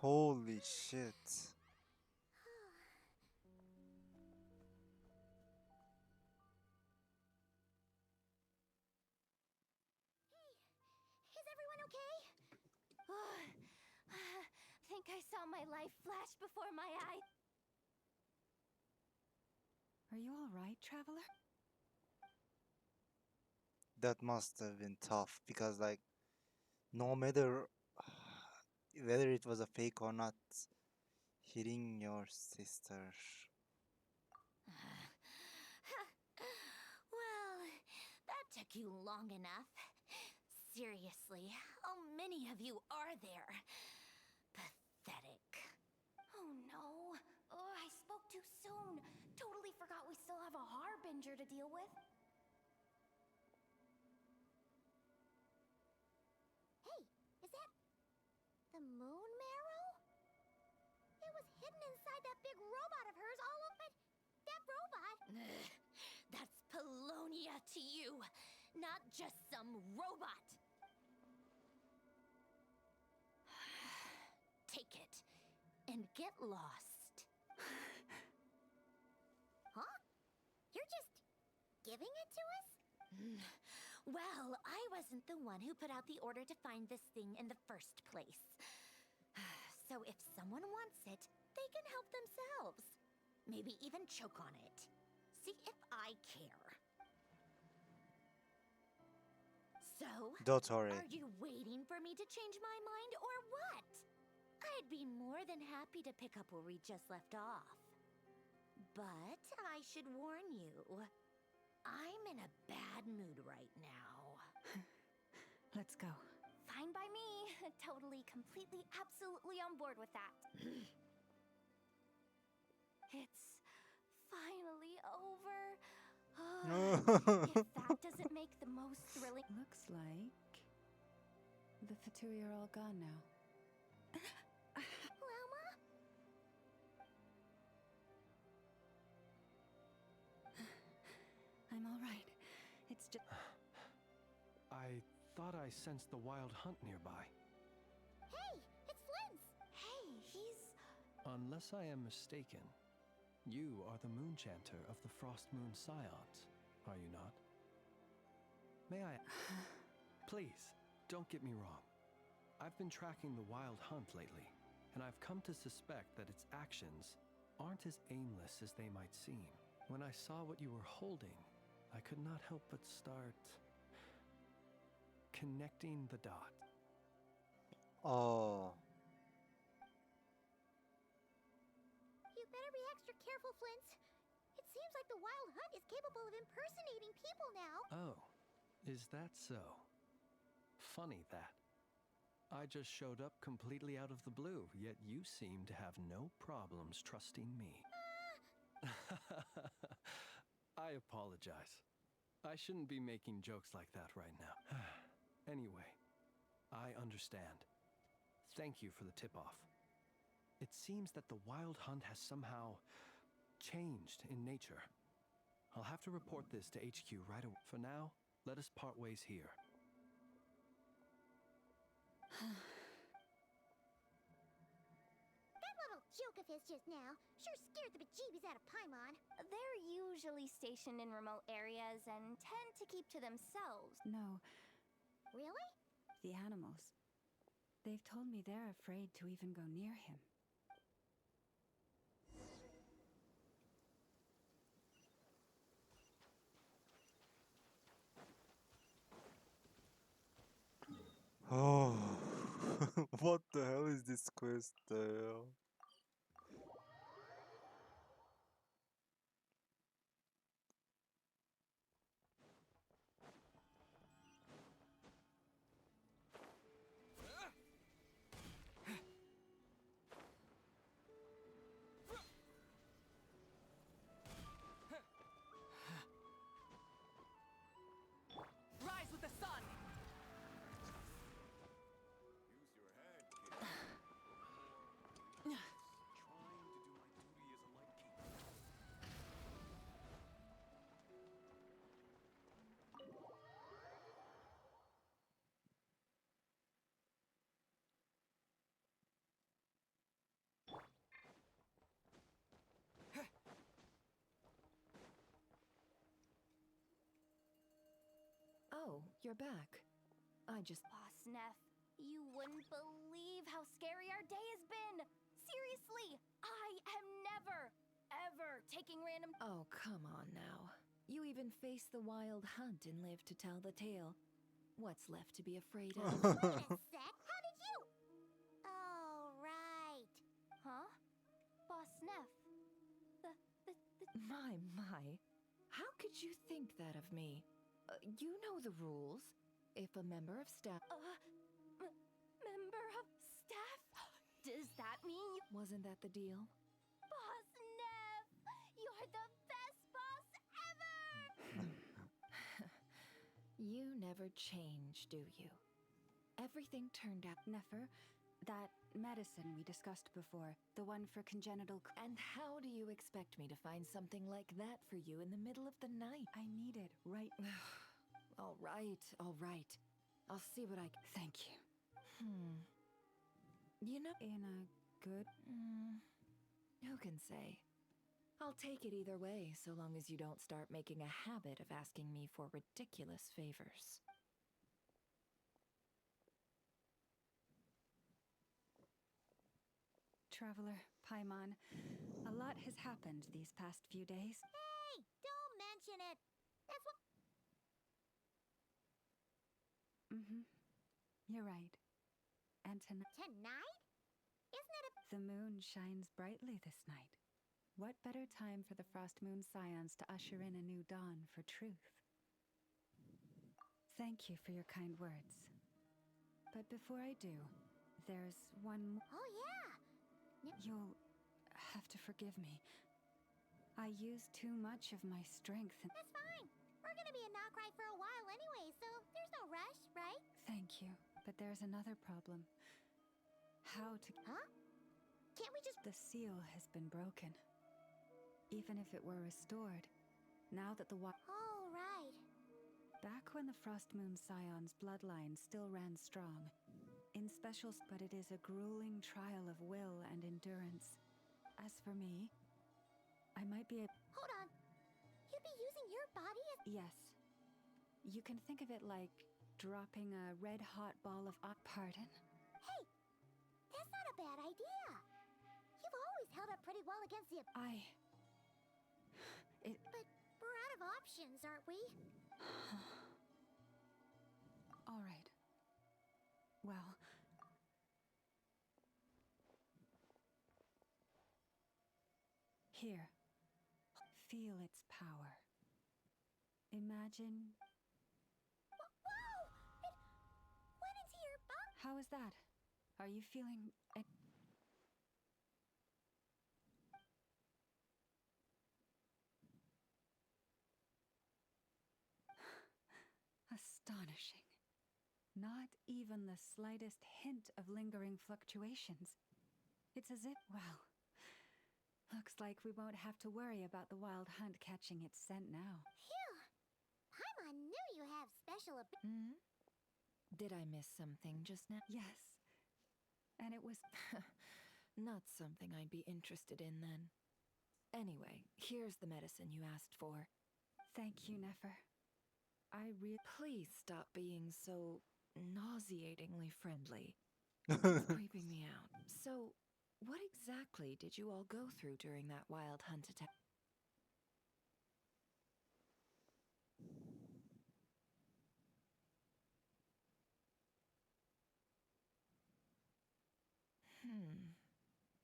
Speaker 1: Holy shit.
Speaker 17: my life flash before my eyes.
Speaker 11: Are you all right, traveler?
Speaker 1: That must have been tough because, like, no matter whether it was a fake or not, hitting your sister.
Speaker 5: Well, that took you long enough. Seriously, how many of you are there? Pathetic.
Speaker 17: Oh no. Oh, I spoke too soon. Totally forgot we still have a harbinger to deal with.
Speaker 3: Hey, is that the moon marrow? It was hidden inside that big robot of hers all over, but that robot.
Speaker 5: That's Polonia to you, not just some robot. Take it and get lost.
Speaker 3: Huh? You're just giving it to us?
Speaker 5: Well, I wasn't the one who put out the order to find this thing in the first place. So if someone wants it, they can help themselves. Maybe even choke on it. See if I care. So,
Speaker 1: Don't worry.
Speaker 5: are you waiting for me to change my mind or what? I'd be more than happy to pick up where we just left off. But I should warn you, I'm in a bad mood right now.
Speaker 11: Let's go.
Speaker 17: Fine by me. Totally, completely, absolutely on board with that. It's finally over. If that doesn't make the most thrilling.
Speaker 11: Looks like the Fatui are all gone now.
Speaker 3: Lama?
Speaker 11: I'm all right. It's just.
Speaker 9: I thought I sensed the wild hunt nearby.
Speaker 3: Hey, it's Linz!
Speaker 5: Hey, he's...
Speaker 9: Unless I am mistaken, you are the moon chanter of the Frost Moon Scions, are you not? May I... Please, don't get me wrong. I've been tracking the wild hunt lately, and I've come to suspect that its actions aren't as aimless as they might seem. When I saw what you were holding, I could not help but start connecting the dots.
Speaker 1: Oh.
Speaker 3: You better be extra careful, Flint. It seems like the wild hunt is capable of impersonating people now.
Speaker 9: Oh, is that so? Funny that. I just showed up completely out of the blue, yet you seem to have no problems trusting me. I apologize. I shouldn't be making jokes like that right now. Anyway, I understand. Thank you for the tip-off. It seems that the wild hunt has somehow changed in nature. I'll have to report this to HQ right away. For now, let us part ways here.
Speaker 3: That little joke of his just now sure scared the bejeebies out of Paimon.
Speaker 17: They're usually stationed in remote areas and tend to keep to themselves.
Speaker 11: No,
Speaker 3: Really?
Speaker 11: the animals. They've told me they're afraid to even go near him.
Speaker 1: Oh. What the hell is this quest?
Speaker 18: Rise with the sun!
Speaker 2: Oh, you're back. I just.
Speaker 17: Boss Neff, you wouldn't believe how scary our day has been. seriously, I am never, ever taking random.
Speaker 2: Oh, come on now. You even faced the wild hunt and lived to tell the tale. What's left to be afraid of?
Speaker 3: Wait a sec. How did you? Oh, right.
Speaker 17: Huh? Boss Neff.
Speaker 2: My. How could you think that of me? You know the rules. If a member of staff...
Speaker 17: Member of staff? Does that mean you...
Speaker 2: Wasn't that the deal?
Speaker 17: Boss Neff! You're the best boss ever!
Speaker 2: You never change, do you? Everything turned out...
Speaker 11: Nefer, that medicine we discussed before, the one for congenital...
Speaker 2: And how do you expect me to find something like that for you in the middle of the night?
Speaker 11: I need it right...
Speaker 2: All right. I'll see what I...
Speaker 11: Thank you.
Speaker 2: You know...
Speaker 11: In a good...
Speaker 2: Who can say? I'll take it either way, so long as you don't start making a habit of asking me for ridiculous favors.
Speaker 11: Traveler, Paimon, a lot has happened these past few days.
Speaker 3: Hey, don't mention it. That's what.
Speaker 11: You're right. And tonight...
Speaker 3: Tonight? Isn't it a...
Speaker 11: The moon shines brightly this night. What better time for the Frost Moon Scions to usher in a new dawn for truth? Thank you for your kind words. But before I do, there's one...
Speaker 3: Oh, yeah.
Speaker 11: You'll have to forgive me. I used too much of my strength and...
Speaker 3: That's fine. We're gonna be in Nod-Krai for a while anyway, so there's no rush, right?
Speaker 11: Thank you. But there's another problem. How to...
Speaker 3: Huh? Can't we just...
Speaker 11: The seal has been broken. Even if it were restored, now that the
Speaker 3: Oh, right.
Speaker 11: Back when the Frost Moon Scion's bloodline still ran strong, in specials, but it is a grueling trial of will and endurance. As for me, I might be
Speaker 3: Hold on. You'd be using your body as...
Speaker 11: Yes. You can think of it like dropping a red-hot ball of... Pardon?
Speaker 3: Hey! That's not a bad idea. You've always held up pretty well against the... But we're out of options, aren't we?
Speaker 11: All right. Well... Here. Feel its power. Imagine...
Speaker 3: Whoa! It went into your butt!
Speaker 11: How is that? Are you feeling... Astonishing. Not even the slightest hint of lingering fluctuations. It's as if, well, looks like we won't have to worry about the wild hunt catching its scent now.
Speaker 3: Phew! Paimon knew you have special
Speaker 2: Did I miss something just now?
Speaker 11: Yes. And it was...
Speaker 2: Not something I'd be interested in then. Anyway, here's the medicine you asked for.
Speaker 11: Thank you, Nefer.
Speaker 2: Please stop being so nauseatingly friendly. It's creeping me out. So, what exactly did you all go through during that wild hunt attack?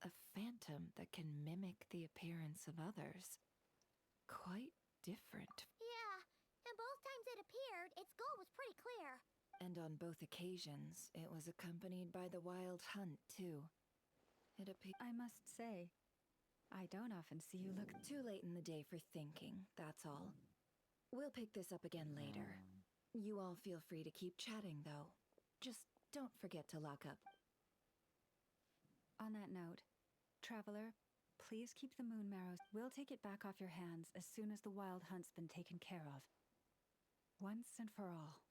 Speaker 2: A phantom that can mimic the appearance of others. Quite different.
Speaker 3: Yeah, and both times it appeared, its goal was pretty clear.
Speaker 2: And on both occasions, it was accompanied by the wild hunt, too.
Speaker 11: I must say, I don't often see you look...
Speaker 2: Too late in the day for thinking, that's all. We'll pick this up again later. You all feel free to keep chatting, though. Just don't forget to lock up.
Speaker 11: On that note, Traveler, please keep the moon marrows. We'll take it back off your hands as soon as the wild hunt's been taken care of. Once and for all.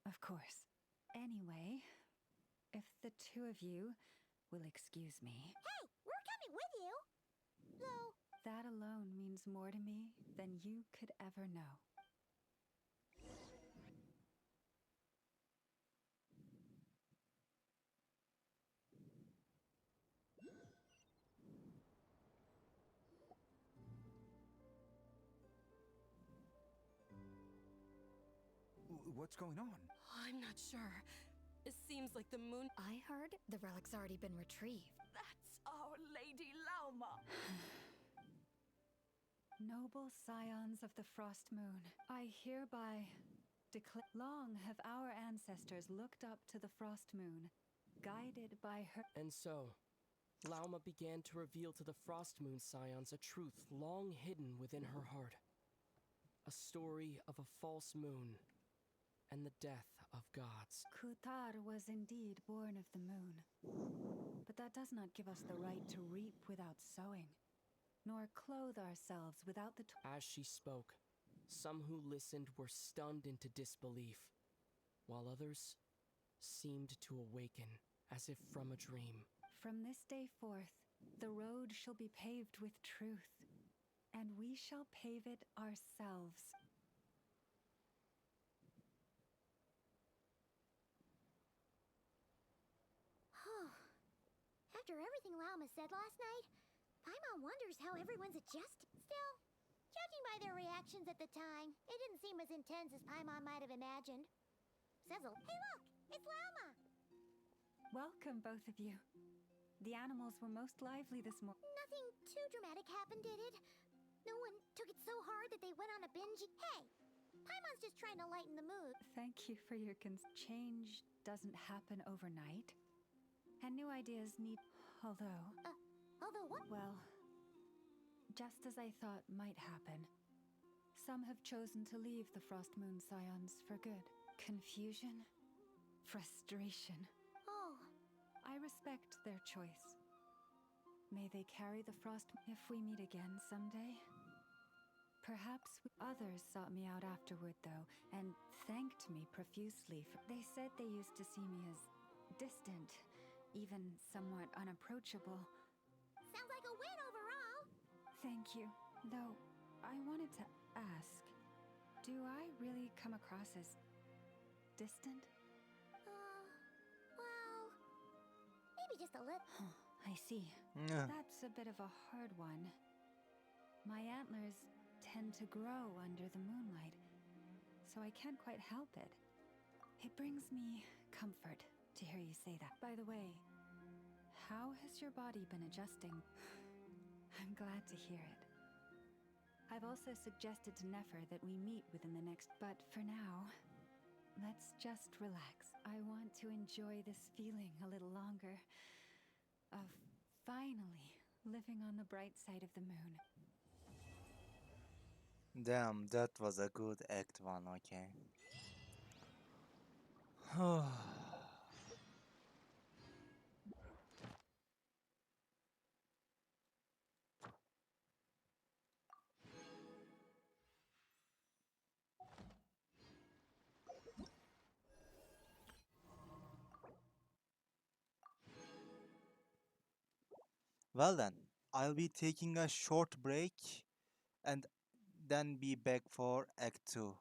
Speaker 11: Of course. Anyway, if the two of you will excuse me...
Speaker 3: Hey, we're coming with you! Though...
Speaker 11: That alone means more to me than you could ever know.
Speaker 14: What's going on?
Speaker 21: I'm not sure. It seems like the moon.
Speaker 2: I heard the relic's already been retrieved.
Speaker 21: That's our Lady Lauma.
Speaker 11: Noble scions of the Frost Moon, I hereby declare. Long have our ancestors looked up to the Frost Moon, guided by her.
Speaker 7: And so, Lauma began to reveal to the Frost Moon Scions a truth long hidden within her heart. A story of a false moon and the death of gods.
Speaker 11: Kutar was indeed born of the moon. But that does not give us the right to reap without sowing, nor clothe ourselves without the
Speaker 7: As she spoke, some who listened were stunned into disbelief, while others seemed to awaken as if from a dream.
Speaker 11: From this day forth, the road shall be paved with truth, and we shall pave it ourselves.
Speaker 3: After everything Lauma said last night, Paimon wonders how everyone's adjusted. Still, judging by their reactions at the time, it didn't seem as intense as Paimon might have imagined. Hey look! It's Lauma!
Speaker 11: Welcome, both of you. The animals were most lively this morning.
Speaker 3: Nothing too dramatic happened, did it? No one took it so hard that they went on a binge. Hey! Paimon's just trying to lighten the mood.
Speaker 11: Thank you for your change doesn't happen overnight. And new ideas need... Although
Speaker 3: what?
Speaker 11: Well, just as I thought might happen, some have chosen to leave the Frost Moon Scions for good. Confusion, frustration.
Speaker 3: Oh.
Speaker 11: I respect their choice. May they carry the Frost... If we meet again someday... Perhaps others sought me out afterward, though, and thanked me profusely for... They said they used to see me as distant, even somewhat unapproachable.
Speaker 3: Sounds like a win overall!
Speaker 11: Thank you. Though, I wanted to ask, do I really come across as distant?
Speaker 3: Well, maybe just a little.
Speaker 11: I see.
Speaker 1: Yeah.
Speaker 11: That's a bit of a hard one. My antlers tend to grow under the moonlight, so I can't quite help it. It brings me comfort to hear you say that. By the way, how has your body been adjusting? I'm glad to hear it. I've also suggested to Nefer that we meet within the next... But for now, let's just relax. I want to enjoy this feeling a little longer of finally living on the bright side of the moon.
Speaker 1: Damn, that was a good Act 1, okay. Well then, I'll be taking a short break and then be back for Act 2.